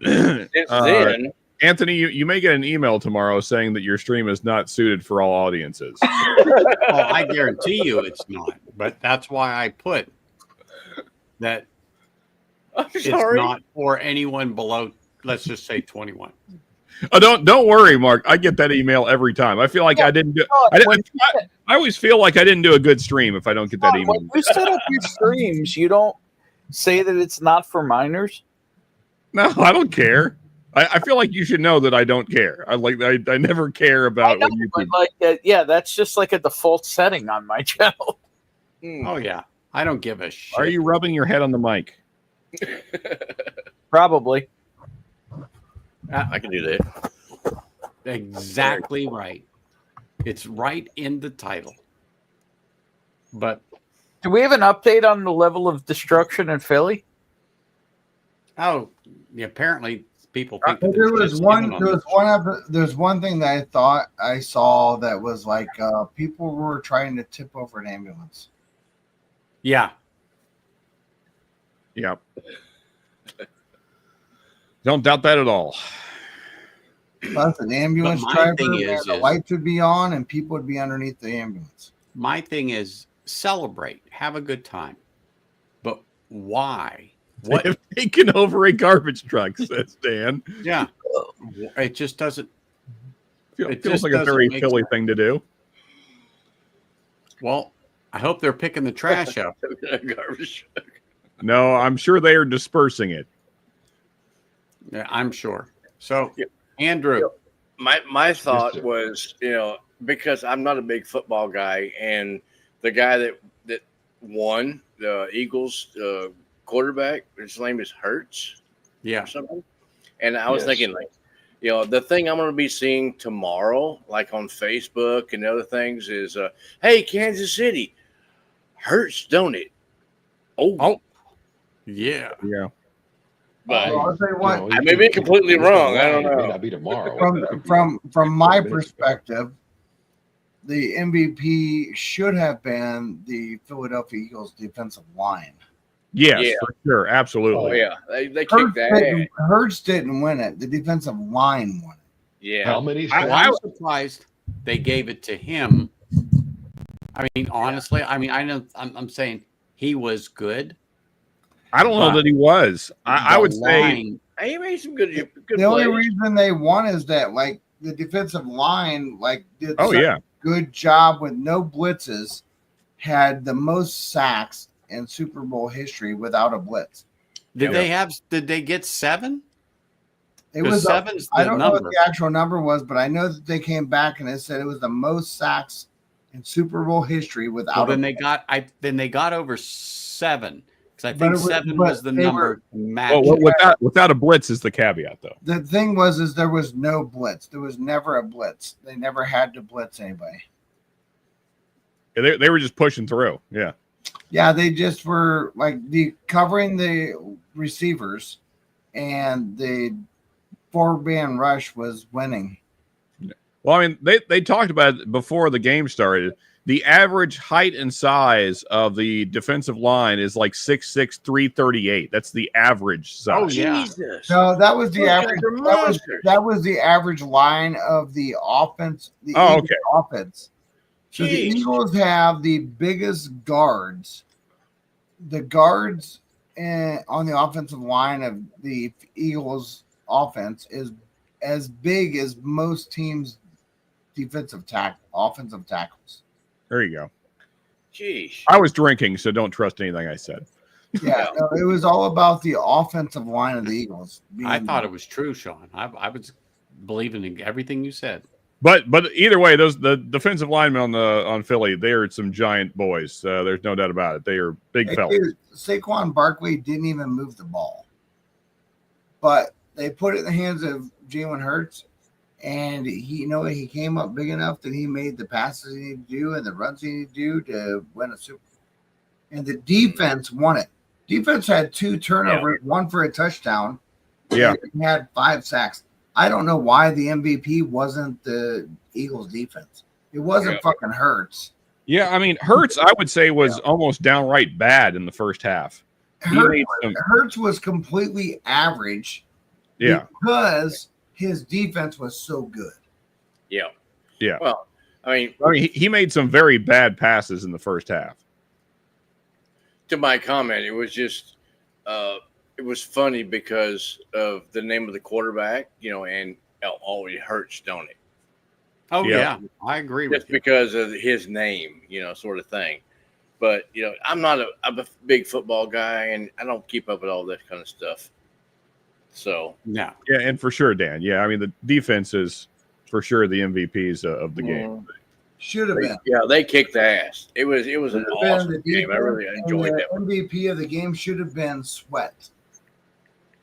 Since then, Anthony, you may get an email tomorrow saying that your stream is not suited for all audiences. Oh, I guarantee you it's not. But that's why I put that it's not for anyone below, let's just say 21. Oh, don't worry, Mark. I get that email every time. I feel like I didn't do. I always feel like I didn't do a good stream if I don't get that email. When you set up your streams, you don't say that it's not for minors. No, I don't care. I feel like you should know that I don't care. I never care about what you do. Yeah, that's just like a default setting on my channel. Oh yeah, I don't give a shit. Are you rubbing your head on the mic? Probably. I can do that. Exactly right. It's right in the title. But do we have an update on the level of destruction in Philly? Oh, yeah, apparently people think that there's one thing that I thought I saw that was like people were trying to tip over an ambulance. Yeah. Yeah. Don't doubt that at all. That's an ambulance driver. The lights would be on and people would be underneath the ambulance. My thing is celebrate, have a good time. But why? What? They have taken over a garbage truck, says Dan. Yeah. It just doesn't. It feels like a very Philly thing to do. Well, I hope they're picking the trash up. Garbage truck. No, I'm sure they are dispersing it. Yeah, I'm sure. So, Andrew. My thought was, because I'm not a big football guy, and the guy that won the Eagles quarterback, his name is Hurts. Yeah. Or something. And I was thinking, like, the thing I'm going to be seeing tomorrow, like on Facebook and other things, is, hey, Kansas City, Hurts, don't it? Oh. Yeah. Yeah. But I'll tell you what, I may be completely wrong. I don't know. It may not be tomorrow. From my perspective, the MVP should have been the Philadelphia Eagles defensive line. Yes, for sure. Absolutely. Oh, yeah. They kicked that. Hurts didn't win it. The defensive line won it. Yeah. How many? I'm surprised they gave it to him. I mean, honestly, I'm saying he was good. I don't know that he was. I would say he made some good the only reason they won is that like the defensive line did good job with no blitzes, had the most sacks in Super Bowl history without a blitz. Did they get 7? It was 7's I don't know what the actual number was, but I know that they came back and it said it was the most sacks in Super Bowl history without. Well, then they got over 7. I think 7 was the number. Without a blitz is the caveat, though. The thing was there was no blitz. There was never a blitz. They never had to blitz anybody. Yeah, they were just pushing through. Yeah. Yeah, they just were covering the receivers, and the 4-man rush was winning. Well, I mean, they talked about it before the game started. The average height and size of the defensive line is like 6'6", 338. That's the average size. Oh, yeah. Jesus. No, that was the average. That was the average line of the offense. The Eagles offense. So the Eagles have the biggest guards. The guards on the offensive line of the Eagles offense is as big as most teams' offensive tackles. There you go. Jeez. I was drinking, so don't trust anything I said. Yeah, no, it was all about the offensive line of the Eagles. I thought it was true, Sean. I was believing in everything you said. But either way, the defensive linemen on Philly, they are some giant boys. There's no doubt about it. They are big fellas. Dude, Saquon Barkley didn't even move the ball, but they put it in the hands of Jalen Hurts, and he came up big enough that he made the passes he needed to do and the runs he needed to do to win a Super Bowl. And the defense won it. Defense had 2 turnovers, 1 for a touchdown. Yeah, and had 5 sacks. I don't know why the MVP wasn't the Eagles defense. It wasn't fucking Hurts. Yeah, I mean, Hurts, I would say, was almost downright bad in the first half. Hurts was completely average. Yeah, because his defense was so good. Yeah. Yeah. Well, I mean, he made some very bad passes in the first half. To my comment, it was just it was funny because of the name of the quarterback, and it always hurts, don't it? Oh yeah, I agree with you. Just because of his name, sort of thing. But I'm a big football guy, and I don't keep up with all that kind of stuff. So no, yeah, and for sure, Dan. Yeah, I mean the defense is for sure the MVPs of the game. Should have been. Yeah, they kicked ass. It was an awesome game. I really enjoyed that. MVP of the game should have been Sweat.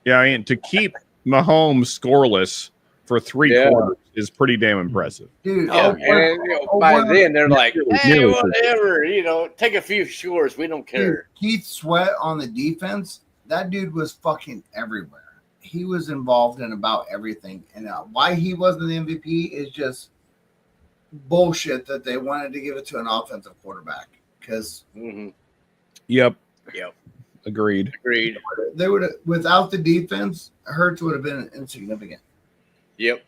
Yeah, I mean to keep Mahomes scoreless for 3 quarters is pretty damn impressive. Dude, by then they're like, hey, whatever, take a few shorts. We don't care. Dude, Keith Sweat on the defense, that dude was fucking everywhere. He was involved in about everything. And why he wasn't the MVP is just bullshit that they wanted to give it to an offensive quarterback. Because Yep. Agreed. They would have, without the defense, Hurts would have been insignificant. Yep.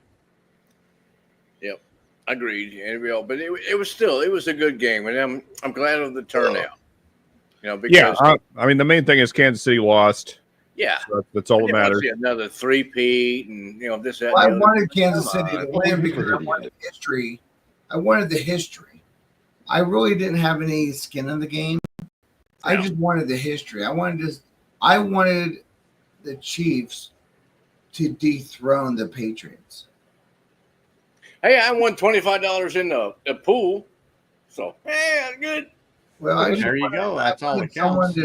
Agreed. But it was a good game, and I'm glad of the turnout. Because I mean the main thing is Kansas City lost. Yeah, so that's all that matters. Another 3-peat, and this. That, I wanted Kansas City to win because I wanted history. I wanted the history. I really didn't have any skin in the game. I just wanted the history. I wanted the Chiefs to dethrone the Patriots. Hey, I won $25 in the pool, so good. Well, there you go. That's all that counts.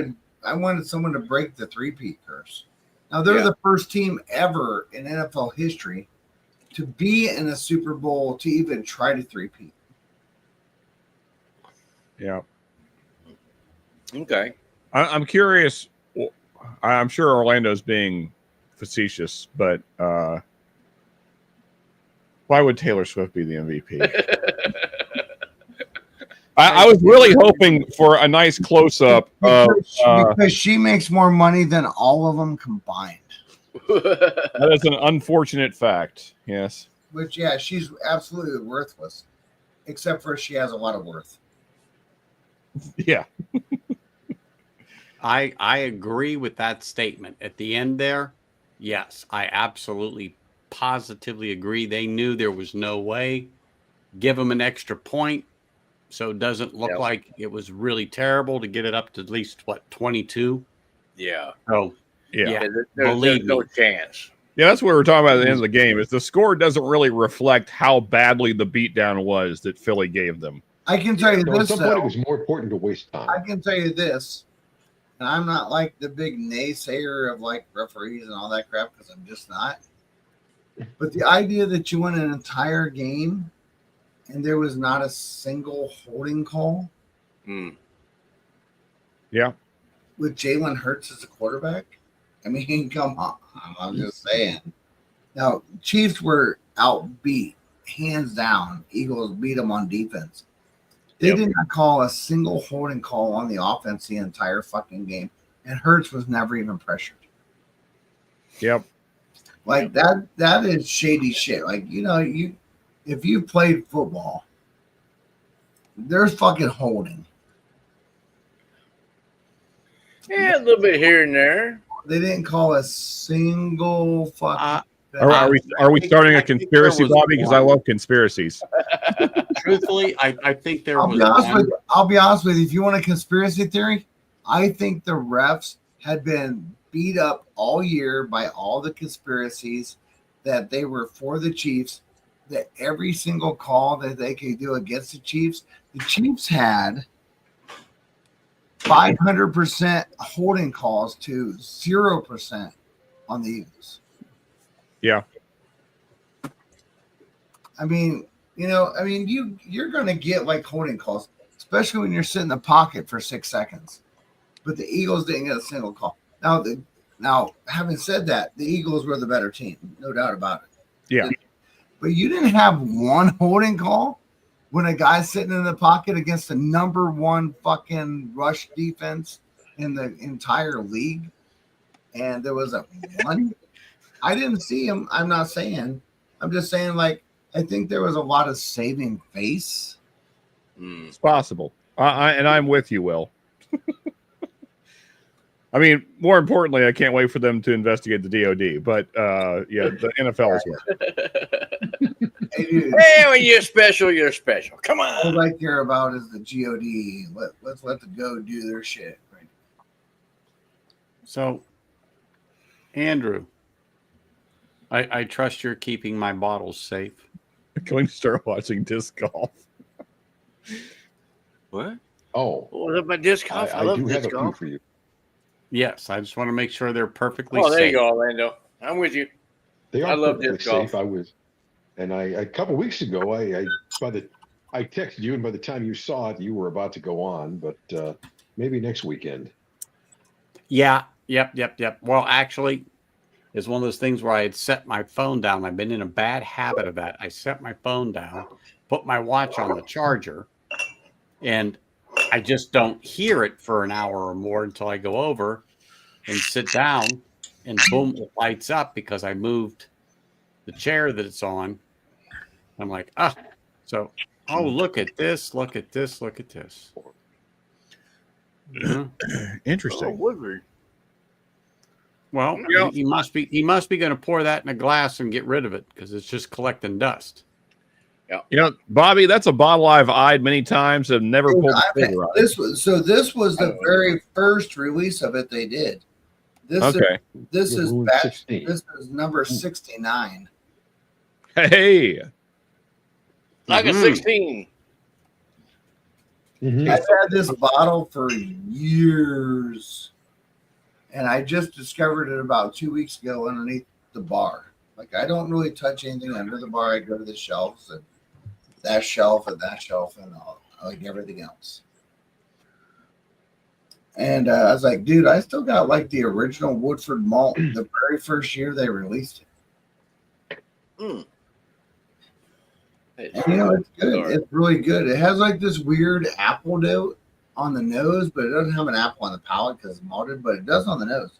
I wanted someone to break the 3-peat curse. Now they're the first team ever in NFL history to be in a Super Bowl to even try to 3-peat. Yeah. Okay. I'm curious. I'm sure Orlando's being facetious, but why would Taylor Swift be the MVP? I was really hoping for a nice close-up because she makes more money than all of them combined. That is an unfortunate fact. Yes. Which, she's absolutely worthless, except for she has a lot of worth. Yeah. I agree with that statement at the end there. Yes, I absolutely, positively agree. They knew there was no way. Give them an extra point so it doesn't look like it was really terrible to get it up to at least, 22? Yeah. Oh, yeah. There's no chance. Yeah, that's what we're talking about at the end of the game. Is the score doesn't really reflect how badly the beatdown was that Philly gave them. I can tell you this. At some point, it was more important to waste time. I can tell you this, and I'm not like the big naysayer of like referees and all that crap because I'm just not. But the idea that you won an entire game and there was not a single holding call. Yeah. With Jalen Hurts as a quarterback. I mean, come on. I'm just saying. Now, Chiefs were outbeat, hands down. Eagles beat them on defense. They did not call a single holding call on the offense the entire fucking game. And Hurts was never even pressured. Yep. Like that is shady shit. Like, if you played football, there's fucking holding. Yeah, a little bit here and there. They didn't call a single fucking. Are we starting a conspiracy, Bobby? Because I love conspiracies. Truthfully, I think there was. I'll be honest with you. If you want a conspiracy theory, I think the refs had been beat up all year by all the conspiracies that they were for the Chiefs, that every single call that they could do against the Chiefs had 500% holding calls to 0% on the Eagles. Yeah. I mean, you're going to get like holding calls, especially when you're sitting in the pocket for 6 seconds. But the Eagles didn't get a single call. Now, having said that, the Eagles were the better team, no doubt about it. Yeah. But you didn't have one holding call when a guy's sitting in the pocket against the number one fucking rush defense in the entire league. And there was a one. I didn't see him. I'm not saying. I'm just saying, like, I think there was a lot of saving face. It's possible. I'm with you, Will. I mean, more importantly, I can't wait for them to investigate the DOD. But yeah, the NFL as well. Hey, when you're special, you're special. Come on. All I care about is the GOD. Let's let the go do their shit. Right? So, Andrew, I trust you're keeping my bottles safe. Going to start watching disc golf. What? Oh, What about disc golf? I love do have disc a few golf. for you. Yes, I just want to make sure they're perfectly Oh, safe. there you go, Orlando. I'm with you. They are I love perfectly disc golf. safe. I a couple weeks ago, I texted you, and by the time you saw it, you were about to go on. But maybe next weekend. Yeah. Yep. Well, actually, it's one of those things where I had set my phone down. I've been in a bad habit of that. I set my phone down, put my watch on the charger, and I just don't hear it for an hour or more until I go over and sit down, and boom, it lights up because I moved the chair that it's on. I'm like, so, look at this, look at this, look at this. Interesting. Oh, Woodward. Well, he must be going to pour that in a glass and get rid of it because it's just collecting dust. You know, Bobby, that's a bottle I've eyed many times and never pulled the trigger on. This was the very first release of it they did. This is batch. This is number 69. Hey, Like a 16. Mm-hmm. I've had this bottle for years, and I just discovered it about 2 weeks ago underneath the bar. Like, I don't really touch anything under the bar. I go to the shelves and that shelf and like everything else. And I was like, dude, I still got like the original Woodford malt the very first year they released it. Mm. And, it's good. It's really good. It has like this weird apple note on the nose, but it doesn't have an apple on the palate because it's malted, but it does on the nose.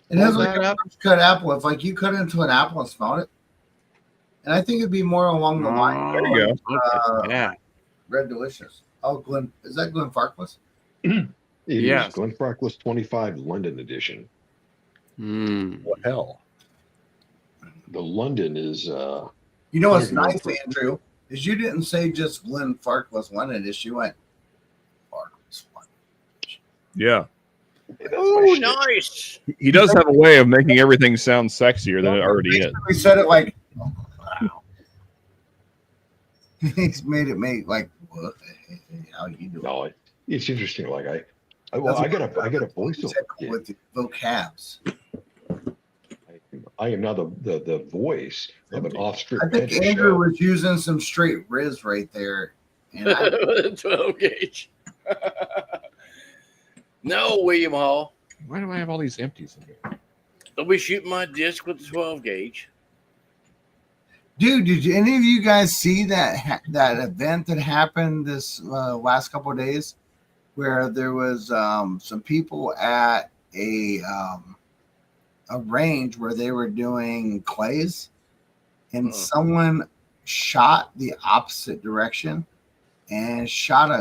It has like a cut apple. If like you cut into an apple and smelled it, and I think it'd be more along the line. There you go. Yeah. Red Delicious. Oh, Glenn, is that Glenn Farkless? Yes. Glenn Farkless 25 London edition. What hell? The London is. You know what's nice, Andrew, is you didn't say just Glenn Farkless London edition. You went Farkless London. Yeah. Oh, nice. He does have a way of making everything sound sexier than it already is. We said it like, wow. He's made it like, what? How you doing? No, it's interesting. Like I got a voiceover with the vocabs. I am now the voice of an off-strip. I think Andrew was using some straight Riz right there. And 12 gauge. No, William Hall. Why do I have all these empties in here? Don't be shooting my disc with the 12 gauge. Dude, did any of you guys see that event that happened this last couple of days, where there was some people at a range where they were doing clays, and someone shot the opposite direction and shot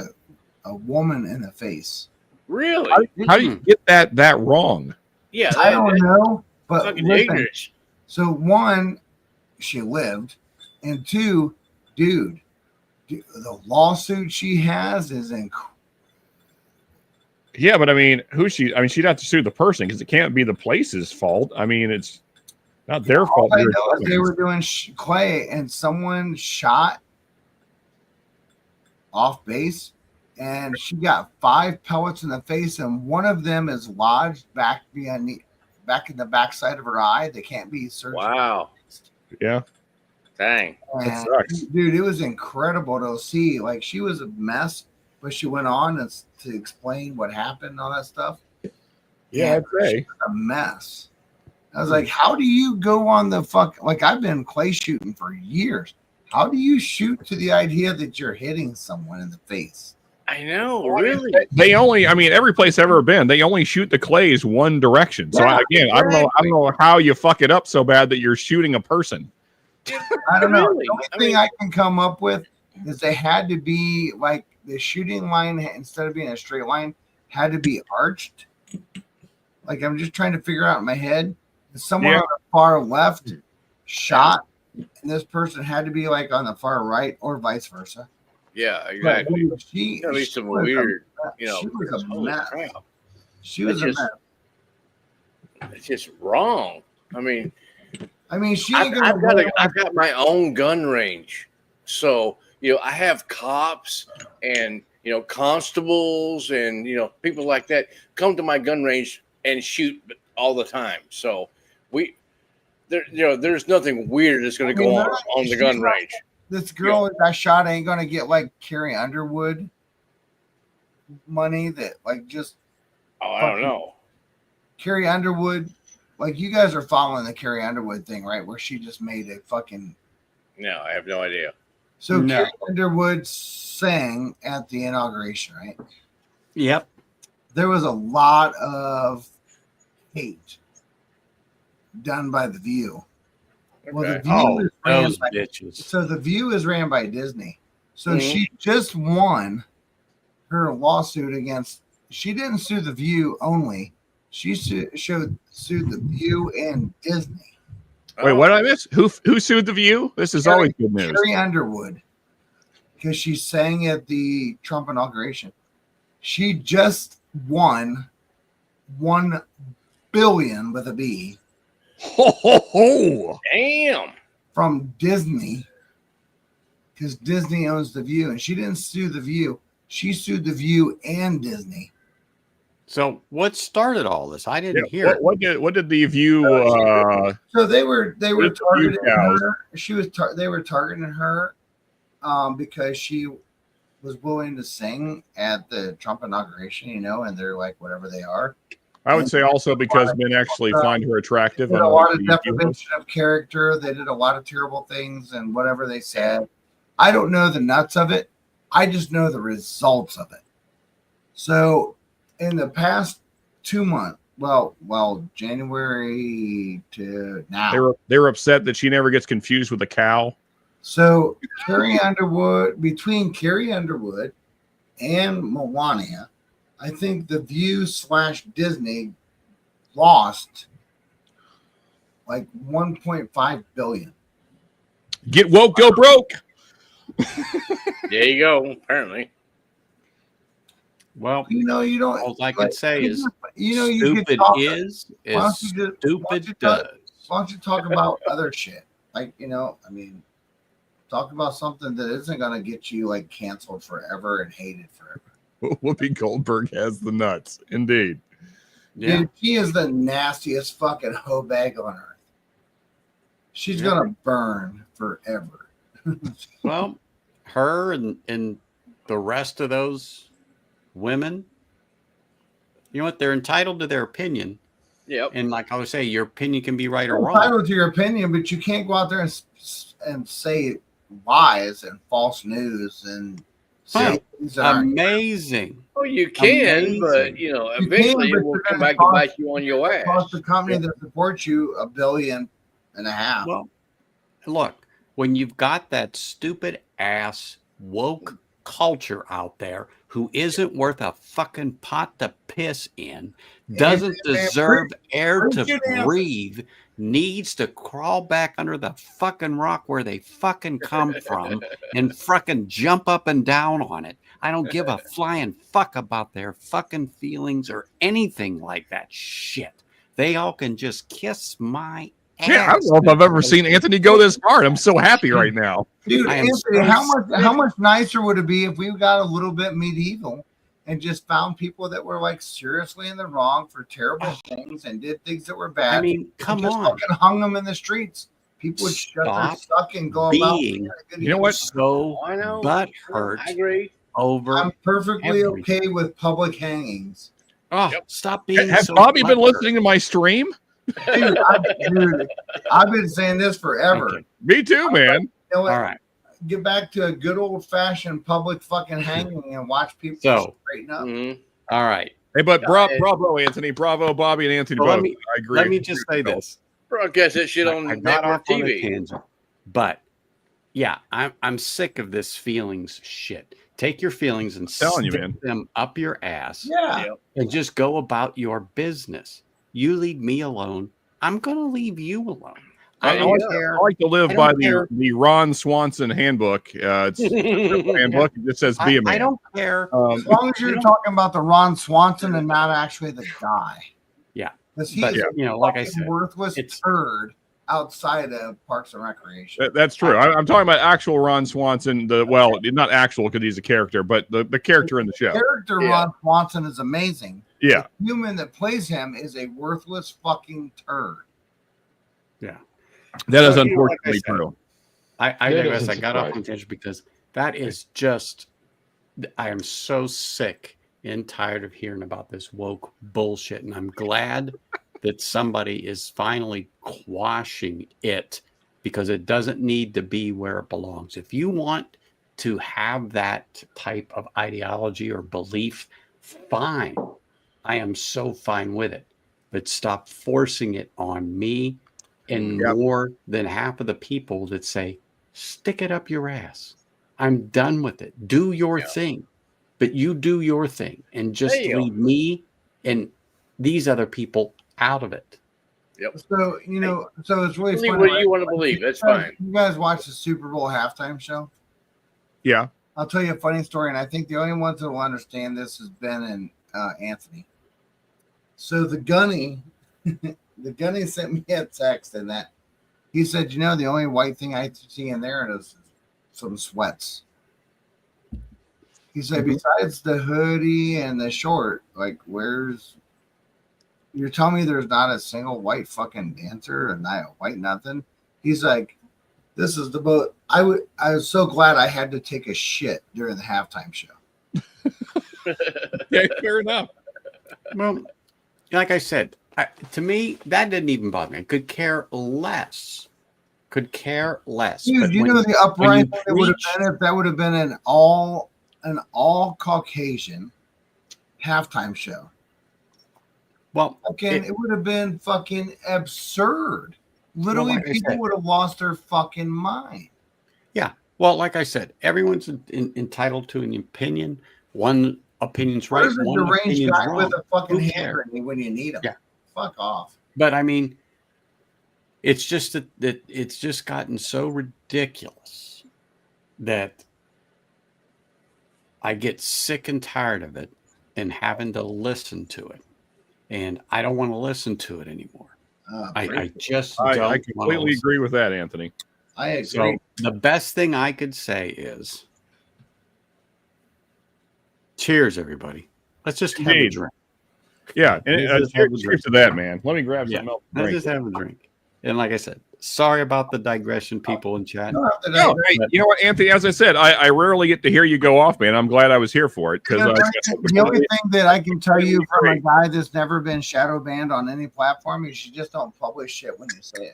a woman in the face. Really? How do you get that wrong? Yeah, I don't know, but fucking listen, ignorance. so one, she lived, and two, dude, the lawsuit she has is incredible. Yeah, but I mean, I mean, she'd have to sue the person because it can't be the place's fault. I mean, it's not their fault. All I know is they were doing clay, and someone shot off base, and she got 5 pellets in the face, and one of them is lodged back in the backside of her eye. They can't be searched. Wow. Yeah. Dang. That sucks. Dude, it was incredible to see. Like, she was a mess, but she went on to explain what happened and all that stuff. Yeah, I'd say. She was a mess. I was like, how do you go on the fuck? Like, I've been clay shooting for years. How do you shoot to the idea that you're hitting someone in the face? I know, really. They only, I mean, every place I've ever been, they only shoot the clays one direction. So Yeah, I don't know how you fuck it up so bad that you're shooting a person. I don't know. Really? The only thing I can come up with is they had to be like the shooting line, instead of being a straight line, had to be arched. Like, I'm just trying to figure out in my head. Someone on the far left shot, and this person had to be like on the far right, or vice versa. Yeah, exactly. She At least some was weird, she was a holy mess. crap. She was a mess. It's just wrong. I mean, she ain't gonna I've got my own gun range. So, I have cops and, constables and, people like that come to my gun range and shoot all the time. So there's nothing weird that's going to go on the gun range. This girl that got shot ain't going to get like Carrie Underwood money that like just. Oh, I don't know. Carrie Underwood, like, you guys are following the Carrie Underwood thing, right? Where she just made a fucking. No, I have no idea. So Carrie Underwood sang at the inauguration, right? Yep. There was a lot of hate done by The View. Well, The View is ran those by, bitches. So The View is ran by Disney. So she just won her lawsuit against. She didn't sue The View only. She sued The View and Disney. Wait, what did I miss? Who sued The View? This is always good news. Carrie Underwood, because she sang at the Trump inauguration. She just won $1 billion with a B. Ho. Damn. From Disney, because Disney owns The View, and she didn't sue The View. She sued The View and Disney. So what started all this? I didn't hear it. What did The View? So they were targeting her. They were targeting her because she was willing to sing at the Trump inauguration, and they're like whatever they are. I would say also because men actually find her attractive. They did a lot of defamation of character. They did a lot of terrible things and whatever they said. I don't know the nuts of it. I just know the results of it. So in the past 2 months, well, January to now, they were upset that she never gets confused with a cow. So between Carrie Underwood and Melania, I think The View / Disney lost like $1.5 billion. Get woke, go broke. There you go. Apparently. Well, you don't. All I can say is, stupid is stupid does. Why don't you talk about other shit? Like, talk about something that isn't going to get you like canceled forever and hated forever. Whoopi Goldberg has the nuts, indeed. Yeah. Dude, she is the nastiest fucking hoe bag on earth. She's gonna burn forever. Well, her and the rest of those women, you know what? They're entitled to their opinion. Yep. And like I would say, your opinion can be right or You're wrong. entitled to your opinion, but you can't go out there and say lies and false news and say things that aren't amazing. Oh, you can, Amazing. but eventually it will come back to bite you on your ass. cost the company that supports you $1.5 billion. Well, look, when you've got that stupid ass woke culture out there who isn't worth a fucking pot to piss in, doesn't deserve air to breathe, needs to crawl back under the fucking rock where they fucking come from and fucking jump up and down on it. I don't give a flying fuck about their fucking feelings or anything like that shit. They all can just kiss my ass. Yeah, I don't know if I've ever seen Anthony go this hard. I'm so happy right now. Dude, I am Anthony, so how much nicer would it be if we got a little bit medieval and just found people that were like seriously in the wrong for terrible things and did things that were bad? I mean, come just on. fucking hung them in the streets. People would shut their Stop suck and go being, about. You know what? so I know. butt hurt I agree. over. I'm perfectly everything. okay with public hangings. Oh, Yep. stop being. Has so Bobby been butthurt. listening to my stream? Dude, I've been saying this forever. Okay. Me too, man. You know what? All right. Get back to a good old fashioned public fucking hanging and watch people So- straighten up. Mhm. All right. Hey, but bravo, Anthony. Bravo, Bobby and Anthony. So both. let me I agree. let me just say this. Broadcast that shit on I got network off on a TV. tangent, but yeah, I'm sick of this feelings shit. Take your feelings and telling you, stick man. them up your ass Yeah. Yep. and just go about your business. You leave me alone. I'm gonna leave you alone. I There don't you go. care. I like to live I by don't care. the Ron Swanson handbook. It's a handbook. It just says be a man. I don't care. As long as you're talking about the Ron Swanson and not actually the guy. Yeah. Because he's But a you know, like I fucking said, worthless it's- turd outside of Parks and Recreation. That's true. I'm talking about actual Ron Swanson. Well, not actual because he's a character, but the character in the show. Character Ron Swanson is amazing. Yeah. The human that plays him is a worthless fucking turd. Yeah. That is So, you know, like I unfortunately said, true. I That digress. doesn't I got off surprise on tangent because that is just. I am so sick and tired of hearing about this woke bullshit, and I'm glad that somebody is finally quashing it because it doesn't need to be where it belongs. If you want to have that type of ideology or belief, fine. I am so fine with it, but stop forcing it on me and Yep. more than half of the people that say, stick it up your ass. I'm done with it. Do your thing, but you do your thing and just There you go. leave me and these other people out of it. So, you know, so it's really Believe funny. what right? you want to believe. That's You guys- fine. You guys watch the Super Bowl halftime show? Yeah. I'll tell you a funny story, and I think the only ones that will understand this is Ben and Anthony. So the gunny sent me a text, and that he said, you know, the only white thing I see in there is some sweats. He said, besides the hoodie and the short, like, you're telling me there's not a single white fucking dancer and not a white nothing? He's like, this is the boat. I was so glad I had to take a shit during the halftime show. Yeah, fair enough. Well, like I said, to me, that didn't even bother me. I could care less. Could care less. Dude, But you when- know the when uprising you that would have preach- been if that would have been an all Caucasian halftime show. Well, Fucking, it would have been fucking absurd. Literally, like I people said- would have lost their fucking mind. yeah. Well, like I said, everyone's entitled to an opinion. One opinion's right. Where's a One deranged opinion's guy wrong. with a fucking Who hand cares? grenade when you need him? Yeah. Fuck off. But I mean, it's just that it's just gotten so ridiculous that I get sick and tired of it and having to listen to it. And I don't want to listen to it anymore. I just don't. I wanna completely listen. agree with that, Anthony. I agree. So the best thing I could say is, cheers, everybody. Let's just have a Indeed. drink. Yeah, and, Let's just have a cheers drink. to that, man. Let me grab Yeah, something else. to let's drink. just have a drink. And like I said, sorry about the digression, people in chat. You don't have to No, know. hey, you know what, Anthony? As I said, I rarely get to hear you go off, man. I'm glad I was here for it because You know, the only thing that I can tell you from a guy that's never been shadow banned on any platform is you just don't publish shit when you say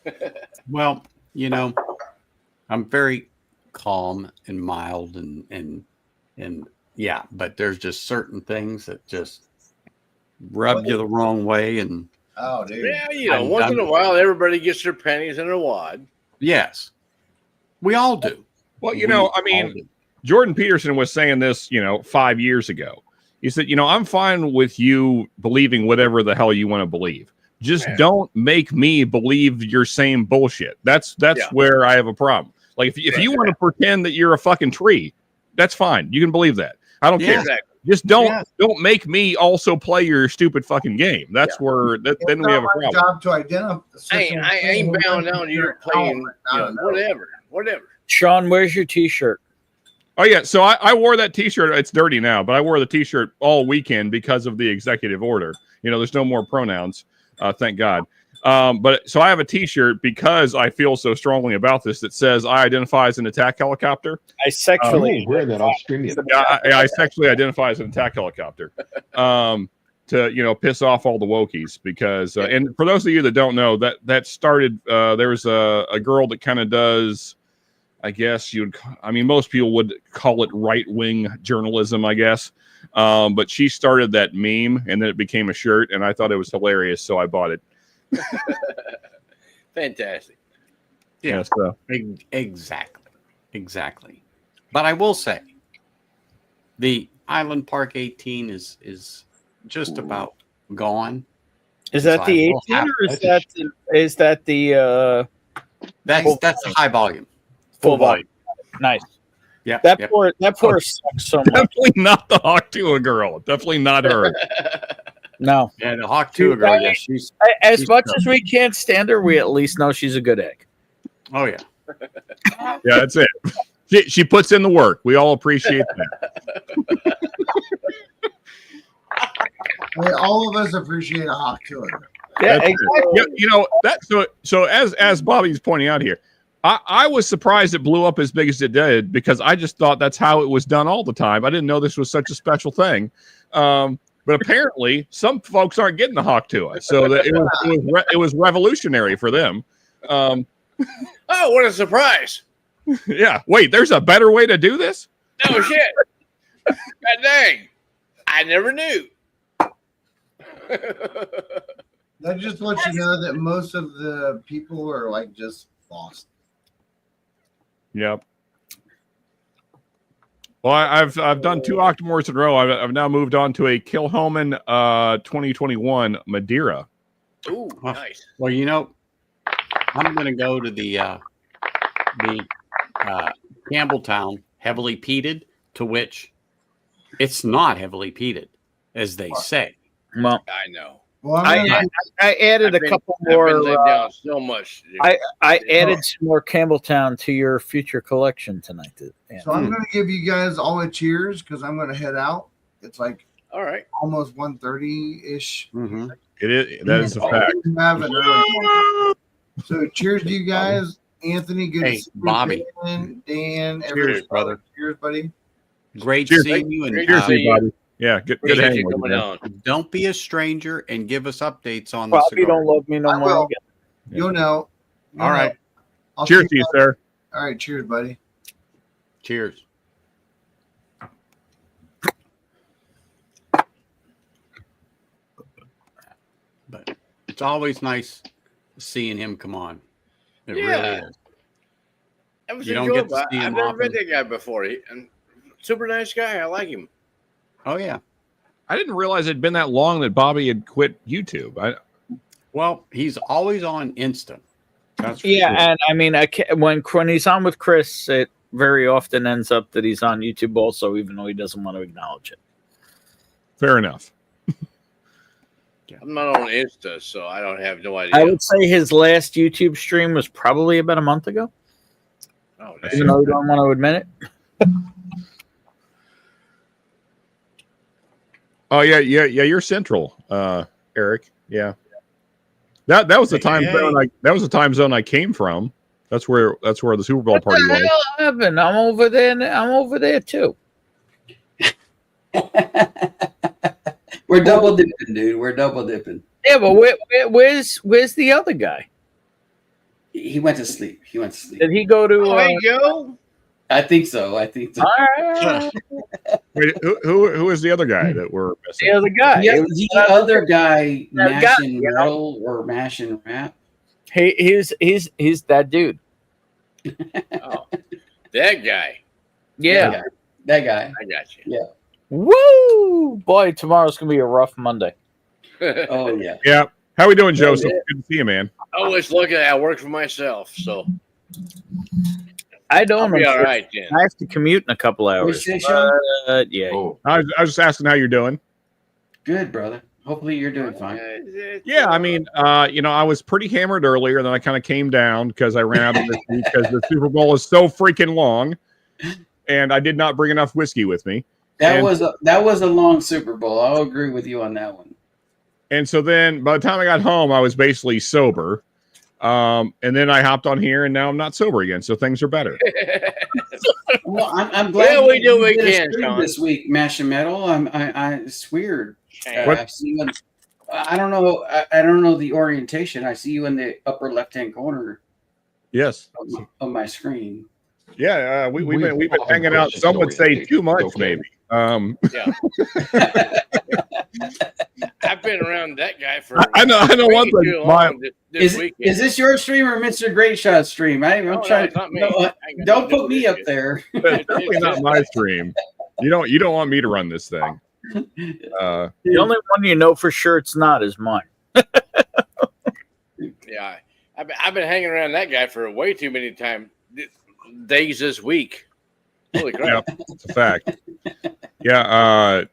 it. Well, you know, I'm very calm and mild and yeah, but there's just certain things that just rub you the wrong way. And Oh, dude. Yeah, you know, I'm once done in a with while, everybody gets their pennies in a wad. yes, we all do. well, you know, I We all mean, do. Jordan Peterson was saying this, 5 years ago. He said, I'm fine with you believing whatever the hell you want to believe. Just Yeah. don't make me believe your same bullshit. That's Yeah. where I have a problem. Like if you want to pretend that you're a fucking tree, That's fine. You can believe that. I don't care. Exactly. Just don't make me also play your stupid fucking game. That's where then we have a problem. Job to identify. I ain't bowing down to you playing, whatever. Sean, where's your T-shirt? Oh yeah, so I wore that T-shirt. It's dirty now, but I wore the T-shirt all weekend because of the executive order. There's no more pronouns, thank God. But so I have a T-shirt because I feel so strongly about this that says I identify as an attack helicopter. I sexually wearing that off stream. I sexually identify as an attack helicopter. To piss off all the wokies because and for those of you that don't know that started there was a girl that kind of does, I guess most people would call it right-wing journalism, I guess. But she started that meme and then it became a shirt and I thought it was hilarious, so I bought it. Fantastic. Yeah, so. Exactly. But I will say the Island Park 18 is just about gone. Is that the 18 or is that the that's the high volume. Full volume. Nice. Yeah. That poor sucks so much. Definitely not the Hawk Tua girl. Definitely not her. No. Yeah, the Hawk Tua girl. Yeah, she's as much as we can't stand her, we at least know she's a good egg. Oh yeah. Yeah, that's it. She puts in the work. We all appreciate that. All of us appreciate a Hawk Tua. Yeah, exactly. Yeah, so as Bobby's pointing out here, I was surprised it blew up as big as it did because I just thought that's how it was done all the time. I didn't know this was such a special thing. But apparently, some folks aren't getting the Hawk Tua, so that it was revolutionary for them. Oh, what a surprise! Yeah, wait, there's a better way to do this? No shit. God dang, I never knew. That just lets you know that most of the people are like just lost. Yep. Well, I've done 2 Octomores in a row. I've now moved on to a Kilhoman 2021 Madeira. Ooh, nice. Well, I'm going to go to the Campbelltown heavily peated, to which it's not heavily peated, as they say. Well, I know. Well, I added a couple more. I've been let down so much. I added some more Campbelltown to your future collection tonight. So I'm going to give you guys all a cheers because I'm going to head out. It's like all right, almost 1:30-ish. Mm-hmm. It is. That is a fact. So cheers to you guys. Anthony, good to see you. Bobby. Dan, Cheers, brother. Cheers, buddy. Great Cheers, seeing you. And cheers, Bobby. Yeah, good hanging with you, man. Don't be a stranger and give us updates on the Bobby cigar. don't love me no I more. will. You'll know. All right. I'll Cheers see to you, sir. All right. Cheers, buddy. Cheers. But it's always nice seeing him come on. It really is. That was You don't get enjoyable. to see him I've never often. met that guy before. Super nice guy. I like him. Oh yeah. I didn't realize it'd been that long that Bobby had quit YouTube. Well, he's always on Insta. That's for Yeah, sure. and I mean, when he's on with Chris, it very often ends up that he's on YouTube also, even though he doesn't want to acknowledge it. Fair enough. I'm not on Insta, so I don't have no idea. I would say his last YouTube stream was probably about a month ago. Oh, Even though you don't want to admit it. Oh yeah. You're central, Eric. Yeah. That was the time zone. That was the time zone I came from. That's where the Super Bowl party was. Hell, Evan, I'm over there. I'm over there too. We're double dipping, dude. We're double dipping. Yeah, but where's the other guy? He went to sleep. Did he go to? There you go. I think so. All right. Wait, who is the other guy that we're missing? The other guy. Yeah, the other guy, That Mash guy, and Roll or Mash and Rap. He's that dude. Oh, that guy. Yeah. That guy. I got you. Yeah. Woo! Boy, tomorrow's gonna be a rough Monday. Oh yeah. Yeah. How we doing, Joseph? Good to see you, man. I always look at it. I work for myself, so I don't. I'll be all right, Jen. I have to commute in a couple hours. Yeah. Oh, I was just asking how you're doing. Good, brother. Hopefully you're doing fine. Yeah, I mean, I was pretty hammered earlier, then I kind of came down because I ran out of whiskey because the Super Bowl is so freaking long, and I did not bring enough whiskey with me. That was a long Super Bowl. I'll agree with you on that one. And so then by the time I got home, I was basically sober. And then I hopped on here, and now I'm not sober again, so things are better. Well, I'm glad Yeah, we do what we did a can, stream Sean. this week, Mash and Metal. It's weird. What? I see you in, I don't know. I don't know the orientation. I see you in the upper left-hand corner Yes. of my screen. Yeah, we've been often hanging out. questioned Some would say orientation. too much, Okay. maybe. Yeah. I've been around that guy for I know way one thing. too long this weekend. Is this your stream or Mr. Great Shot stream? I'm No, trying. it's not me. No, I ain't got don't nothing to put do me with up it. there. It's definitely not my stream. You don't want me to run this thing. The only one you know for sure it's not is mine. Yeah, I've been hanging around that guy for way too many days this week. Holy crap! Yep, it's a fact. Yeah,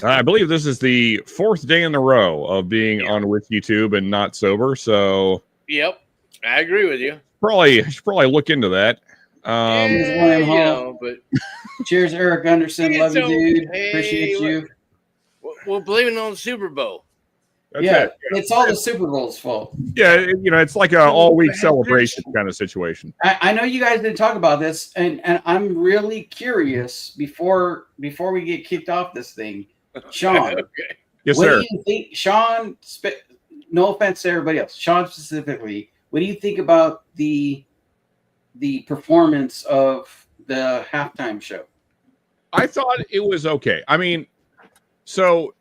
I believe this is the 4th day in a row of being on WhiskeyTube and not sober. So Yep, I agree with you. I should probably look into that. Cheers, William you Hall. know, but Cheers, Eric Anderson. It's Love you, dude. okay. Appreciate you. we're blaming it on the Super Bowl. That's Yeah, it. it's all the Super Bowl's fault. Yeah, it's like a all-week celebration kind of situation. I know you guys didn't talk about this, and I'm really curious before we get kicked off this thing. Sean, Okay. Yes, what sir. do you think, Sean? No offense to everybody else, Sean specifically. What do you think about the performance of the halftime show? I thought it was okay. I mean, so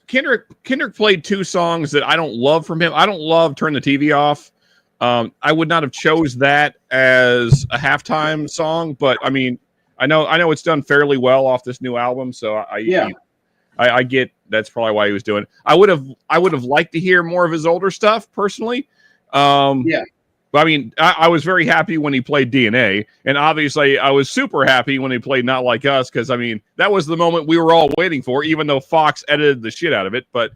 Kendrick played 2 songs that I don't love from him. I don't love Turn the TV Off. I would not have chose that as a halftime song, but I mean, I know it's done fairly well off this new album, so I get that's probably why he was doing it. I would have liked to hear more of his older stuff personally. But I mean, I was very happy when he played DNA, and obviously I was super happy when he played Not Like Us, because I mean that was the moment we were all waiting for, even though Fox edited the shit out of it. But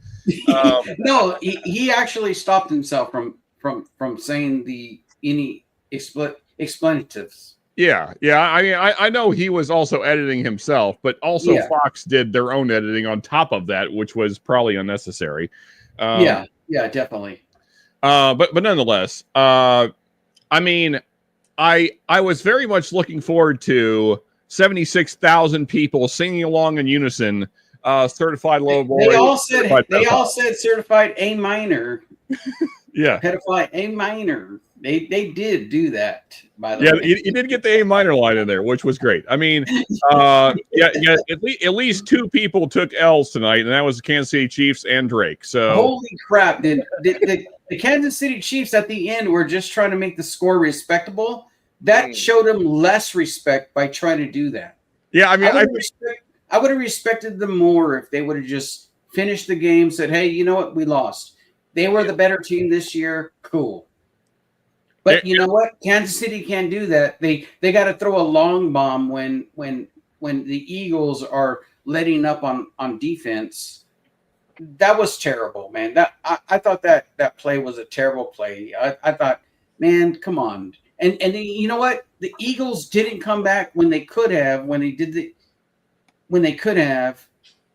No, he actually stopped himself from saying any explanatives. Yeah. I mean, I know he was also editing himself, but also Fox did their own editing on top of that, which was probably unnecessary. Yeah, definitely. But nonetheless, I mean, I was very much looking forward to 76,000 people singing along in unison. Certified Lover Boy. They all said certified A minor. Yeah, pedophile A minor. They did do that, by the way. Yeah, you did get the A minor line in there, which was great. I mean, at least 2 people took L's tonight, and that was the Kansas City Chiefs and Drake. So holy crap! The Kansas City Chiefs at the end were just trying to make the score respectable. That showed them less respect by trying to do that. Yeah, I mean, I would have respected them more if they would have just finished the game, said, "Hey, you know what? We lost. They were the better team this year. Cool." But you know what? Kansas City can't do that. They got to throw a long bomb when the Eagles are letting up on defense. That was terrible, man. I thought that play was a terrible play. I thought, man, come on. And you know what? The Eagles didn't come back when they could have. When they could have,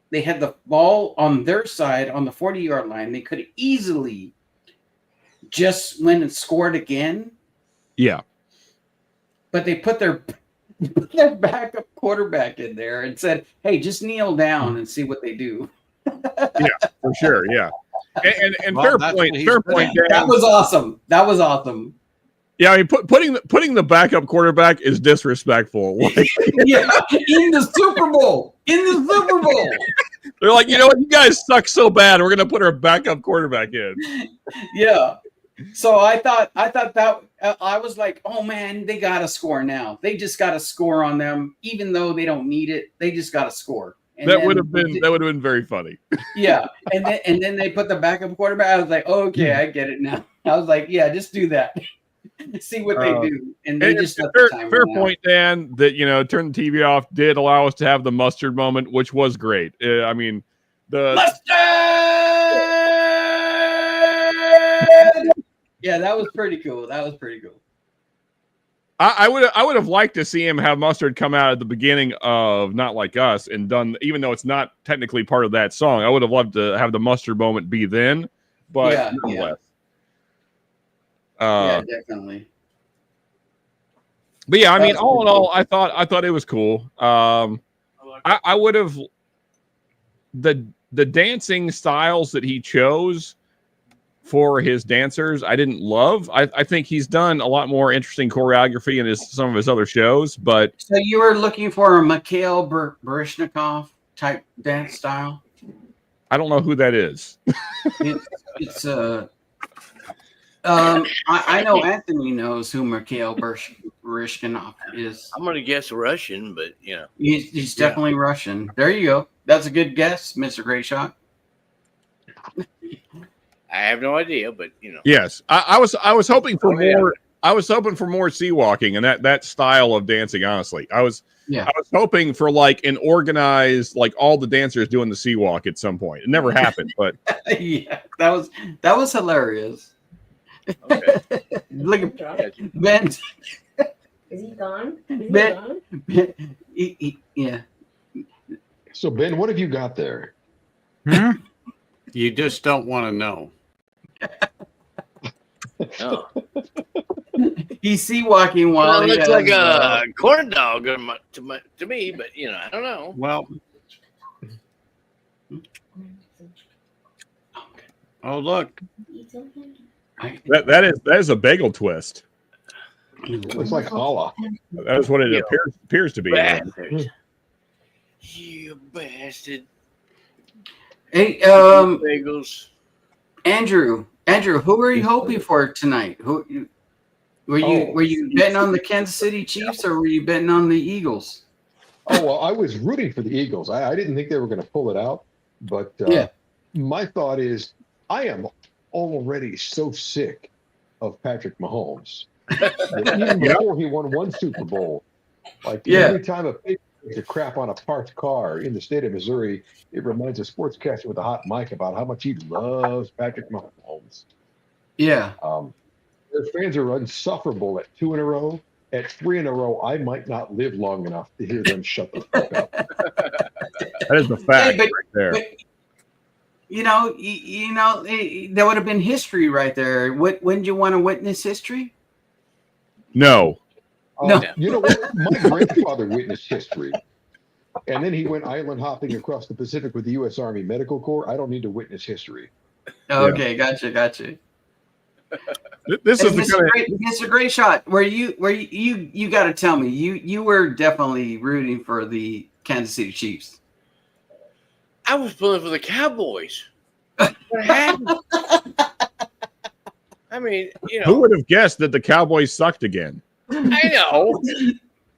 they had the ball on their side on the 40-yard line. They could have easily just went and scored again. Yeah. But they put their backup quarterback in there and said, "Hey, just kneel down and see what they do." Yeah, for sure. Yeah. And Well, fair point, Dan. That was awesome. Yeah, I mean, putting the backup quarterback is disrespectful. Like, yeah, in the Super Bowl. They're like, you know what, you guys suck so bad, we're gonna put our backup quarterback in. Yeah. So I thought that I was like, oh man, they got to score now. They just got to score on them, even though they don't need it. They just got to score. And that would have been very funny. Yeah, and then they put the backup quarterback. I was like, oh, okay, I get it now. I was like, yeah, just do that. see what they do, and they And just let fair, the time fair run out. point, Dan. That turn the TV off did allow us to have the mustard moment, which was great. I mean, Mustard! Yeah, that was pretty cool. I would have liked to see him have mustard come out at the beginning of Not Like Us and done, even though it's not technically part of that song. I would have loved to have the mustard moment be then, but nonetheless. Yeah, definitely. But yeah, I mean, all in all, I thought it was cool. I would have the dancing styles that he chose for his dancers, I didn't love. I think he's done a lot more interesting choreography in some of his other shows. But so you were looking for a Mikhail Baryshnikov type dance style? I don't know who that is. It's I know Anthony knows who Mikhail Baryshnikov is. I'm gonna guess Russian, but he's definitely Russian. There you go. That's a good guess, Mr. Great Shot. I have no idea, but Yes, I was hoping for more. Yeah. I was hoping for more sea walking and that style of dancing. Honestly, I was hoping for like an organized, like all the dancers doing the sea walk at some point. It never happened, but yeah, that was hilarious. Okay. Look at Ben. Is he gone? Ben. Yeah. So Ben, what have you got there? You just don't want to know. Oh. He's sea walking while it looks like a corn dog to me, but I don't know. Well, oh look, that is a bagel twist. It looks like challah. That is what it appears to be. Bastard. You bastard. Hey, bagels. Andrew, who are you hoping for tonight? Were you betting on the Kansas City Chiefs or were you betting on the Eagles? Oh well, I was rooting for the Eagles. I didn't think they were going to pull it out, but my thought is I am already so sick of Patrick Mahomes. Even before he won one Super Bowl, every time a pig to crap on a parked car in the state of Missouri, it reminds a sportscaster with a hot mic about how much he loves Patrick Mahomes. Yeah. Their fans are insufferable at 2 in a row. At 3 in a row, I might not live long enough to hear them shut the fuck up. That is the fact right there. But, that would have been history right there. Wouldn't you want to witness history? No. No. You know what? My grandfather witnessed history. And then he went island hopping across the Pacific with the U.S. Army Medical Corps. I don't need to witness history. Okay, gotcha. This is Mr. Great Shot. Where you got to tell me you were definitely rooting for the Kansas City Chiefs. I was pulling for the Cowboys. What happened? I mean, who would have guessed that the Cowboys sucked again? I know.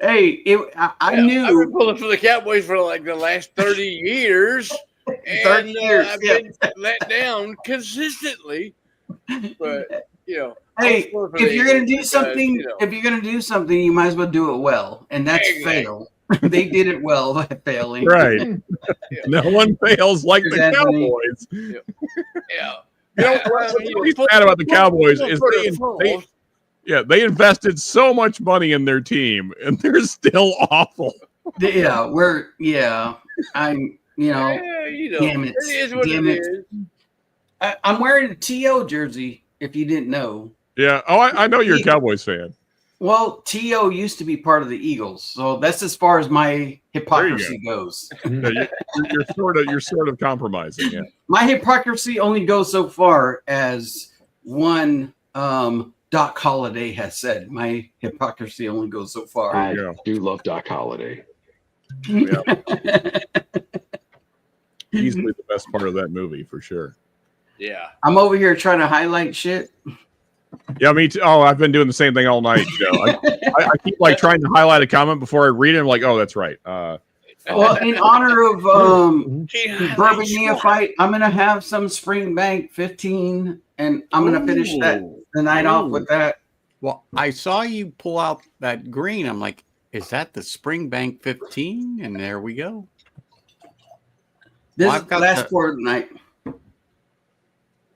Hey, I knew. I've been pulling for the Cowboys for like the last 30 years. 30 years. I've been let down consistently. But hey, if you're gonna do something, you might as well do it well, and that's fail. They did it well by failing. Right. No one fails like the Cowboys. What's bad about the Cowboys is they invested so much money in their team, and they're still awful. Damn it. Damn it. I'm wearing a T.O. jersey, if you didn't know. Yeah. Oh, I know you're a Cowboys fan. Well, T.O. used to be part of the Eagles, so that's as far as my hypocrisy goes. Yeah, you're sort of compromising. Yeah. My hypocrisy only goes so far as one Doc Holliday has said. My hypocrisy only goes so far. I do love Doc Holliday. Yeah. Easily the best part of that movie for sure. Yeah. I'm over here trying to highlight shit. Yeah, me too. Oh, I've been doing the same thing all night, Joe. I keep trying to highlight a comment before I read it. I'm like, oh, that's right. Well, in honor of Bourbon Neophyte, I'm gonna have some Springbank 15, and I'm gonna finish the night off with that. Well, I saw you pull out that green. I'm like, is that the Springbank 15? And there we go. This Well, is I've got last the- pour of the night.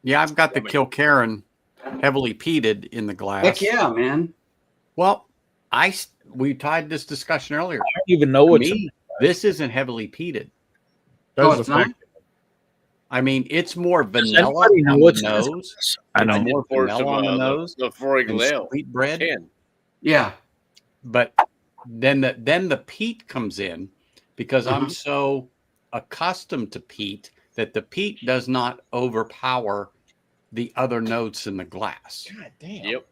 Yeah, I've got the Kilkerran heavily peated in the glass. Heck yeah, man. Well, we tied this discussion earlier. I don't even know To what's me, this isn't heavily peated. Oh, That's it's the not? fact. I mean, it's more Does vanilla anybody know on what's the in this? nose. I It's know. more vanilla on the nose The Forey than Glale. sweetbread. 10. Yeah. But then the peat comes in because I'm so accustomed to peat that the peat does not overpower the other notes in the glass. God damn. Yep.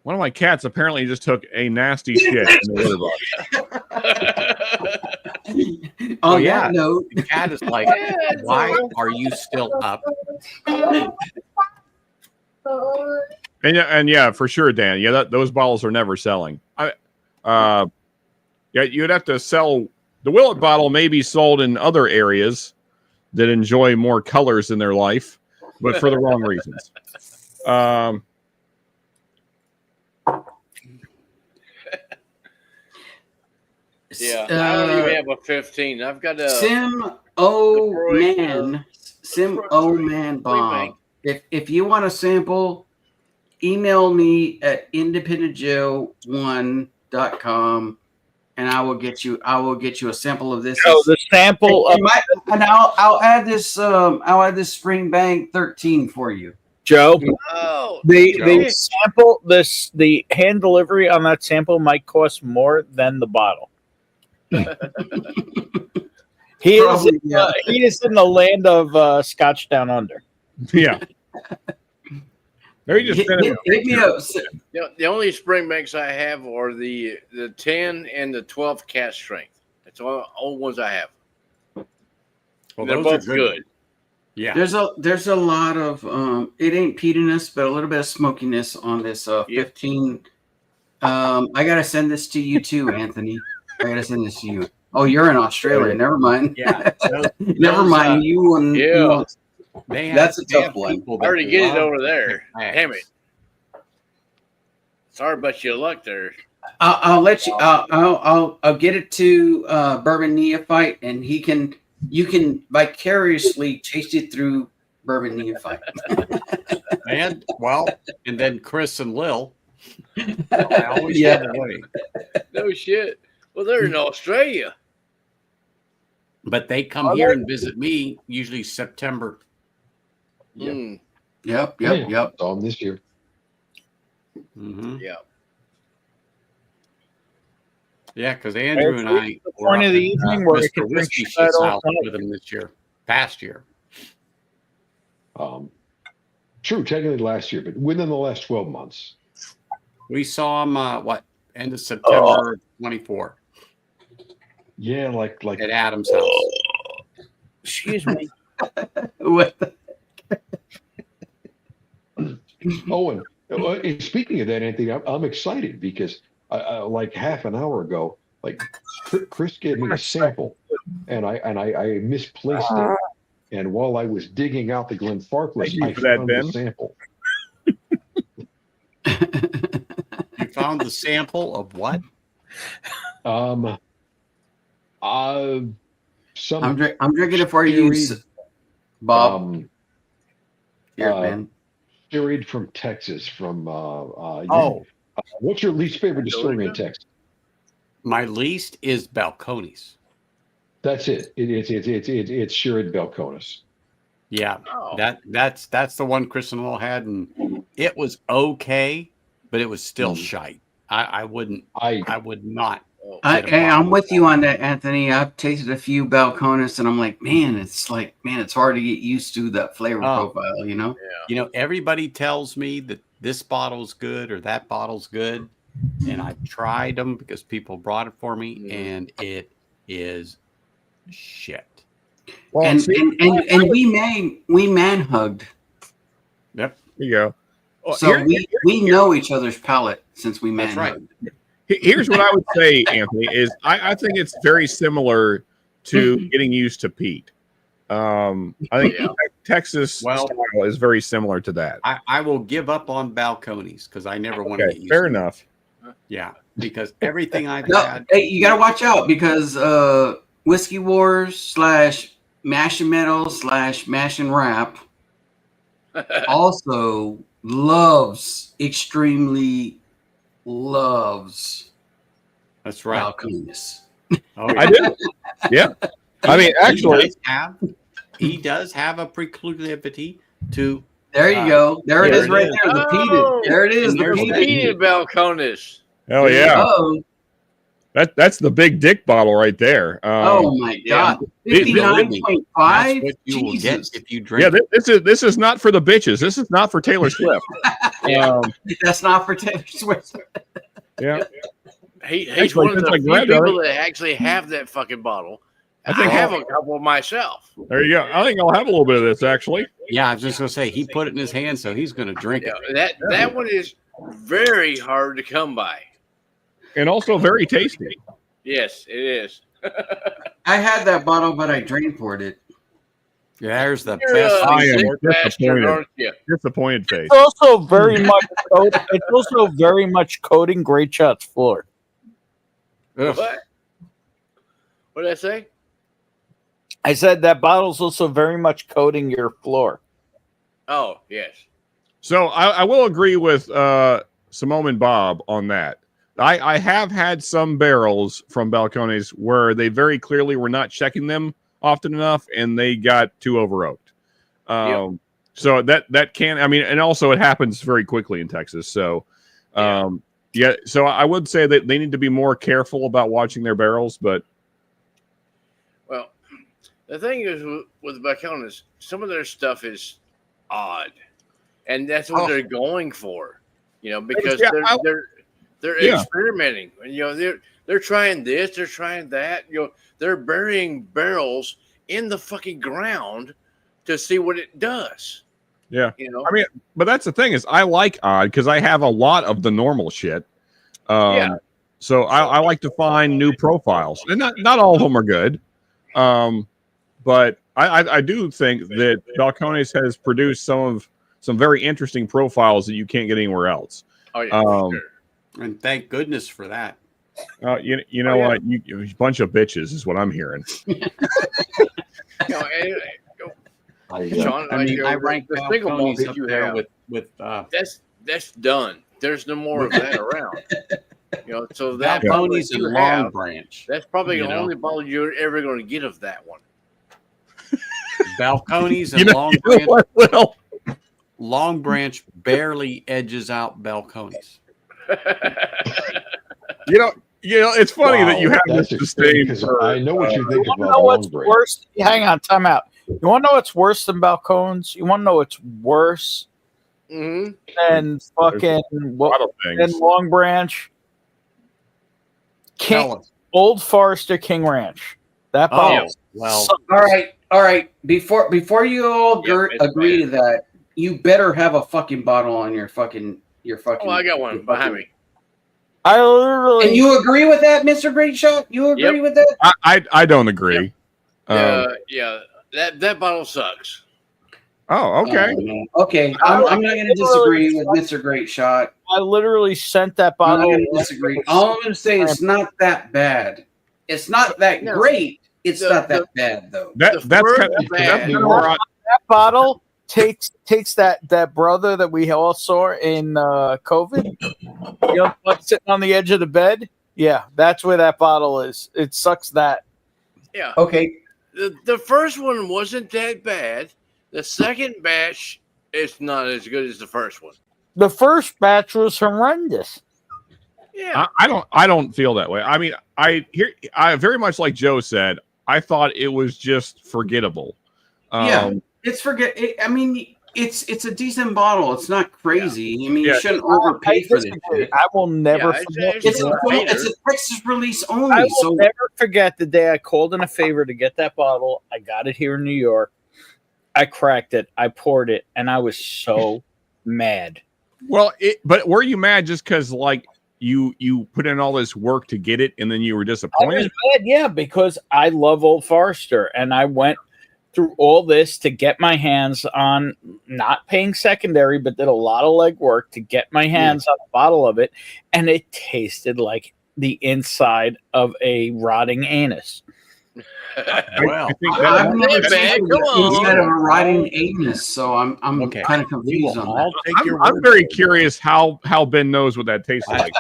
One of my cats apparently just took a nasty shit in the litter box. On yeah. that note, The cat is like, why are you still up? And yeah, for sure, Dan. Yeah, those bottles are never selling. Yeah, you'd have to sell the Willet bottle. May be sold in other areas that enjoy more colors in their life, but for the wrong reasons. Yeah, I don't even have a 15. I've got a Sim Man Bob. If you want a sample, email me at independentjoe1.com and I will get you a sample of this. Oh, the sample of and I'll add this Springbank 13 for you. Joe. Oh, The sample, the hand delivery on that sample might cost more than the bottle. He is in the land of Scotch Down Under. Yeah. Maybe just hit me up. The only Springbanks I have are the 10 and the 12 cast strength. That's all ones I have. Well, they're those are both good. Yeah. There's a lot of it ain't peatiness, but a little bit of smokiness on this 15. I gotta send this to you too, Anthony. I gotta send this to you. Oh, you're in Australia. Never mind. Yeah. Never mind. You and that's a tough one. I already get it over there. Damn it. Sorry about your luck there. I'll let you. I'll get it to Bourbon Neophyte, and you can vicariously taste it through Bourbon Neophyte. And then Chris and Lil. I always have a way. No shit. Well, they're in Australia. But they come here and visit me usually September. Yep. Yep. Saw them this year. Mm-hmm. Yeah. Yeah, because Andrew and I the point of the evening where we Mr. can drink Whiskey shit Shit's all house night. with him past year. True, technically last year, but within the last 12 months. We saw him end of September 24. Yeah, like at Adam's house. Excuse me. What Oh, and speaking of that, Anthony, I'm excited because like half an hour ago, like Chris gave me a sample, and I misplaced it. And while I was digging out the Glenfarclas, I found the sample. You found the sample of what? I'm drinking it for you, Bob. Man. Carried from Texas. From what's your least favorite distillery in Texas? My least is Balcones. That's it. It's Sherrod Balcones. Yeah, that's the one Chris and Will had, and it was okay, but it was still shite. I would not. I'm with you on that, Anthony. I've tasted a few Balcones, and I'm like, man, it's hard to get used to that flavor profile, you know? Yeah. You know, everybody tells me that this bottle's good or that bottle's good, and I've tried them because people brought it for me, and it is shit. Well, and we man hugged. Yep. There you go. Well, so we know each other's palate since we man hugged. Here's what I would say, Anthony, is I think it's very similar to getting used to peat. I think Texas style is very similar to that. I will give up on balconies because I never want to get used fair to enough. it. Yeah, because everything I've No, had. hey, you gotta watch out because Whiskey Wars / Mash and Metal / Mash and Rap also extremely loves. That's right. Balconies. Oh, I do. Yeah. I mean, actually, he does have a proclivity to. There you go. There it is, right is. there. The peated. There it is. And The there's peated. Peated balcones. Oh There you yeah. go. That's the big dick bottle right there. Oh my god. That's 59.5. what you will get if you drink. Yeah, this is not for the bitches. This is not for Taylor Swift. That's not for Taylor Swift. Yeah. He's Actually, one of the since I few grabbed it, people that actually have that fucking bottle. I I think have a couple I myself. There you go. I think I'll have a little bit of this actually. Yeah, I was just gonna say he put it in his hand, so he's gonna drink it. That one is very hard to come by. And also very tasty. Yes, it is. I had that bottle, but I drain poured it. There's the You're best. I am sick bastard, disappointed. aren't you? Disappointed face. It's also very much. It's also very much coating Great Shot's floor. Ugh. What? What did I say? I said that bottle's also very much coating your floor. Oh, yes. So I will agree with Simone and Bob on that. I have had some barrels from Balcones where they very clearly were not checking them often enough, and they got too over oaked. So that can, I mean, and also it happens very quickly in Texas. So yeah, so I would say that they need to be more careful about watching their barrels. But Well, the thing is with Balcones, some of their stuff is odd, and that's what they're going for. You know, because they're experimenting. You know, they're trying this, they're trying that. You know, they're burying barrels in the fucking ground to see what it does. yeah, You know, I mean, but that's the thing is I like odd because I have a lot of the normal shit. So I like to find new profiles, and not all of them are good. But I do think that Balcones has produced some very interesting profiles that you can't get anywhere else. Oh yeah, for sure. And thank goodness for that. You know what? You a bunch of bitches is what I'm hearing. Sean, I mean, I rank the single malt Balcones that up you there have with that's done. There's no more of that around. You know, so that Balcones you and have, Long Branch. that's probably you the know. only bottle you're ever going to get of that one. Balcones and Long Branch. Well, Long Branch barely edges out Balcones. you know, it's funny that you have this That's disdain because for. I know what you think You want to about know what's Long Branch. worse? Hang on, time out. You want to know what's worse than Balcones? You want to know what's worse Mm-hmm. than fucking a lot of than things. Long Branch? Old Forester King Ranch. That bottle. Well, All right. Before you all Yep, agree bad. to that, you better have a fucking bottle on your fucking. Oh, I got one behind me. I literally. And you agree with that, Mr. Great Shot? You agree with that? I don't agree. Yeah, that bottle sucks. Oh, okay. Okay, I'm not going to disagree with Mr. Great Shot. I literally sent that I'm not bottle. going to disagree. All I'm going to say is it's not that bad. It's not that great. It's not that bad though. That's kind of that's more on, That bottle takes that brother that we all saw in COVID. You know, like sitting on the edge of the bed. Yeah, that's where that bottle is. It sucks that. Yeah. Okay. The first one wasn't that bad. The second batch is not as good as the first one. The first batch was horrendous. Yeah. I don't feel that way. I mean, I very much like Joe said. I thought it was just forgettable. Yeah, it's I mean, it's a decent bottle. It's not crazy. I mean, you shouldn't overpay for this shit. I will never forget. It's a Texas release only. I will never forget the day I called in a favor to get that bottle. I got it here in New York. I cracked it. I poured it, and I was so mad. Well, but were you mad just because like you put in all this work to get it, and then you were I was disappointed? mad, yeah, because I love Old Forester, and I went through all this to get my hands on, not paying secondary, but did a lot of legwork to get my hands on a bottle of it, and it tasted like the inside of a rotting anus. Well, I've never tasted Come the inside of a on. rotting anus, so I'm Okay. kind of confused on that. I'll take your I'm word very for it. curious how Ben knows what that tastes like.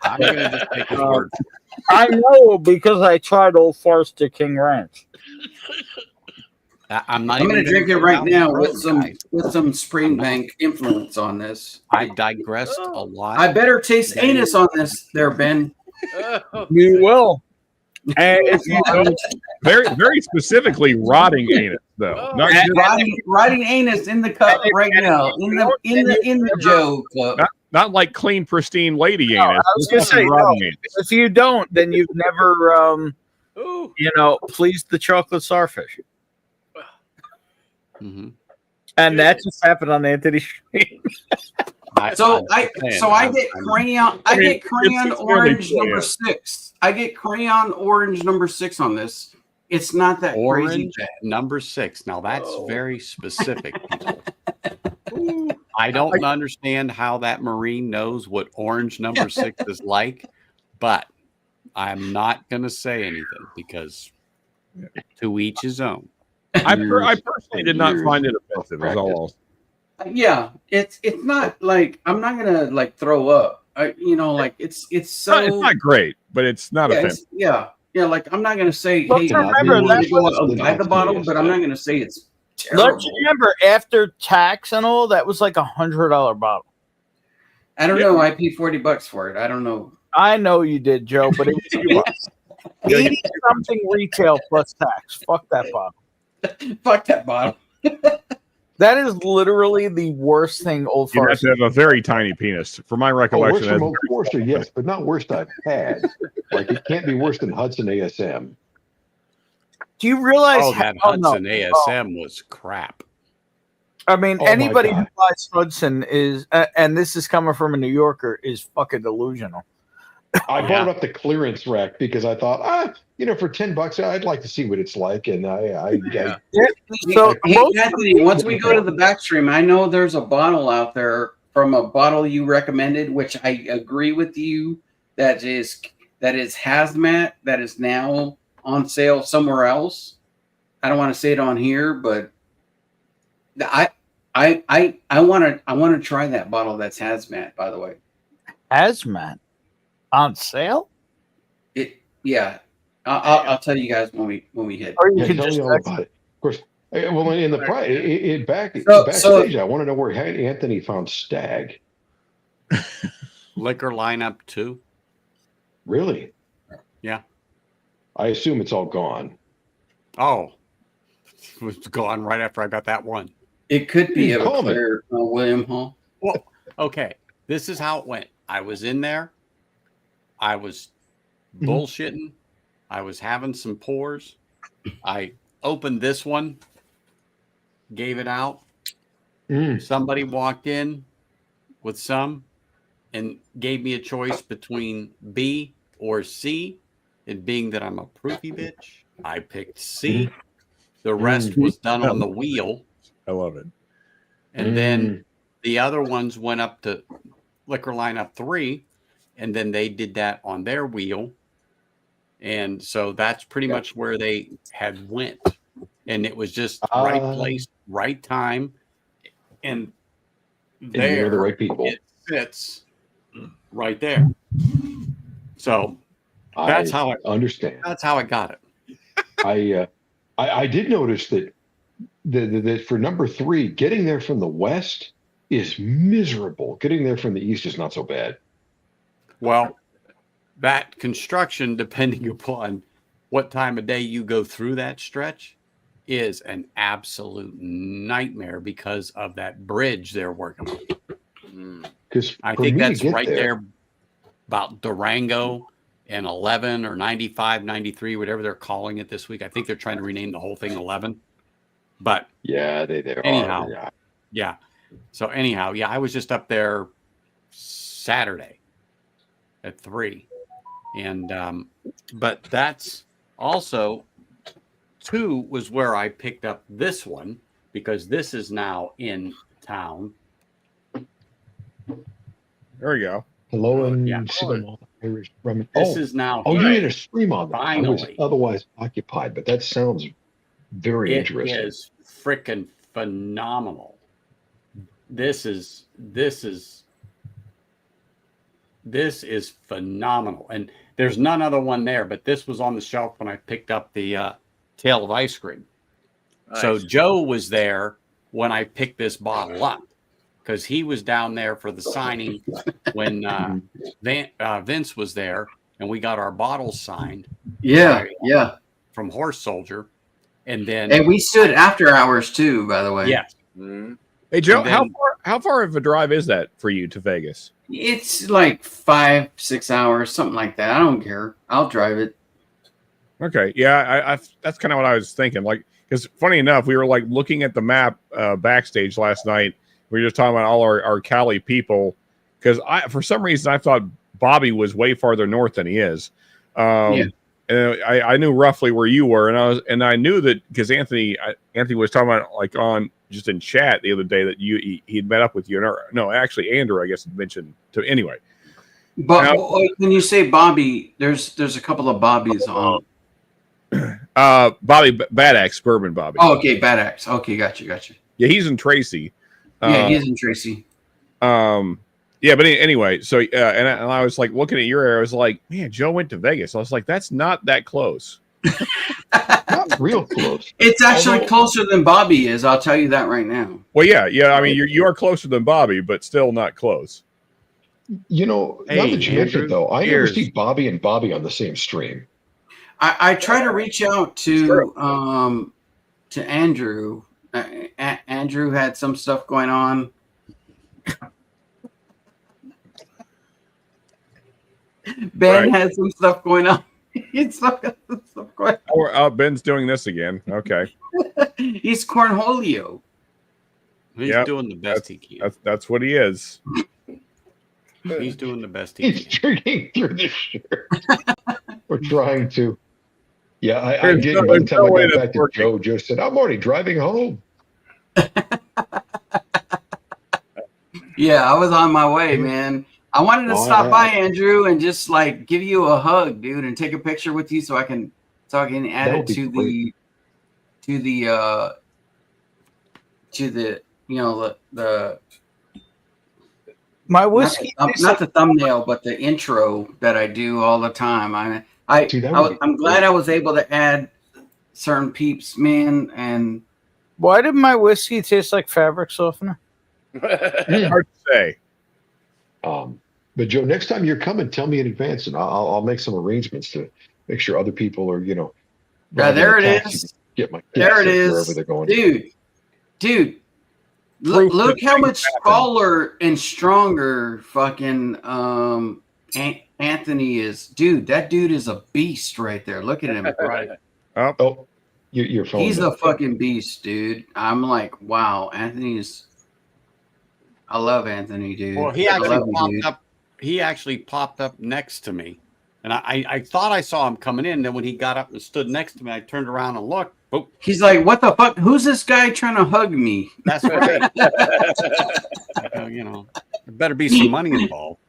I'm going to just take his word for it. I know because I tried Old Forester King Ranch. I'm not I'm even going to drink it go right down now this with road, guys. some Springbank influence on this. I've digressed a lot. I better taste anus on this, there, Ben. You will. And if you don't, Very specifically rotting anus, though. Not just, Rotting anus in the cup right now, in the Joe cup. not like clean, pristine lady no, I anus. was going to say, rotting no, anus. if you don't, then you've never, pleased the chocolate starfish. Mm-hmm. And that just happened on Anthony Street. I get crayon. I get crayon orange number 6. I get crayon orange number 6 on this. It's not that Orange crazy. number 6. Now that's very specific, people. I don't understand how that Marine knows what orange number 6 is like, but I'm not going to say anything because to each his own. I personally did not find it offensive. Is all. Yeah, it's not like I'm not gonna like throw up. It's so. It's not great, but it's not offensive. Like I'm not gonna say, Let's hey, remember that was buy the bottle, but I'm not gonna say it's terrible. Let's remember, after tax and all, that was like $100 bottle. I don't know. I paid $40 for it. I don't know. I know you did, Joe, but it was 80 something retail plus tax. Fuck that bottle. Fuck that bottle. That is literally the worst thing Old You have Forester. to have a very tiny penis, from my recollection. Worse from Old Forester, yes, but not worst I've had. Like it can't be worse than Hudson ASM. Do you realize that Hudson ASM was crap? I mean, Oh, anybody my who God. buys Hudson is, and this is coming from a New Yorker, is fucking delusional. I brought it up the clearance rack because I thought, for $10, I'd like to see what it's like, and So Hey, Anthony, once we go to the backstream, I know there's a bottle out there from a bottle you recommended, which I agree with you. That is hazmat. That is now on sale somewhere else. I don't want to say it on here, but I want to try that bottle that's hazmat. By the way, hazmat on sale. I'll tell you guys when we hit. Or you yeah, can tell just me all about it. Of course. Well, in the backstage, I want to know where Anthony found Stag. Liquor lineup 2. Really? Yeah. I assume it's all gone. Oh, it was gone right after I got that one. It could be a Call me. clear William Hall. Well, okay. This is how it went. I was in there. I was bullshitting. I was having some pours. I opened this one, gave it out. Somebody walked in with some and gave me a choice between B or C. And being that I'm a proofy bitch, I picked C. The rest was done on the wheel. I love it. And then the other ones went up to liquor lineup 3, and then they did that on their wheel. And so that's pretty much where they had went. And it was just right place, right time. And there the right people. it sits right there. So that's how I understand. That's how I got I it. did notice that for number 3, getting there from the west is miserable. Getting there from the east is not so bad. Well, that construction, depending upon what time of day you go through that stretch, is an absolute nightmare because of that bridge they're working on. Because I think that's right there about Durango and 11 or 95, 93, whatever they're calling it this week. I think they're trying to rename the whole thing 11. But yeah, they anyhow, are. Yeah. So anyhow, I was just up there Saturday at 3. And but that's also 2 was where I picked up this one because this is now in town. There we go. Hello and Yeah. Sigma Irish rum. This is now. Oh, you here. made a stream on that. I was Finally. otherwise occupied, but that sounds very It interesting. is freaking phenomenal. This is phenomenal. And there's none other one there, but this was on the shelf when I picked up the Tale of Ice Cream. Nice. So Joe was there when I picked this bottle up because he was down there for the signing when Vince was there, and we got our bottles signed. Yeah, yeah. From Horse Soldier, and then we stood after hours too. By the way, yes. Mm-hmm. Hey Joe, then, how far of a drive is that for you to Vegas? It's like 5-6 hours, something like that. I don't care. I'll drive it. Okay, yeah, I that's kind of what I was thinking. Like, because funny enough, we were like looking at the map backstage last night. We were just talking about all our Cali people because for some reason I thought Bobby was way farther north than he is. And I knew roughly where you were, and I knew that because Anthony was talking about like on just in chat the other day that he'd met up with you. No, actually Andrew I guess mentioned to anyway. But when you say Bobby, there's a couple of Bobbies on. Bobby Bad Axe, Bourbon Bobby. Oh, okay, Bad Axe. Okay, gotcha. Yeah, he's in Tracy. Yeah, he's in Tracy. Yeah, but anyway, so and I was like looking at your area. I was like, man, Joe went to Vegas. I was like, that's not that close. Not real close. It's actually closer than Bobby is. I'll tell you that right now. Well, yeah. I mean, you are closer than Bobby, but still not close. You know, now that you mentioned it, though, I never see Bobby and Bobby on the same stream. I try to reach out to Andrew. Andrew had some stuff going on. Ben has some stuff going on. He's got some stuff going on. Oh, Ben's doing this again. Okay. He's cornholio. He's doing the best he can. That's what he is. He's doing the best he He's drinking through the shirt. We're trying to. Yeah, I did. By the time I got back to Joe, Joe said, I'm already driving home. Yeah, I was on my way, man. I wanted to stop by, Andrew, and just like give you a hug, dude, and take a picture with you so I can add it to the my whiskey. Not the thumbnail, but the intro that I do all the time. I'm glad I was able to add certain peeps, man. And why did my whiskey taste like fabric softener? Hard to say. But Joe, next time you're coming, tell me in advance, and I'll make some arrangements to make sure other people are, Yeah, there it is. Get my there it is, wherever they're going. Dude. Look how much taller and stronger fucking Anthony is. Dude, that dude is a beast right there. Look at him. Right. Oh, your phone. He's a fucking beast, dude. I'm like, wow, I love Anthony, dude. Well, he actually popped up next to me. And I thought I saw him coming in. Then when he got up and stood next to me, I turned around and looked. Oh. He's like, what the fuck? Who's this guy trying to hug me? That's right. There better be some money involved.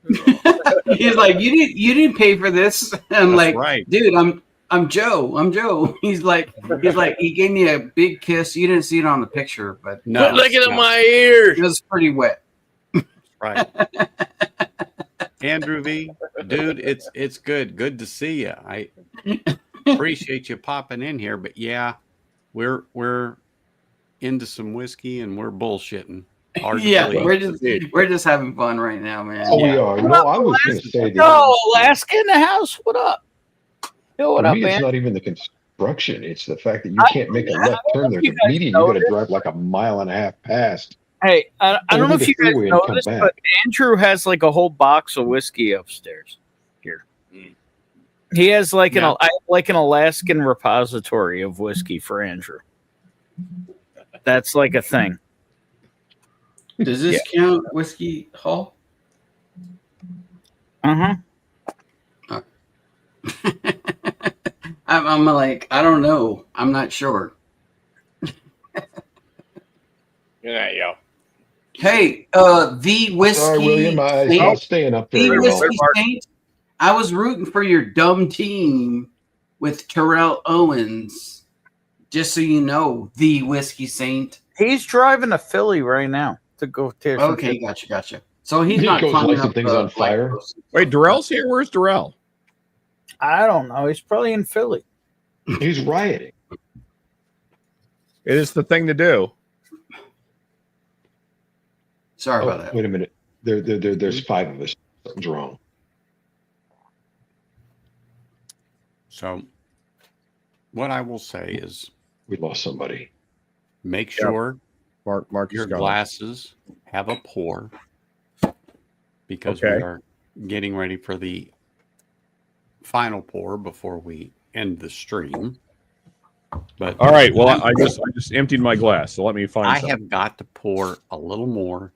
He's like, you didn't pay for this. I'm like, right. Dude, I'm Joe. I'm Joe. He's like, he gave me a big kiss. You didn't see it on the picture, but no, looking at my ears. It was pretty wet. Right. Andrew V, dude, it's good to see you. I appreciate you popping in here, but yeah, we're into some whiskey and we're bullshitting. Yeah, we're just having fun right now, man. Oh, we are. No, I was going to say Alaska in the house. What up? Yo, what up, man? It's not even the construction; it's the fact that you can't make a left turn. There's a median. You got to drive like a mile and a half past. Hey, I don't know if you guys know this, but Andrew has like a whole box of whiskey upstairs here. He has like an Alaskan repository of whiskey for Andrew. That's like a thing. Does this count whiskey hall? I'm like, I don't know. I'm not sure. Yeah, yeah. Hey, the whiskey. Sorry, William. I was not staying up the very well. whiskey saint. I was rooting for your dumb team with Terrell Owens. Just so you know, the whiskey saint. He's driving to Philly right now to go tear some Okay, shit. gotcha. So he's He not goes climbing lighting up things on fire. Wait, Darrell's here? Where's Darrell? I don't know. He's probably in Philly. He's rioting. It is the thing to do. Sorry about that. Wait a minute. There's 5 of us. Something's wrong. So, what I will say is, we lost somebody. Make sure Mark your gone. glasses have a pour, because Okay. we are getting ready for the final pour before we end the stream. But All right. Well, I just emptied my glass, so let me find I some. have got to pour a little more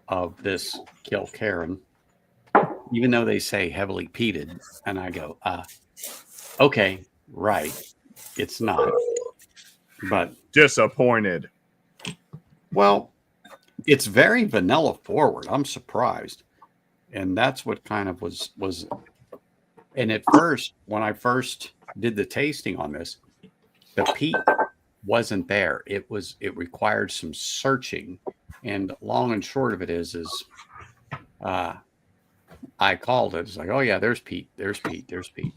of this Kilkerran, even though they say heavily peated, and I go, okay, right, it's not, but disappointed. Well, it's very vanilla forward. I'm surprised, and that's what kind of was. And at first, when I first did the tasting on this, the peat wasn't there. It required some searching, and long and short of it is I called it. It's like, oh yeah, there's peat, there's peat, there's peat.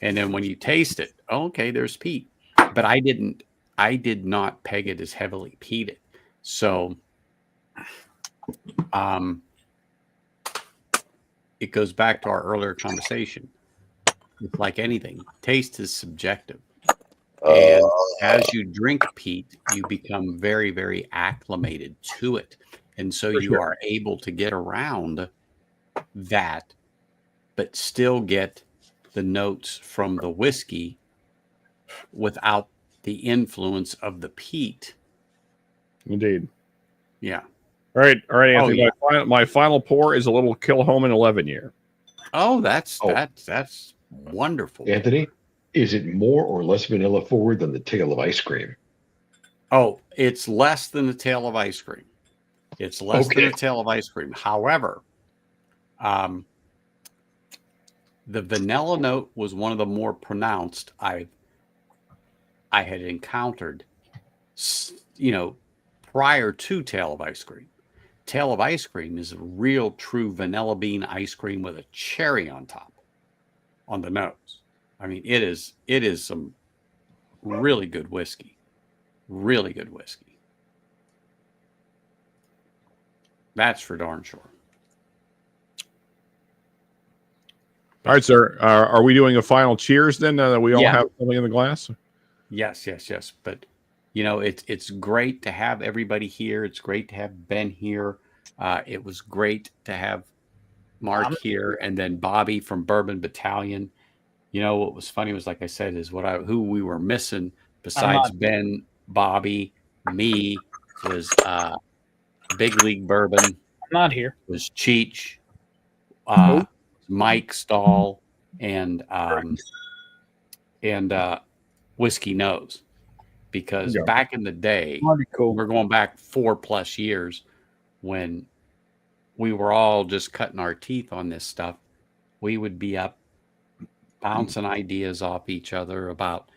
And then when you taste it, okay, there's peat. But I did not peg it as heavily peated. So it goes back to our earlier conversation. It's like anything. Taste is subjective. And as you drink peat, you become very, very acclimated to it. And so you are able to get around that, but still get the notes from the whiskey without the influence of the peat. Indeed. Yeah. All right, Anthony. Oh, yeah. My final pour is a little Kilhoman 11 year. Oh, that's wonderful. Anthony, is it more or less vanilla forward than the tail of ice cream? Oh, it's less than the tail of ice cream. It's less than the tail of ice cream. However, the vanilla note was one of the more pronounced I had encountered, prior to tail of ice cream. Tail of ice cream is a real true vanilla bean ice cream with a cherry on top on the nose. I mean, it is some really good whiskey. Really good whiskey. That's for darn sure. All right, sir. Are we doing a final cheers then? That we all have something in the glass? Yes. But it's great to have everybody here. It's great to have Ben here. It was great to have Mark here, and then Bobby from Bourbon Battalion. What was funny was, like I said, is who we were missing besides Ben, Bobby, me was Big League Bourbon. I'm not here. Was Cheech, Mike Stahl, and Whiskey Nose. Because back in the day, we're going back 4+ years when we were all just cutting our teeth on this stuff. We would be up bouncing ideas off each other about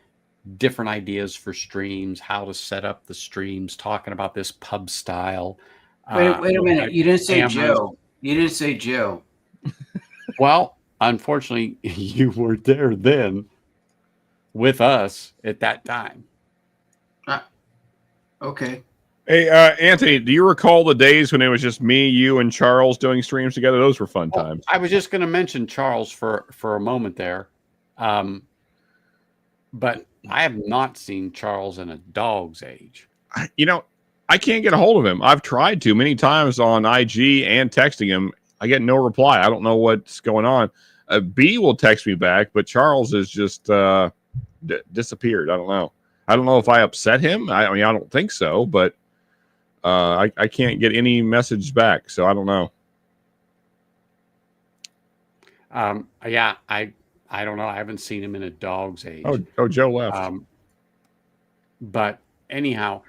different ideas for streams, how to set up the streams, talking about this pub style. Wait a minute. You didn't say Joe. You didn't say Joe. Well, unfortunately, you were there then with us at that time. Okay. Hey, Anthony, do you recall the days when it was just me, you, and Charles doing streams together? Those were fun times. I was just going to mention Charles for a moment there. But I have not seen Charles in a dog's age. I can't get a hold of him. I've tried to many times on IG and texting him. I get no reply. I don't know what's going on. B will text me back, but Charles has just disappeared. I don't know. I don't know if I upset him. I mean, I don't think so, but I can't get any message back, so I don't know. Yeah, I I don't know. I haven't seen him in a dog's age. Oh, Joe left. But anyhow,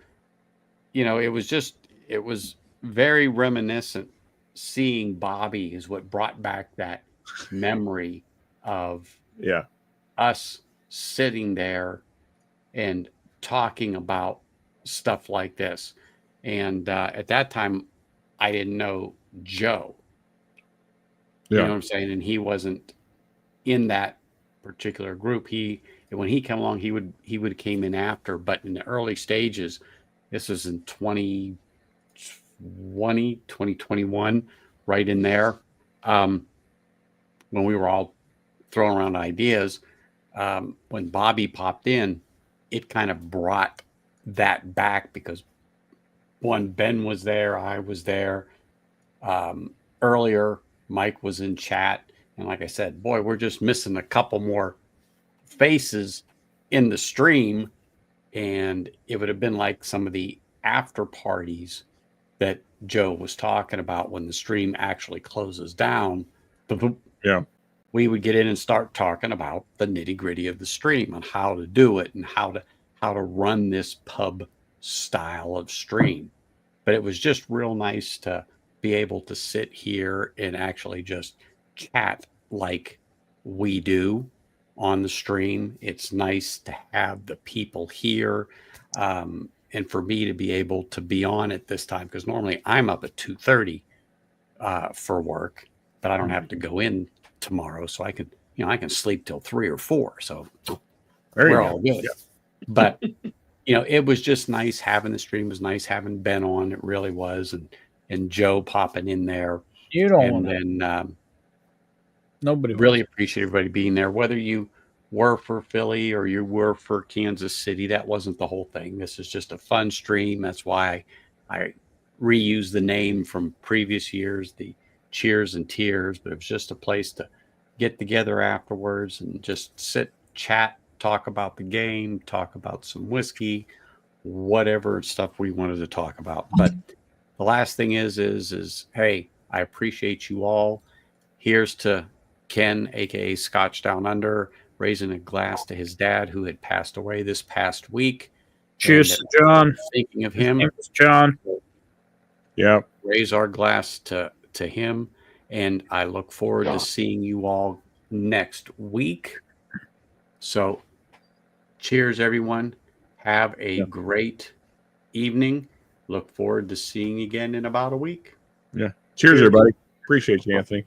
it was very reminiscent. Seeing Bobby is what brought back that memory of us sitting there and talking about stuff like this. And at that time, I didn't know Joe. You know what I'm saying? And he wasn't in that particular group. When he came along, he would have came in after. But in the early stages, this was in 2021, right in there, when we were all throwing around ideas. When Bobby popped in, it kind of brought that back because one, Ben was there, I was there. Earlier, Mike was in chat. And like I said, boy, we're just missing a couple more faces in the stream. And it would have been like some of the after parties that Joe was talking about when the stream actually closes down. Yeah. We would get in and start talking about the nitty gritty of the stream and how to do it and how to run this pub style of stream. But it was just real nice to be able to sit here and actually just chat like we do on the stream. It's nice to have the people here. And for me to be able to be on at this time, because normally I'm up at 2:30 for work, but I don't have to go in tomorrow. So I can sleep till 3 or 4. So we're all good. Yeah. But it was just nice having the stream. It was nice having Ben on. It really was. And Joe popping in there. You don't and want then nobody really appreciate everybody being there, whether you were for Philly or you were for Kansas City. That wasn't the whole thing. This is just a fun stream. That's why I reused the name from previous years, the Cheers and Tears, but it was just a place to get together afterwards and just sit, chat, talk about the game, talk about some whiskey, whatever stuff we wanted to talk about. But the last thing is, hey, I appreciate you all. Here's to Ken, aka Scotch Down Under, raising a glass to his dad who had passed away this past week. Cheers, John. Thinking of him, John. Yeah. Raise our glass to him, and I look forward to seeing you all next week. So, cheers, everyone. Have a great evening. Look forward to seeing you again in about a week. Yeah. Cheers, everybody. Appreciate you, Anthony.